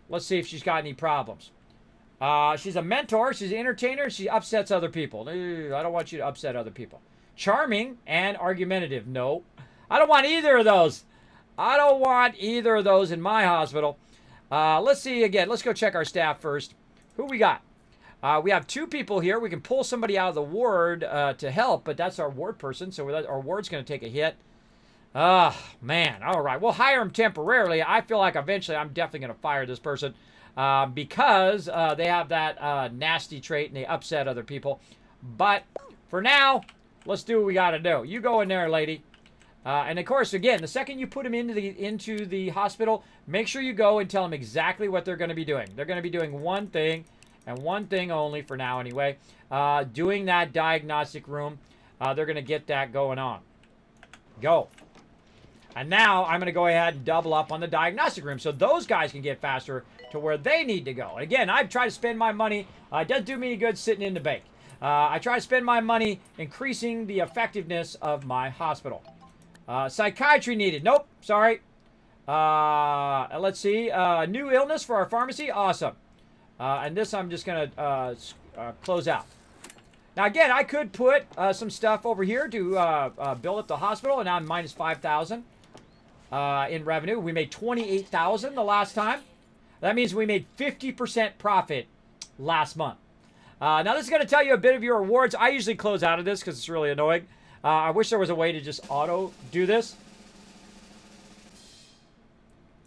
Let's see if she's got any problems. She's a mentor. She's an entertainer. She upsets other people. I don't want you to upset other people. Charming and argumentative. No. I don't want either of those. I don't want either of those in my hospital. Let's see again. Let's go check our staff first. Who we got? We have 2 people here. We can pull somebody out of the ward to help, but that's our ward person, so our ward's going to take a hit. Man. All right. We'll hire him temporarily. I feel like eventually I'm definitely going to fire this person because they have that nasty trait and they upset other people. But for now, let's do what we got to do. You go in there, lady. And of course, again, the second you put them into the hospital, make sure you go and tell them exactly what they're going to be doing. They're going to be doing one thing, and one thing only for now anyway. Doing that diagnostic room. They're going to get that going on. Go. And now I'm going to go ahead and double up on the diagnostic room so those guys can get faster to where they need to go. And again, I've tried to spend my money. It doesn't do me any good sitting in the bank. I try to spend my money increasing the effectiveness of my hospital. Psychiatry needed. Nope. Sorry. Let's see. New illness for our pharmacy. Awesome. And this I'm just going to close out. Now, again, I could put some stuff over here to build up the hospital, and now I'm minus 5,000 in revenue. We made 28,000 the last time. That means we made 50% profit last month. Now, this is going to tell you a bit of your rewards. I usually close out of this because it's really annoying. I wish there was a way to just auto do this.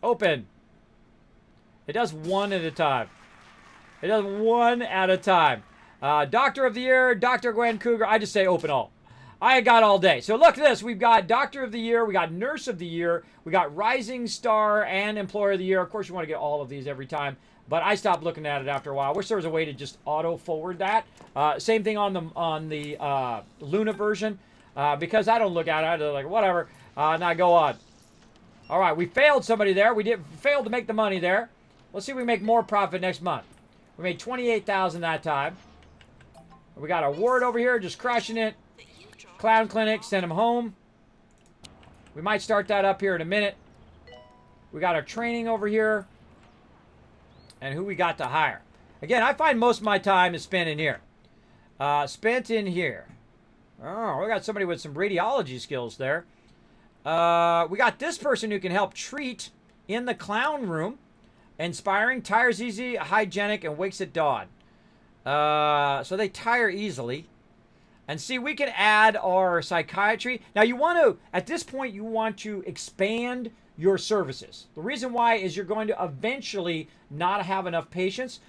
Open. It does one at a time. It does one at a time. Doctor of the Year, Dr. Gwen Cougar. I just say open all. I got all day. So look at this. We've got Doctor of the Year. We got Nurse of the Year. We got Rising Star and Employer of the Year. Of course, you want to get all of these every time. But I stopped looking at it after a while. I wish there was a way to just auto forward that. Same thing on the Luna version. Because I don't look at it. I'm like, whatever. Now go on. All right. We failed somebody there. We failed to make the money there. Let's see if we make more profit next month. We made 28,000 that time. We got a ward over here just crushing it. Clown clinic, send them home. We might start that up here in a minute. We got our training over here. And who we got to hire. Again, I find most of my time is spent in here. Spent in here. Oh, we got somebody with some radiology skills there. We got this person who can help treat in the clown room. Inspiring, tires easy, hygienic, and wakes at dawn. So they tire easily. And see, we can add our psychiatry. Now, you want to, at this point, you want to expand your services. The reason why is you're going to eventually not have enough patients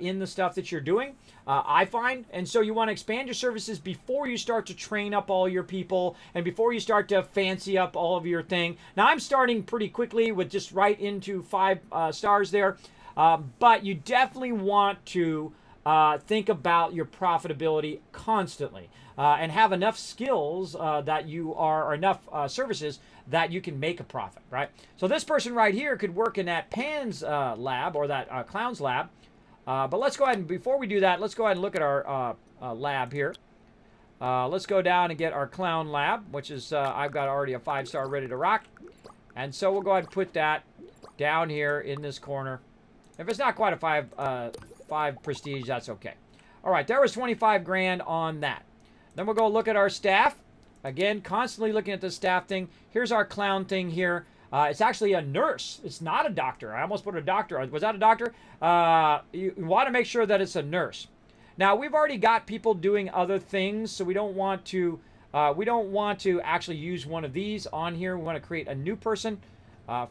in the stuff that you're doing, I find. And so you want to expand your services before you start to train up all your people and before you start to fancy up all of your thing. Now, I'm starting pretty quickly with just right into 5 stars there. But you definitely want to think about your profitability constantly and have enough skills that you are, or enough services that you can make a profit, right? So this person right here could work in that Pan's lab or that Clown's lab. But let's go ahead and, before we do that, let's go ahead and look at our lab here. Let's go down and get our Clown lab, which is, I've got already a 5-star ready to rock. And so we'll go ahead and put that down here in this corner. If it's not quite a 5 prestige, that's okay. All right, there was 25 grand on that. Then we'll go look at our staff. Again, constantly looking at the staff thing. Here's our clown thing here. It's actually a nurse. It's not a doctor. I almost put a doctor on. Was that a doctor? You want to make sure that it's a nurse. Now, we've already got people doing other things, so we don't want to actually use one of these on here. We want to create a new person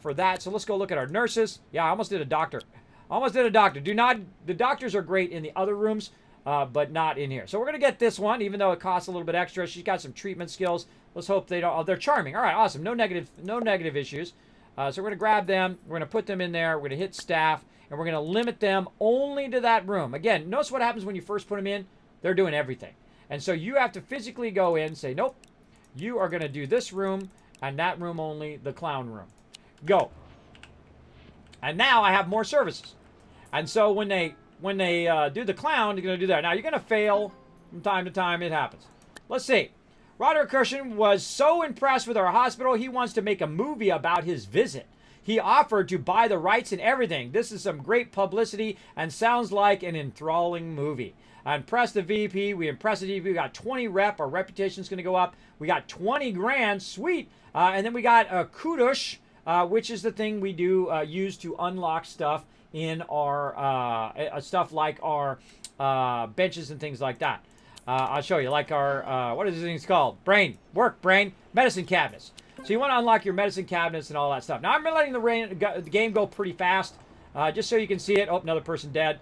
for that. So let's go look at our nurses. Yeah, I almost did a doctor. Almost did a doctor. The doctors are great in the other rooms, but not in here. So we're going to get this one, even though it costs a little bit extra. She's got some treatment skills. Let's hope they don't. Oh, they're charming. All right, awesome. No negative issues. So we're going to grab them. We're going to put them in there. We're going to hit staff, and we're going to limit them only to that room. Again, notice what happens when you first put them in. They're doing everything. And so you have to physically go in and say, nope, you are going to do this room and that room only, the clown room. Go. And now I have more services. And so when they do the clown, they're going to do that. Now, you're going to fail from time to time. It happens. Let's see. Roderick Cushing was so impressed with our hospital, he wants to make a movie about his visit. He offered to buy the rights and everything. This is some great publicity and sounds like an enthralling movie. I impressed the VP. We impressed the VP. We got 20 rep. Our reputation's going to go up. We got 20 grand. Sweet. And then we got a kudosh, which is the thing we do use to unlock stuff in our stuff like our benches and things like that. I'll show you, like our, what is these things called? Brain, medicine cabinets. So you want to unlock your medicine cabinets and all that stuff. Now, I'm letting the game go pretty fast, just so you can see it. Oh, another person dead.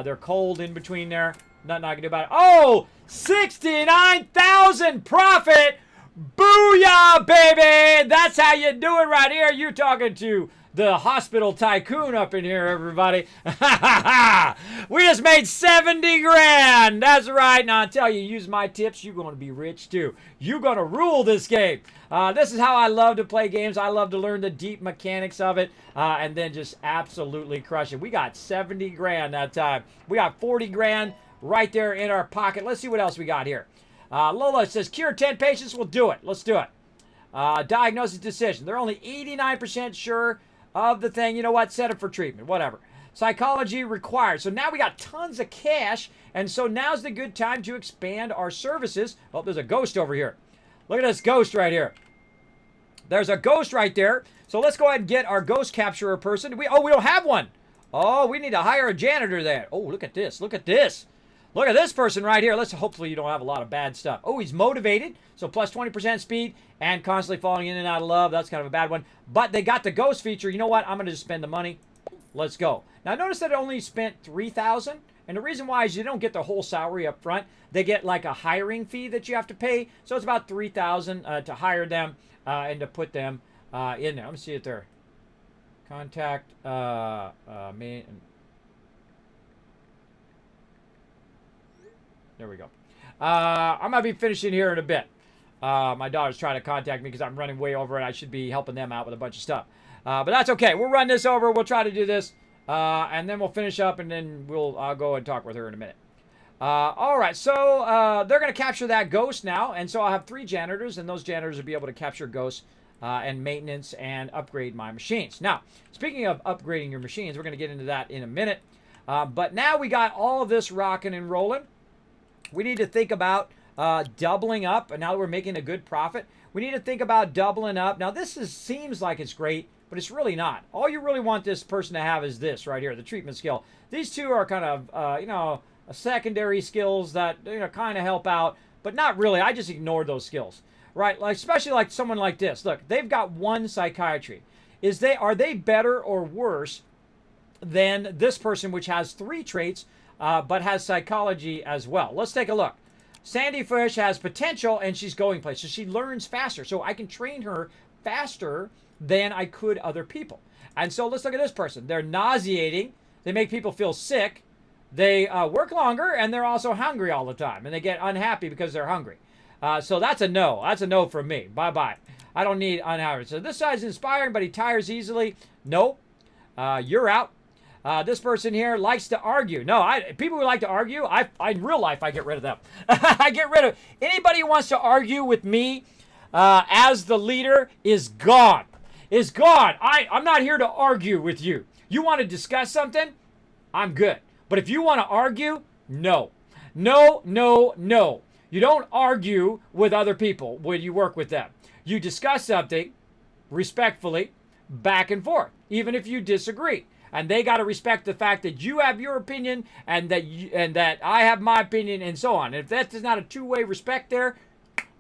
They're cold in between there. Nothing I can do about it. Oh, 69,000 profit. Booyah, baby. That's how you do it right here. You talking to the hospital tycoon up in here, everybody. We just made 70 grand. That's right. Now, I tell you, use my tips, you're going to be rich, too. You're going to rule this game. This is how I love to play games. I love to learn the deep mechanics of it and then just absolutely crush it. We got 70 grand that time. We got 40 grand right there in our pocket. Let's see what else we got here. Lola says, cure 10 patients. We'll do it. Let's do it. Diagnosis decision. They're only 89% sure of the thing. You know what? Set it for treatment. Whatever. Psychology required. So now we got tons of cash. And so now's the good time to expand our services. Oh, there's a ghost over here. Look at this ghost right here. There's a ghost right there. So let's go ahead and get our ghost capturer person. We don't have one. Oh, we need to hire a janitor there. Oh, look at this. Look at this. Look at this person right here. Hopefully you don't have a lot of bad stuff. Oh, he's motivated. So plus 20% speed and constantly falling in and out of love. That's kind of a bad one. But they got the ghost feature. You know what? I'm going to just spend the money. Let's go. Now, notice that I only spent $3,000. And the reason why is you don't get the whole salary up front. They get like a hiring fee that you have to pay. So it's about $3,000 to hire them and to put them in there. Let me see it there. Contact me. There we go. I might be finishing here in a bit. My daughter's trying to contact me because I'm running way over and I should be helping them out with a bunch of stuff. But that's okay. We'll run this over. We'll try to do this. And then we'll finish up and then I'll go and talk with her in a minute. All right. So they're going to capture that ghost now. And so I'll have 3 janitors and those janitors will be able to capture ghosts and maintenance and upgrade my machines. Now, speaking of upgrading your machines, we're going to get into that in a minute. But now we got all of this rocking and rolling. We need to think about doubling up. And now that we're making a good profit, we need to think about doubling up. Now, seems like it's great, but it's really not. All you really want this person to have is this right here, the treatment skill. These two are kind of, secondary skills that, kind of help out, but not really. I just ignored those skills, right? Like, especially like someone like this. Look, they've got 1 psychiatry. Are they better or worse than this person, which has 3 traits, but has psychology as well? Let's take a look. Sandy Fish has potential and she's going places. She learns faster. So I can train her faster than I could other people. And so let's look at this person. They're nauseating. They make people feel sick. They work longer and they're also hungry all the time. And they get unhappy because they're hungry. So that's a no. That's a no from me. Bye-bye. I don't need unhappy. So this guy's inspiring, but he tires easily. Nope. You're out. This person here likes to argue. No, people who like to argue, in real life, I get rid of them. I get rid of anybody who wants to argue with me as the leader is gone. Is gone. I'm not here to argue with you. You want to discuss something? I'm good. But if you want to argue, no. No, no, no. You don't argue with other people when you work with them. You discuss something respectfully, back and forth, even if you disagree. And they got to respect the fact that you have your opinion and that I have my opinion and so on. And if that's not a two-way respect there,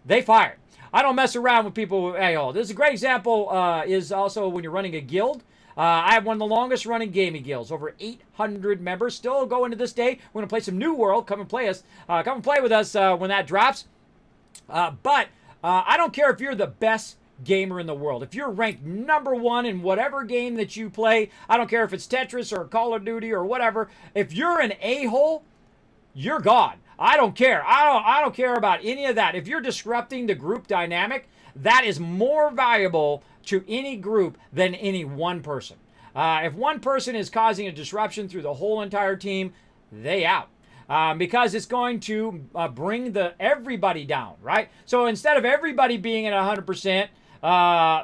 they fire. I don't mess around with people. Hey, oh, this is a great example. Is also when you're running a guild. I have one of the longest running gaming guilds, over 800 members, still going to this day. We're gonna play some New World. Come and play us. Come and play with us when that drops. But I don't care if you're the best gamer in the world. If you're ranked #1 in whatever game that you play, I don't care if it's Tetris or Call of Duty or whatever. If you're an a-hole, you're gone. I don't care. I don't care about any of that. If you're disrupting the group dynamic, that is more valuable to any group than any one person. If one person is causing a disruption through the whole entire team, they out. Because it's going to bring everybody down, right? So instead of everybody being at 100%,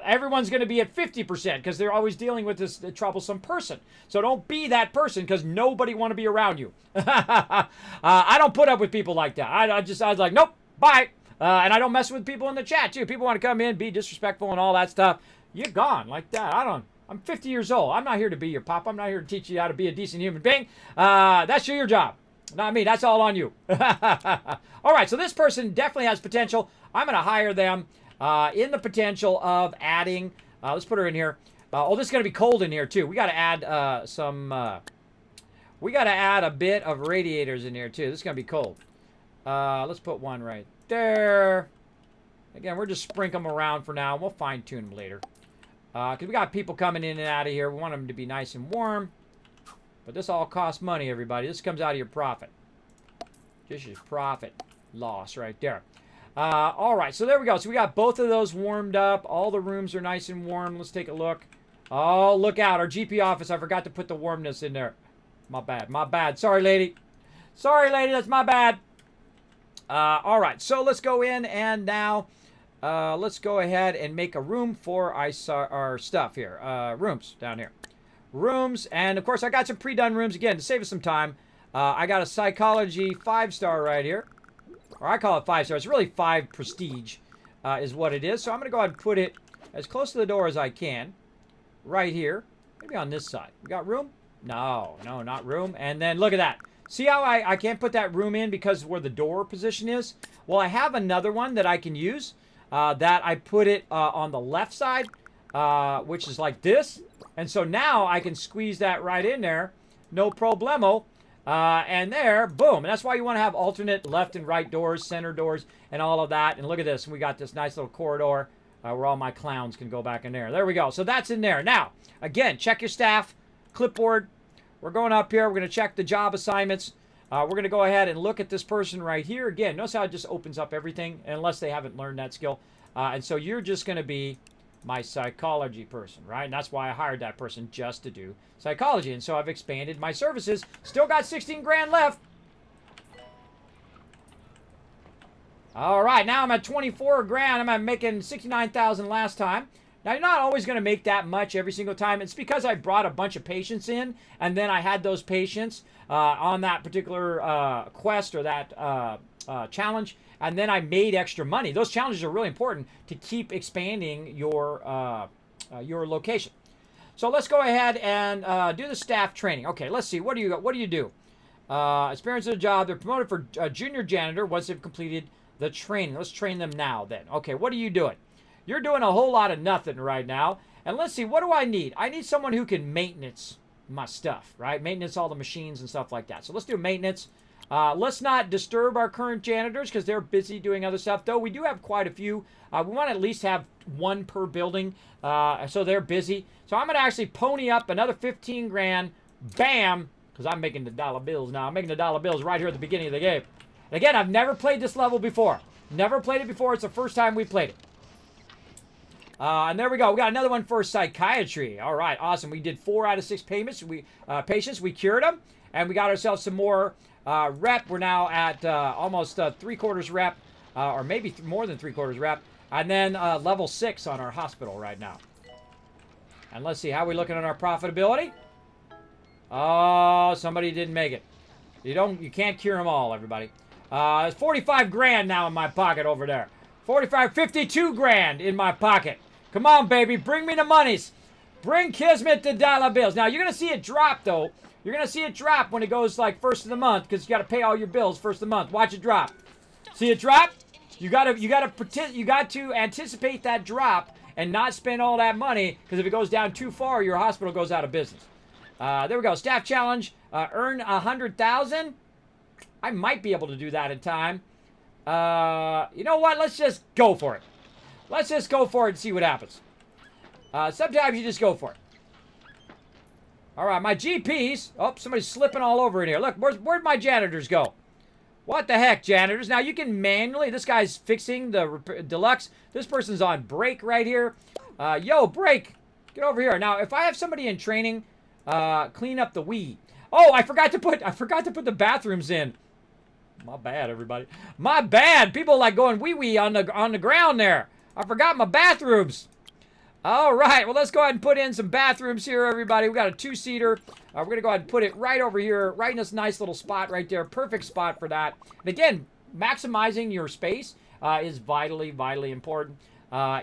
everyone's going to be at 50% because they're always dealing with this troublesome person. So don't be that person because nobody want to be around you. I don't put up with people like that. I was like, nope, bye. And I don't mess with people in the chat too. People want to come in, be disrespectful and all that stuff. You're gone like that. I'm 50 years old. I'm not here to be your pop. I'm not here to teach you how to be a decent human being. That's your job. Not me. That's all on you. All right. So this person definitely has potential. I'm going to hire them in the potential of adding. Let's put her in here. This is going to be cold in here too. We got to add we got to add a bit of radiators in here too. This is going to be cold. Let's put one right there. Again, we're just sprinkling them around for now. We'll fine tune them later. Because we got people coming in and out of here. We want them to be nice and warm. But this all costs money, everybody. This comes out of your profit. This is profit loss right there. All right, so there we go. So we got both of those warmed up. All the rooms are nice and warm. Let's take a look. Oh, look out. Our GP office, I forgot to put the warmness in there. My bad. My bad. Sorry, lady. Sorry, lady. That's my bad. All right, so let's go in and now let's go ahead and make a room for our stuff here. Rooms down here. Rooms, and of course I got some pre-done rooms again to save us some time. I got a psychology 5-star right here, or I call it 5-star. It's really 5 prestige is what it is. So I'm gonna go ahead and put it as close to the door as I can, right here. Maybe on this side. We got room? No, not room. And then look at that. See how I can't put that room in because where the door position is? Well, I have another one that I can use that I put it on the left side, which is like this. And so now I can squeeze that right in there, no problemo. And there, boom. And that's why you want to have alternate left and right doors, center doors, and all of that. And look at this. We got this nice little corridor where all my clowns can go back in there. There we go. So that's in there. Now, again, check your staff, clipboard. We're going up here. We're going to check the job assignments. We're going to go ahead and look at this person right here. Again, notice how it just opens up everything, unless they haven't learned that skill. And so you're just going to be my psychology person, right? And that's why I hired that person, just to do psychology. And so I've expanded my services. Still got 16 grand left. All right, now I'm at 24 grand. I'm making 69,000 last time. Now, you're not always going to make that much every single time. It's because I brought a bunch of patients in, and then I had those patients on that particular quest or that challenge, and then I made extra money. Those challenges are really important to keep expanding your location. So let's go ahead and do the staff training. Okay, let's see. What do you do? Experience of the job. They're promoted for junior janitor once they've completed the training. Let's train them now then. Okay, what are you doing? You're doing a whole lot of nothing right now. And let's see, what do I need? I need someone who can maintenance my stuff, right? Maintenance all the machines and stuff like that. So let's do maintenance. Let's not disturb our current janitors because they're busy doing other stuff. Though we do have quite a few. We want to at least have one per building. So they're busy. So I'm going to actually pony up another 15 grand. Bam! Because I'm making the dollar bills now. I'm making the dollar bills right here at the beginning of the game. And again, I've never played this level before. Never played it before. It's the first time we played it. And there we go. We got another one for psychiatry. All right, awesome. We did 4 out of 6 payments. Patients. We cured them, and we got ourselves some more rep. We're now at almost 3/4 rep, or maybe more than 3/4 rep. And then level 6 on our hospital right now. And let's see how we looking on our profitability. Oh, somebody didn't make it. You can't cure them all, everybody. It's 45 grand now in my pocket over there. 52 grand in my pocket. Come on, baby. Bring me the monies. Bring Kismet the dollar bills. Now, you're going to see it drop, though. You're going to see it drop when it goes, like, first of the month, because you got to pay all your bills first of the month. Watch it drop. See it drop? You got to anticipate that drop and not spend all that money, because if it goes down too far, your hospital goes out of business. There we go. Staff challenge. Earn 100,000. I might be able to do that in time. You know what? Let's just go for it. Let's just go for it and see what happens. Sometimes you just go for it. All right, my GPs. Oh, somebody's slipping all over in here. Look, where'd my janitors go? What the heck, janitors? Now, you can manually... This guy's fixing the deluxe. This person's on break right here. Yo, break. Get over here. Now, if I have somebody in training, clean up the wee. Oh, I forgot to put the bathrooms in. My bad, everybody. My bad. People like going wee-wee on the ground there. I forgot my bathrooms. All right. Well, let's go ahead and put in some bathrooms here, everybody. We got a 2-seater. We're going to go ahead and put it right over here, right in this nice little spot right there. Perfect spot for that. And again, maximizing your space is vitally, vitally important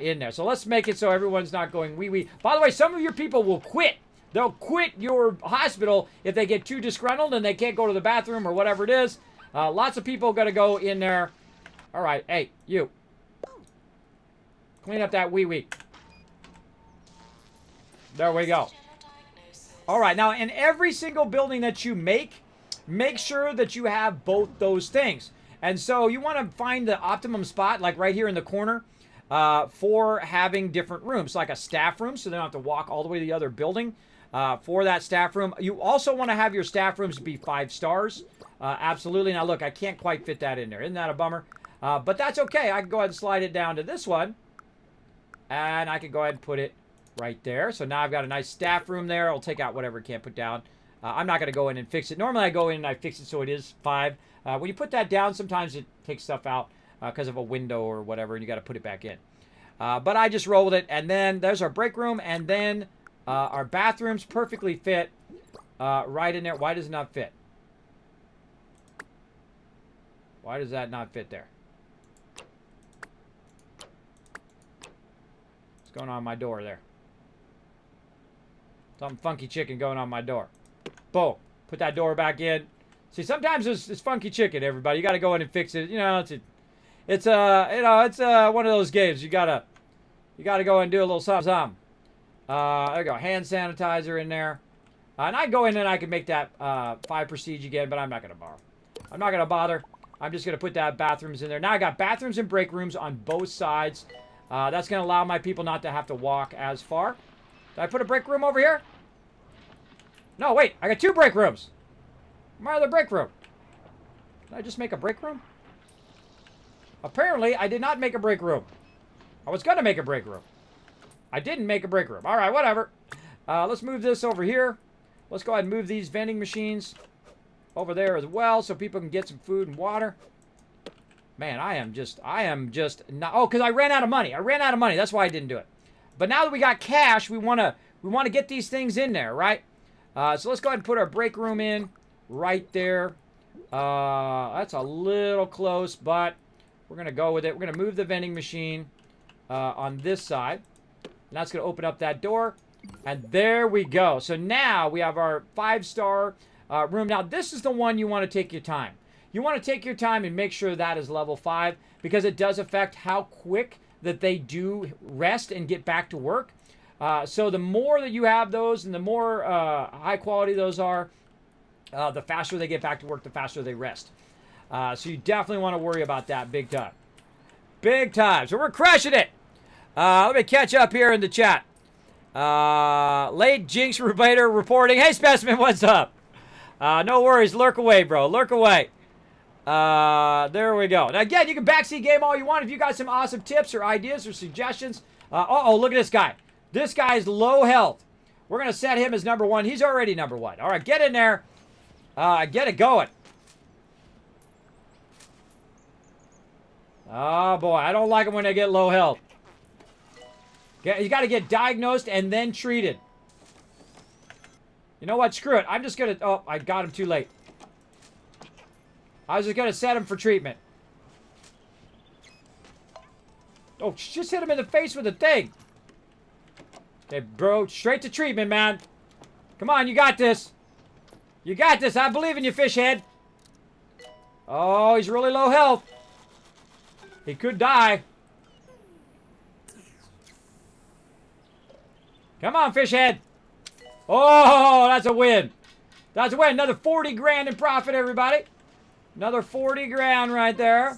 in there. So let's make it so everyone's not going wee-wee. By the way, some of your people will quit. They'll quit your hospital if they get too disgruntled and they can't go to the bathroom or whatever it is. Lots of people got to go in there. All right. Hey, you. Clean up that wee-wee. There we go. All right. Now, in every single building that you make sure that you have both those things. And so you want to find the optimum spot, like right here in the corner, for having different rooms, like a staff room, so they don't have to walk all the way to the other building for that staff room. You also want to have your staff rooms be 5 stars. Absolutely. Now, look, I can't quite fit that in there. Isn't that a bummer? But that's okay. I can go ahead and slide it down to this one. And I can go ahead and put it right there. So now I've got a nice staff room there. I'll take out whatever I can't put down. I'm not going to go in and fix it. Normally, I go in and I fix it so it is 5. When you put that down, sometimes it takes stuff out because of a window or whatever, and you got to put it back in. But I just rolled it. And then there's our break room. And then our bathrooms perfectly fit right in there. Why does it not fit? Why does that not fit there? What's going on my door there? Something funky chicken going on my door. Boom. Put that door back in. See, sometimes it's funky chicken, everybody. You got to go in and fix it. You know, it's one of those games. You gotta go and do a little something. There you go. Hand sanitizer in there. And I go in and I can make that 5 prestige again, but I'm not gonna borrow. I'm not gonna bother. I'm just going to put that bathrooms in there. Now I got bathrooms and break rooms on both sides. That's going to allow my people not to have to walk as far. Did I put a break room over here? No, wait. I got 2 break rooms. My other break room. Did I just make a break room? Apparently, I did not make a break room. I was going to make a break room. I didn't make a break room. All right, whatever. Let's move this over here. Let's go ahead and move these vending machines over there as well, so people can get some food and water. Man, I am just not... Oh, because I ran out of money. That's why I didn't do it. But now that we got cash, we want to get these things in there, right? So let's go ahead and put our break room in right there. That's a little close, but we're going to go with it. We're going to move the vending machine on this side. And that's going to open up that door. And there we go. So now we have our 5-star room. Now, this is the one you want to take your time. You want to take your time and make sure that is level 5 because it does affect how quick that they do rest and get back to work. So the more that you have those and the more high quality those are, the faster they get back to work, the faster they rest. So you definitely want to worry about that big time. Big time. So we're crushing it. Let me catch up here in the chat. Late Jinx Rubator reporting. Hey, Specimen, what's up? No worries. Lurk away, bro. Lurk away. There we go. Now, again, you can backseat game all you want. If you got some awesome tips or ideas or suggestions. Look at this guy. This guy's low health. We're going to set him as number 1. He's already number 1. All right, get in there. Get it going. Oh, boy. I don't like them when they get low health. You got to get diagnosed and then treated. You know what? Screw it. I'm just going to... Oh, I got him too late. I was just going to set him for treatment. Oh, just hit him in the face with the thing. Okay, bro, straight to treatment, man. Come on, you got this. You got this. I believe in you, fish head. Oh, he's really low health. He could die. Come on, fish head. Oh, that's a win. That's a win. Another 40 grand in profit, everybody. Another 40 grand right there.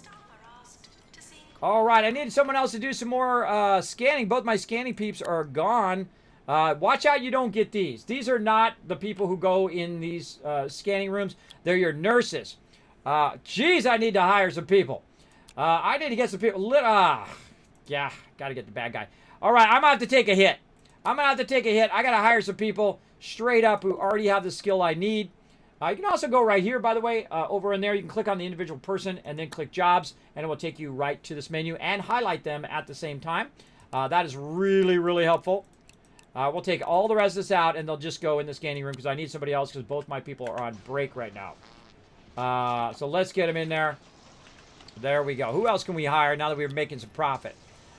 All right, I need someone else to do some more scanning. Both my scanning peeps are gone. Watch out you don't get these. These are not the people who go in these scanning rooms. They're your nurses. Geez, I need to hire some people. I need to get some people. Yeah, got to get the bad guy. All right, I'm going to have to take a hit. I got to hire some people straight up who already have the skill I need. You can also go right here, by the way, over in there. You can click on the individual person and then click jobs, and it will take you right to this menu and highlight them at the same time. That is really, really helpful. We'll take all the rest of this out, and they'll just go in the scanning room because I need somebody else because both my people are on break right now. So let's get them in there. There we go. Who else can we hire now that we're making some profit?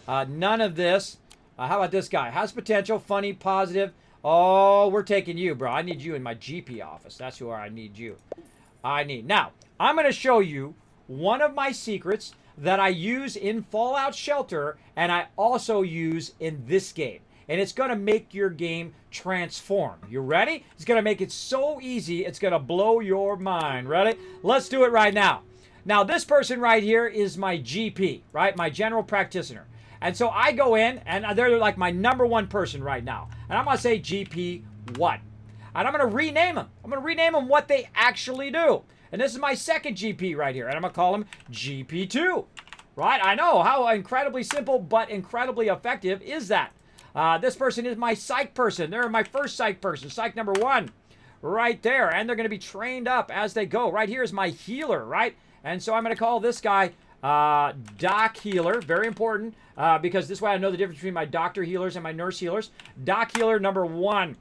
None of this. How about this guy? Has potential, funny, positive. Oh, we're taking you, bro. I need you in my GP office. That's who I need you. Now, I'm going to show you one of my secrets that I use in Fallout Shelter and I also use in this game. And it's going to make your game transform. You ready? It's going to make it so easy, it's going to blow your mind. Ready? Let's do it right now. Now, this person right here is my GP, right? My general practitioner. And so I go in, and they're like my #1 person right now. And I'm going to say GP1. And I'm going to rename them. I'm going to rename them what they actually do. And this is my second GP right here. And I'm going to call him GP2. Right? I know. How incredibly simple but incredibly effective is that? This person is my psych person. They're my first psych person. Psych #1. Right there. And they're going to be trained up as they go. Right here is my healer, right? And so I'm going to call this guy Doc Healer. Very important. Because this way I know the difference between my doctor healers and my nurse healers. Doc Healer #1.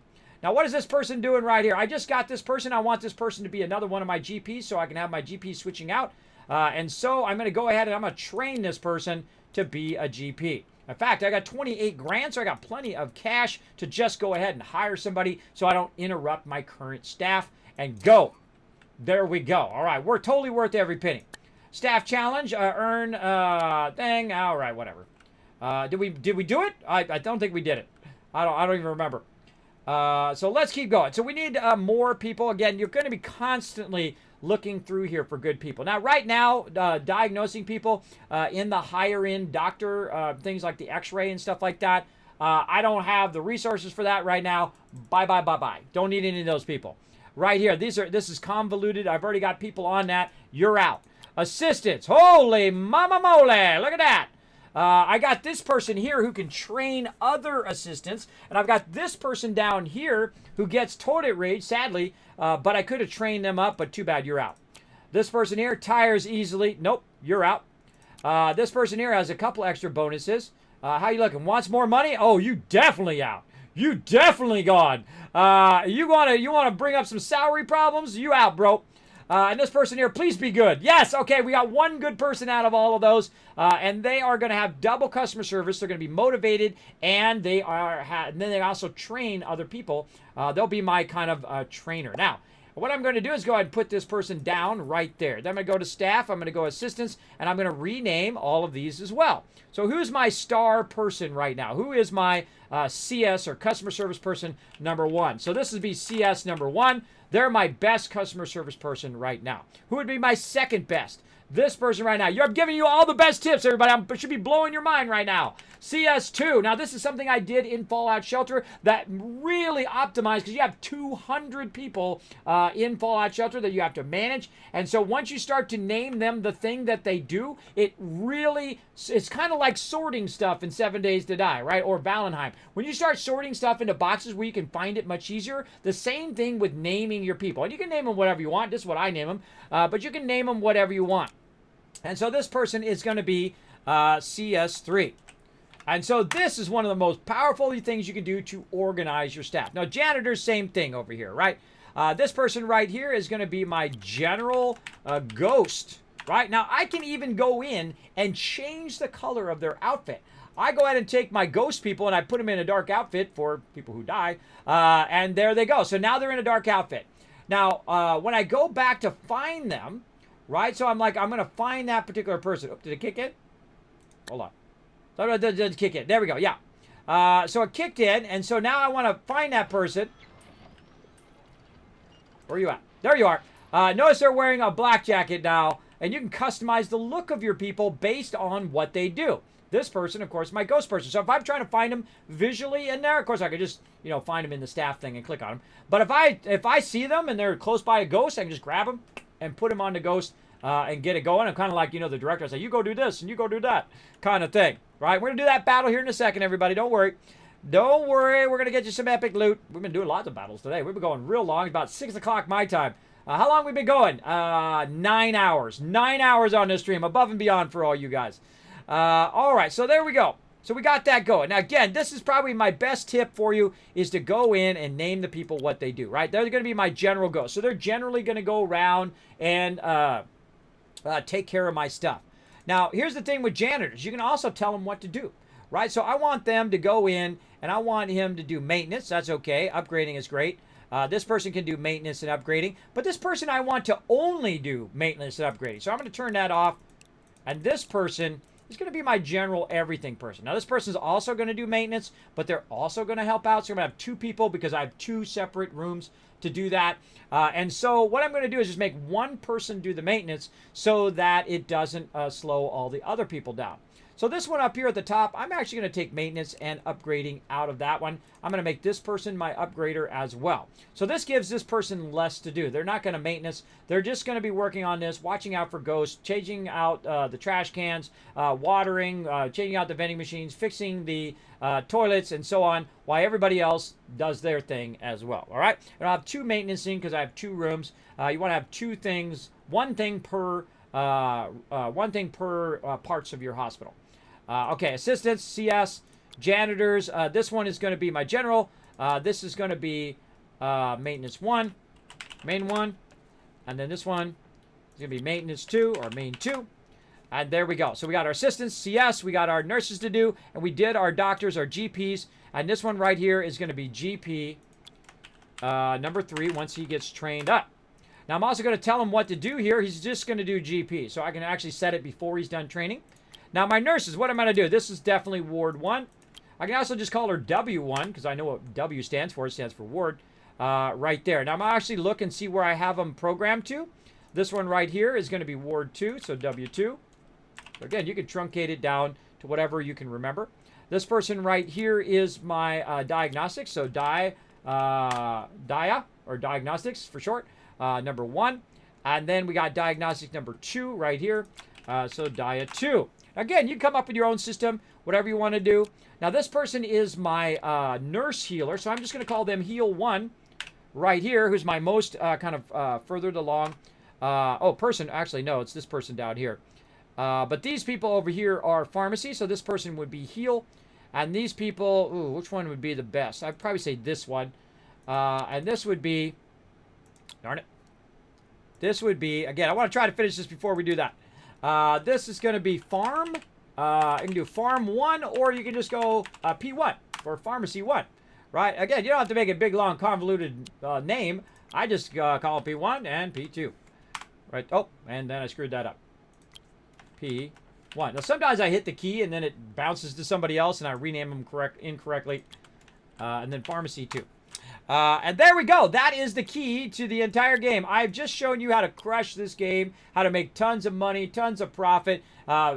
Now, what is this person doing right here? I just got this person. I want this person to be another one of my GPs so I can have my GPs switching out. And so I'm going to go ahead and I'm going to train this person to be a GP. In fact, I got 28 grand, so I got plenty of cash to just go ahead and hire somebody so I don't interrupt my current staff. And go. There we go. All right, we're totally worth every penny. Staff challenge, earn thing. All right, whatever. Did we do it? I don't think we did it. I don't even remember. So let's keep going. So we need more people. Again, you're going to be constantly looking through here for good people. Now, right now, diagnosing people in the higher end doctor things like the X-ray and stuff like that. I don't have the resources for that right now. Bye. Don't need any of those people. Right here, this is convoluted. I've already got people on that. You're out. Assistants. Holy mama mole. Look at that. I got this person here who can train other assistants. And I've got this person down here who gets toilet rage, sadly. But I could have trained them up, but too bad, you're out. This person here tires easily. Nope, you're out. This person here has a couple extra bonuses. How you looking? Wants more money? Oh, you definitely out. You definitely gone. You wanna bring up some salary problems? You out, bro. And this person here, please be good. Yes, okay, we got one good person out of all of those. And they are going to have double customer service. They're going to be motivated, and and then they also train other people. They'll be my kind of trainer. Now, what I'm going to do is go ahead and put this person down right there. Then I'm going to go to staff. I'm going to go assistants, and I'm going to rename all of these as well. So who's my star person right now? Who is my CS or customer service person #1? So this would be CS #1. They're my best customer service person right now. Who would be my second best? This person right now. I'm giving you all the best tips, everybody. I should be blowing your mind right now. CS2. Now, this is something I did in Fallout Shelter that really optimized because you have 200 people in Fallout Shelter that you have to manage. And so once you start to name them the thing that they do, it's kind of like sorting stuff in 7 Days to Die, right? Or Valheim. When you start sorting stuff into boxes where you can find it much easier, the same thing with naming your people. And you can name them whatever you want. This is what I name them. But you can name them whatever you want. And so this person is going to be CS3. And so this is one of the most powerful things you can do to organize your staff. Now, janitors, same thing over here, right? This person right here is going to be my general ghost. Right? Now, I can even go in and change the color of their outfit. I go ahead and take my ghost people and I put them in a dark outfit for people who die. And there they go. So now they're in a dark outfit. Now, when I go back to find them, right? So I'm like, I'm going to find that particular person. Oh, did it kick in? Hold on. Oh, did it kick in? There we go. Yeah. So it kicked in. And so now I want to find that person. Where are you at? There you are. Notice they're wearing a black jacket now. And you can customize the look of your people based on what they do. This person, of course, my ghost person. So if I'm trying to find them visually in there, of course, I could just, find them in the staff thing and click on them. But if I see them and they're close by a ghost, I can just grab them and put them on the ghost and get it going. I'm kind of like, the director. I say, you go do this and you go do that kind of thing. Right? We're going to do that battle here in a second, everybody. Don't worry. Don't worry. We're going to get you some epic loot. We've been doing lots of battles today. We've been going real long. It's about 6 o'clock my time. How long have we been going? 9 hours. 9 hours on this stream. Above and beyond for all you guys. All right, so there we go. So we got that going. Now, again, this is probably my best tip for you is to go in and name the people what they do, right? They're going to be my general ghost. So they're generally going to go around and take care of my stuff. Now, here's the thing with janitors. You can also tell them what to do, right? So I want them to go in, and I want him to do maintenance. That's okay. Upgrading is great. This person can do maintenance and upgrading. But this person I want to only do maintenance and upgrading. So I'm going to turn that off. And this person is going to be my general everything person. Now, this person is also going to do maintenance, but they're also going to help out. So I'm going to have 2 people because I have 2 separate rooms to do that. And so what I'm going to do is just make one person do the maintenance so that it doesn't slow all the other people down. So this one up here at the top, I'm actually going to take maintenance and upgrading out of that one. I'm going to make this person my upgrader as well. So this gives this person less to do. They're not going to maintenance. They're just going to be working on this, watching out for ghosts, changing out the trash cans, watering, changing out the vending machines, fixing the toilets, and so on, while everybody else does their thing as well. All right? And I'll have 2 maintenance because I have 2 rooms. You want to have 2 things, one thing per parts of your hospital. Okay, assistants, CS, janitors. This one is going to be my general. This is going to be maintenance 1, main 1. And then this one is going to be maintenance 2 or main 2. And there we go. So we got our assistants, CS, we got our nurses to do, and we did our doctors, our GPs. And this one right here is going to be GP number 3 once he gets trained up. Now, I'm also going to tell him what to do here. He's just going to do GP. So I can actually set it before he's done training. Now, my nurses, what I'm going to do? This is definitely Ward 1. I can also just call her W1 because I know what W stands for. It stands for Ward right there. Now, I'm going to actually look and see where I have them programmed to. This one right here is going to be Ward 2, so W2. So again, you can truncate it down to whatever you can remember. This person right here is my diagnostics, so Dia, or diagnostics for short. Number 1, and then we got diagnostics number 2 right here, so Dia 2. Again, you can come up with your own system, whatever you want to do. Now, this person is my nurse healer, so I'm just going to call them Heal 1 right here, who's my most furthered along. Person, actually, no, it's this person down here. But these people over here are pharmacy, so this person would be Heal. And these people, which one would be the best? I'd probably say this one. And this would be... Darn it. This would be, again, I want to try to finish this before we do that. This is going to be Farm. You can do Farm 1, or you can just go P1 for Pharmacy 1. Right? Again, you don't have to make a big, long, convoluted name. I just call it P1 and P2. Right? Oh, and then I screwed that up. P1. Now, sometimes I hit the key, and then it bounces to somebody else, and I rename them incorrectly. And then Pharmacy 2. And there we go. That is the key to the entire game. I've just shown you how to crush this game, how to make tons of money, tons of profit,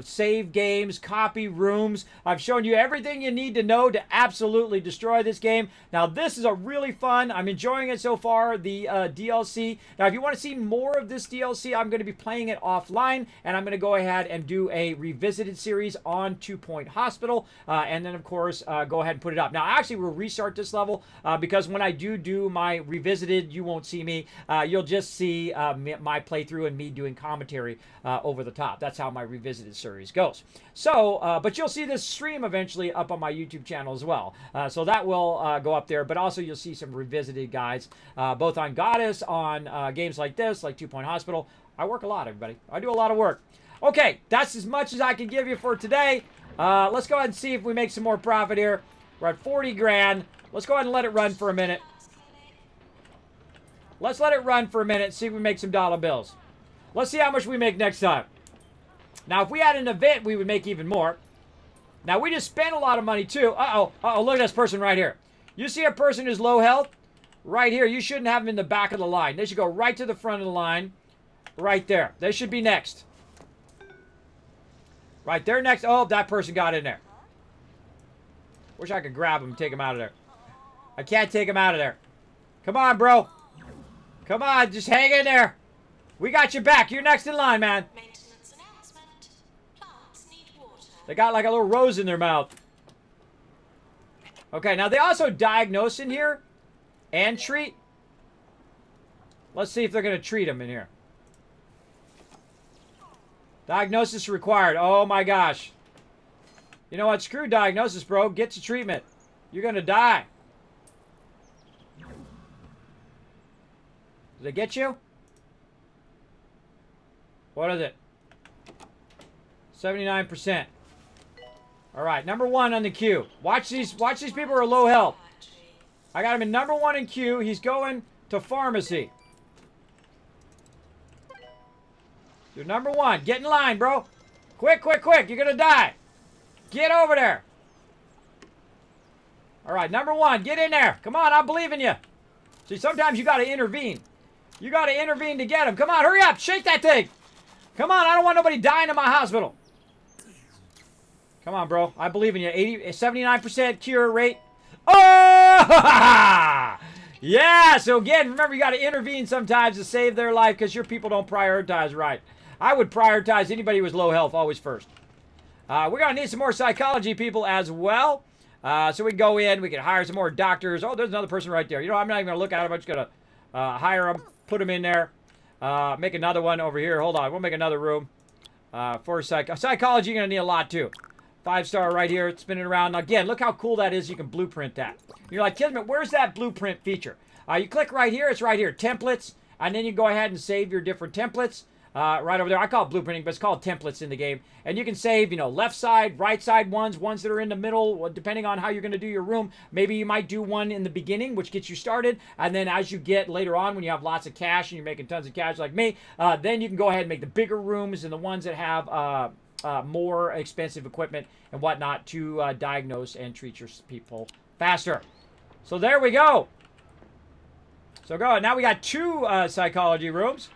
save games, copy rooms. I've shown you everything you need to know to absolutely destroy this game. Now, this is a really fun. I'm enjoying it so far, the DLC. Now, if you want to see more of this DLC, I'm going to be playing it offline, and I'm going to go ahead and do a revisited series on 2 Point Hospital, and then, of course, go ahead and put it up. Now, actually, we'll restart this level because when I do my revisited, you won't see me. You'll just see my playthrough and me doing commentary over the top. That's how my revisited series goes. So, but you'll see this stream eventually up on my YouTube channel as well. So that will go up there. But also you'll see some revisited guides, both on Goddess, on games like this, like 2 Point Hospital. I work a lot, everybody. I do a lot of work. Okay, that's as much as I can give you for today. Let's go ahead and see if we make some more profit here. We're at 40 grand. Let's go ahead and let it run for a minute. Let's let it run for a minute, see if we make some dollar bills. Let's see how much we make next time. Now, if we had an event, we would make even more. Now, we just spent a lot of money, too. Uh-oh, look at this person right here. You see a person who's low health? Right here, you shouldn't have them in the back of the line. They should go right to the front of the line. Right there. They should be next. Right there next. Oh, that person got in there. Wish I could grab him and take him out of there. I can't take him out of there. Come on, bro. Come on, just hang in there. We got your back. You're next in line, man. Maintenance announcement. Plants need water. They got like a little rose in their mouth. Okay, now they also diagnose in here and treat. Let's see if they're going to treat them in here. Diagnosis required. Oh my gosh. You know what? Screw diagnosis, bro. Get to treatment. You're going to die. Did they get you? What is it? 79%. All right, number 1 on the queue. Watch these people who are low health. I got him in number 1 in queue. He's going to pharmacy. You're number 1. Get in line, bro. Quick, quick, quick. You're going to die. Get over there. All right, number 1. Get in there. Come on, I believe in you. See, sometimes you got to intervene. You got to intervene to get him. Come on, hurry up. Shake that thing. Come on, I don't want nobody dying in my hospital. Come on, bro. I believe in you. 79% cure rate. Oh! Yeah, so again, remember you got to intervene sometimes to save their life because your people don't prioritize right. I would prioritize anybody with low health always first. We're going to need some more psychology people as well. So we can go in, we can hire some more doctors. Oh, there's another person right there. You know, I'm not even going to look at him. I'm just going to hire them, put them in there. Make another one over here. Hold on. We'll make another room for psychology. You're going to need a lot too. 5-star right here, spinning around. Now, again, look how cool that is. You can blueprint that. You're like, Kismet, where's that blueprint feature? You click right here. It's right here. Templates. And then you go ahead and save your different templates. Right over there. I call it blueprinting, but it's called templates in the game. And you can save, you know, left side, right side ones that are in the middle, depending on how you're going to do your room. Maybe you might do one in the beginning, which gets you started. And then as you get later on, when you have lots of cash and you're making tons of cash like me, then you can go ahead and make the bigger rooms and the ones that have more expensive equipment and whatnot to diagnose and treat your people faster. So there we go. So go. Now we got 2 psychology rooms.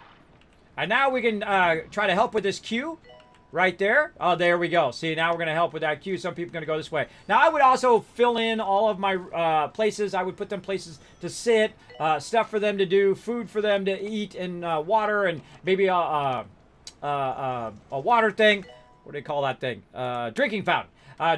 And now we can try to help with this queue right there. Oh, there we go. See, now we're going to help with that queue. Some people are going to go this way. Now, I would also fill in all of my places. I would put them places to sit, stuff for them to do, food for them to eat, and water, and maybe a water thing. What do they call that thing? Drinking fountain.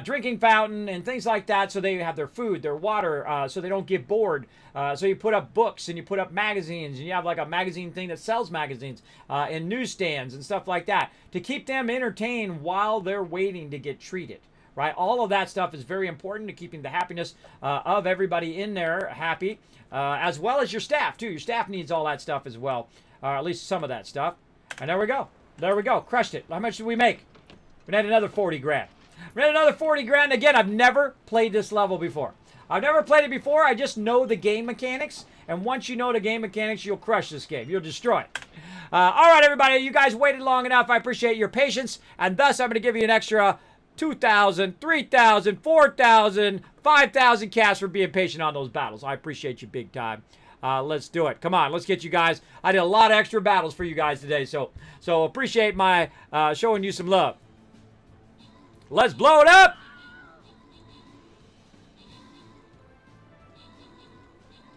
Drinking fountain and things like that, so they have their food, their water, so they don't get bored. So you put up books and you put up magazines, and you have like a magazine thing that sells magazines and newsstands and stuff like that to keep them entertained while they're waiting to get treated. Right? All of that stuff is very important to keeping the happiness of everybody in there happy, as well as your staff too. Your staff needs all that stuff as well, or at least some of that stuff. And there we go. There we go. Crushed it. How much did we make? We had another 40 grand. We had another 40 grand. Again, I've never played this level before. I've never played it before. I just know the game mechanics. And once you know the game mechanics, you'll crush this game. You'll destroy it. All right, everybody. You guys waited long enough. I appreciate your patience. And thus, I'm going to give you an extra 2,000, 3,000, 4,000, 5,000 cash for being patient on those battles. I appreciate you big time. Let's do it. Come on, let's get you guys. I did a lot of extra battles for you guys today. So appreciate my showing you some love. Let's blow it up.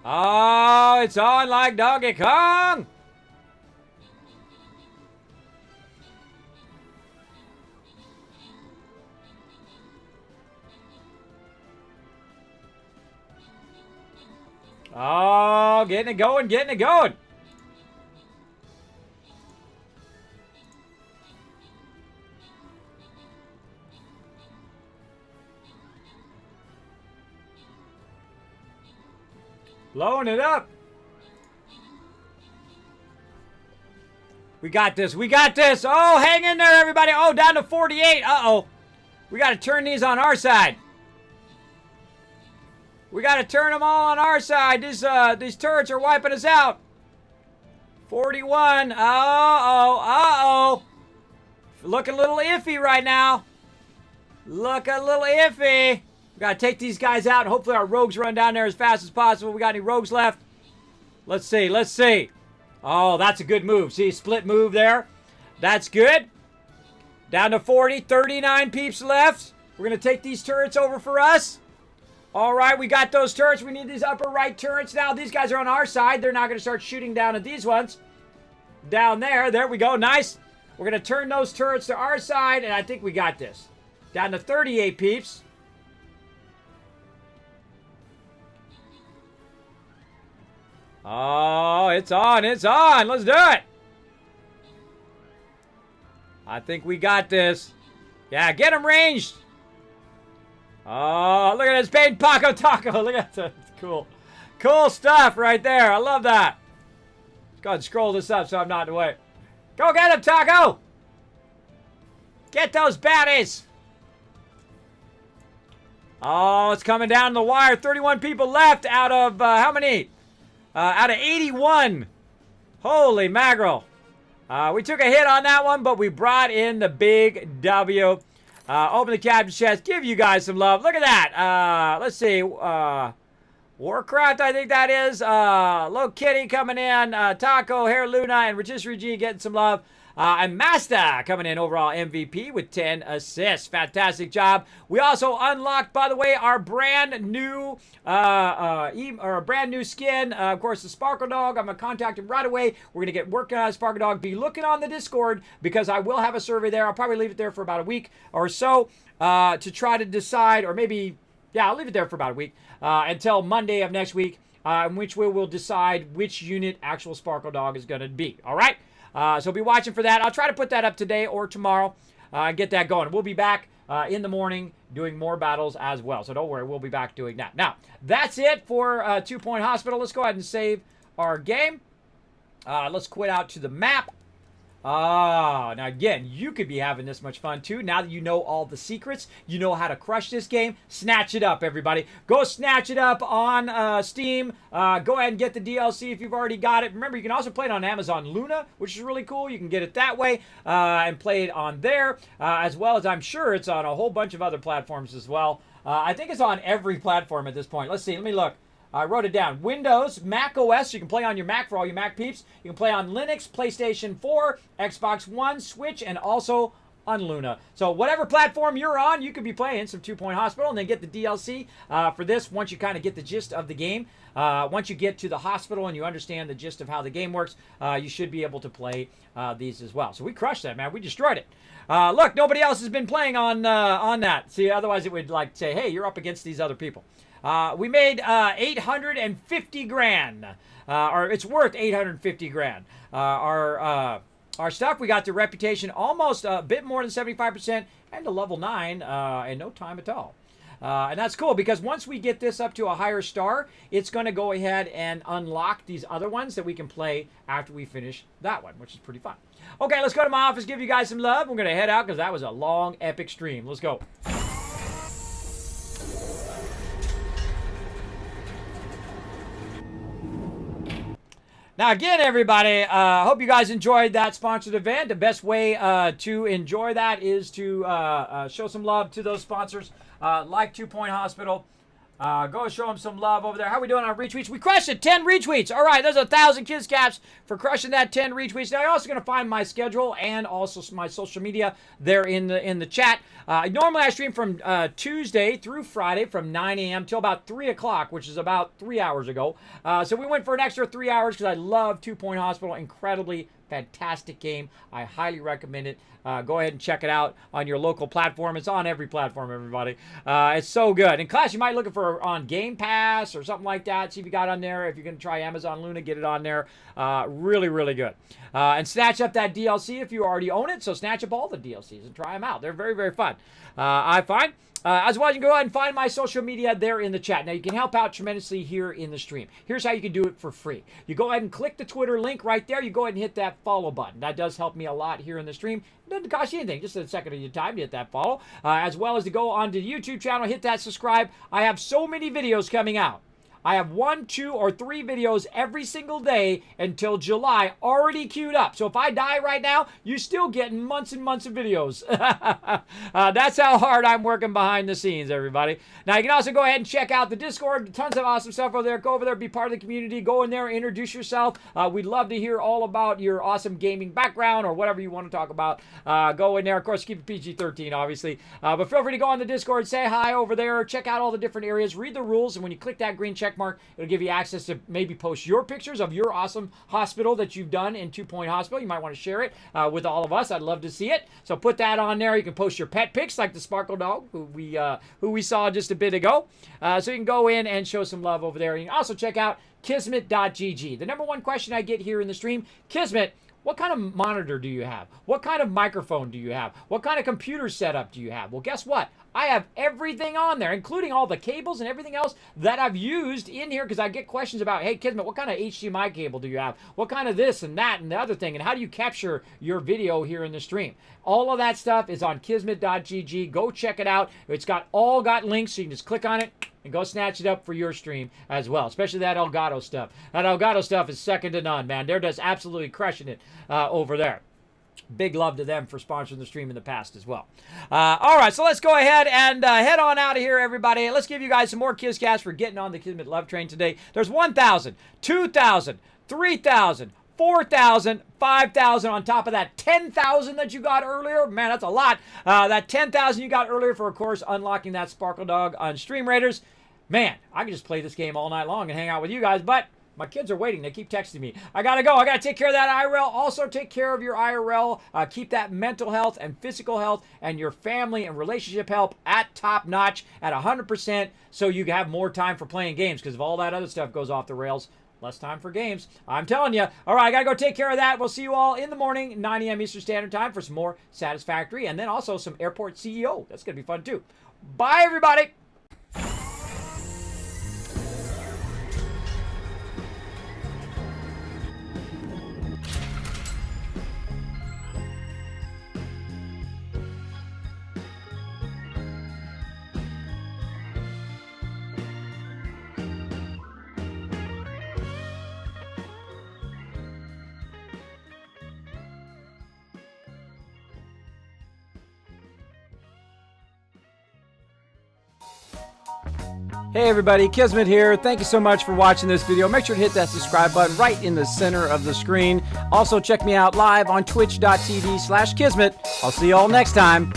Oh, it's on like Donkey Kong. Oh, getting it going, getting it going. Blowing it up. We got this. We got this. Oh, hang in there, everybody. Oh, down to 48. Uh-oh. We got to turn these on our side. We got to turn them all on our side. These turrets are wiping us out. 41. Uh-oh. Uh-oh. Looking a little iffy right now. Look a little iffy. We got to take these guys out, and hopefully our rogues run down there as fast as possible. We got any rogues left? Let's see. Let's see. Oh, that's a good move. See, split move there. That's good. Down to 40. 39 peeps left. We're going to take these turrets over for us. All right, we got those turrets. We need these upper right turrets now. These guys are on our side. They're not going to start shooting down at these ones. Down there. There we go. Nice. We're going to turn those turrets to our side, and I think we got this. Down to 38 peeps. Oh, it's on. It's on. Let's do it. I think we got this. Yeah, get him ranged. Oh, look at this paint Paco Taco. Look at that. Cool. Cool stuff right there. I love that. Let's go ahead and scroll this up so I'm not in the way. Go get him, Taco. Get those baddies. Oh, it's coming down the wire. 31 people left out of how many? Out of 81. Holy mackerel. We took a hit on that one, but we brought in the big W. Open the captain chest. Give you guys some love. Look at that. Let's see. Warcraft, I think that is. Little Kitty coming in. Taco, Hair Luna, and Rotisserie G getting some love. And Masta coming in overall MVP with 10 assists. Fantastic job. We also unlocked, by the way, our brand new skin. Of course, the Sparkle Dog. I'm going to contact him right away. We're going to get working on Sparkle Dog. Be looking on the Discord because I will have a survey there. I'll probably leave it there for about a week or so to try to decide, or maybe, yeah, I'll leave it there for about a week until Monday of next week, in which we will decide which unit actual Sparkle Dog is going to be. All right? So be watching for that. I'll try to put that up today or tomorrow and get that going. We'll be back in the morning doing more battles as well. So don't worry, we'll be back doing that. Now, that's it for 2 Point Hospital. Let's go ahead and save our game. Let's quit out to the map. Now again, you could be having this much fun too. Now that you know all the secrets, you know how to crush this game. Snatch it up, everybody. Go snatch it up on Steam. Go ahead and get the DLC if you've already got it. Remember, you can also play it on Amazon Luna, which is really cool. You can get it that way and play it on there, as well as I'm sure it's on a whole bunch of other platforms as well. I think it's on every platform at this point. Let's see. Let me look. I wrote it down. Windows, Mac OS, you can play on your Mac for all your Mac peeps. You can play on Linux, PlayStation 4, Xbox One, Switch, and also on Luna. So whatever platform you're on, you could be playing some 2 Point Hospital and then get the DLC for this once you kind of get the gist of the game. Once you get to the hospital and you understand the gist of how the game works, you should be able to play these as well. So we crushed that, man. We destroyed it. Look, nobody else has been playing on that. See, otherwise it would like say, hey, you're up against these other people. We made 850 grand, or it's worth 850 grand. Our stuff, we got the reputation almost a bit more than 75% and to level 9 in no time at all. And that's cool because once we get this up to a higher star, it's going to go ahead and unlock these other ones that we can play after we finish that one, which is pretty fun. Okay, let's go to my office, give you guys some love. We're going to head out because that was a long, epic stream. Let's go. Now, again, everybody, I hope you guys enjoyed that sponsored event. The best way to enjoy that is to show some love to those sponsors like 2 Point Hospital. Go show them some love over there. How are we doing on retweets? We crushed it. 10 retweets. All right, there's 1,000 kids caps for crushing that 10 retweets. Now, you're also going to find my schedule and also my social media there in the chat. Normally, I stream from Tuesday through Friday from 9 a.m. till about 3 o'clock, which is about 3 hours ago. So we went for an extra 3 hours because I love 2 Point Hospital incredibly fantastic game. I highly recommend it. Go ahead and check it out on your local platform. It's on every platform, everybody. It's so good. In class, you might look for on Game Pass or something like that. See if you got on there. If you're going to try Amazon Luna, get it on there. Really, really good. And snatch up that DLC if you already own it. So snatch up all the DLCs and try them out. They're very, very fun. I find. As well, you can go ahead and find my social media there in the chat. Now, you can help out tremendously here in the stream. Here's how you can do it for free. You go ahead and click the Twitter link right there. You go ahead and hit that follow button. That does help me a lot here in the stream. It doesn't cost you anything. Just a second of your time to hit that follow. As well as to go onto the YouTube channel, hit that subscribe. I have so many videos coming out. I have 1, 2, or 3 videos every single day until July already queued up. So if I die right now, you're still getting months and months of videos. That's how hard I'm working behind the scenes, everybody. Now, you can also go ahead and check out the Discord. Tons of awesome stuff over there. Go over there, be part of the community. Go in there, introduce yourself. We'd love to hear all about your awesome gaming background or whatever you want to talk about. Go in there. Of course, keep it PG-13, obviously. But feel free to go on the Discord, say hi over there, check out all the different areas, read the rules, and when you click that green check mark, it'll give you access to maybe post your pictures of your awesome hospital that you've done in 2 Point Hospital. You might want to share it with all of us. I'd love to see it. So put that on there. You can post your pet pics like the Sparkle Dog, who we saw just a bit ago. So you can go in and show some love over there. You can also check out Kismet.gg. The number one question I get here in the stream, Kismet, what kind of monitor do you have? What kind of microphone do you have? What kind of computer setup do you have? Well, guess what? I have everything on there, including all the cables and everything else that I've used in here, because I get questions about, hey, Kismet, what kind of HDMI cable do you have? What kind of this and that and the other thing? And how do you capture your video here in the stream? All of that stuff is on Kismet.gg. Go check it out. It's got links, so you can just click on it and go snatch it up for your stream as well, especially that Elgato stuff. That Elgato stuff is second to none, man. They're just absolutely crushing it over there. Big love to them for sponsoring the stream in the past as well. All right, so let's go ahead and head on out of here, everybody. Let's give you guys some more KizCast for getting on the Kismet Love Train today. There's 1,000, 2,000, 3,000, 4,000, 5,000 on top of that 10,000 that you got earlier. Man, that's a lot. That 10,000 you got earlier for, of course, unlocking that Sparkle Dog on Stream Raiders. Man, I can just play this game all night long and hang out with you guys, but my kids are waiting. They keep texting me. I got to go. I got to take care of that IRL. Also, take care of your IRL. Keep that mental health and physical health and your family and relationship health at top notch at 100% so you have more time for playing games, because if all that other stuff goes off the rails, less time for games. I'm telling you. All right, I got to go take care of that. We'll see you all in the morning, 9 a.m. Eastern Standard Time for some more Satisfactory, and then also some Airport CEO. That's going to be fun, too. Bye, everybody. Hey everybody, Kismet here. Thank you so much for watching this video. Make sure to hit that subscribe button right in the center of the screen. Also check me out live on twitch.tv/Kismet. I'll see you all next time.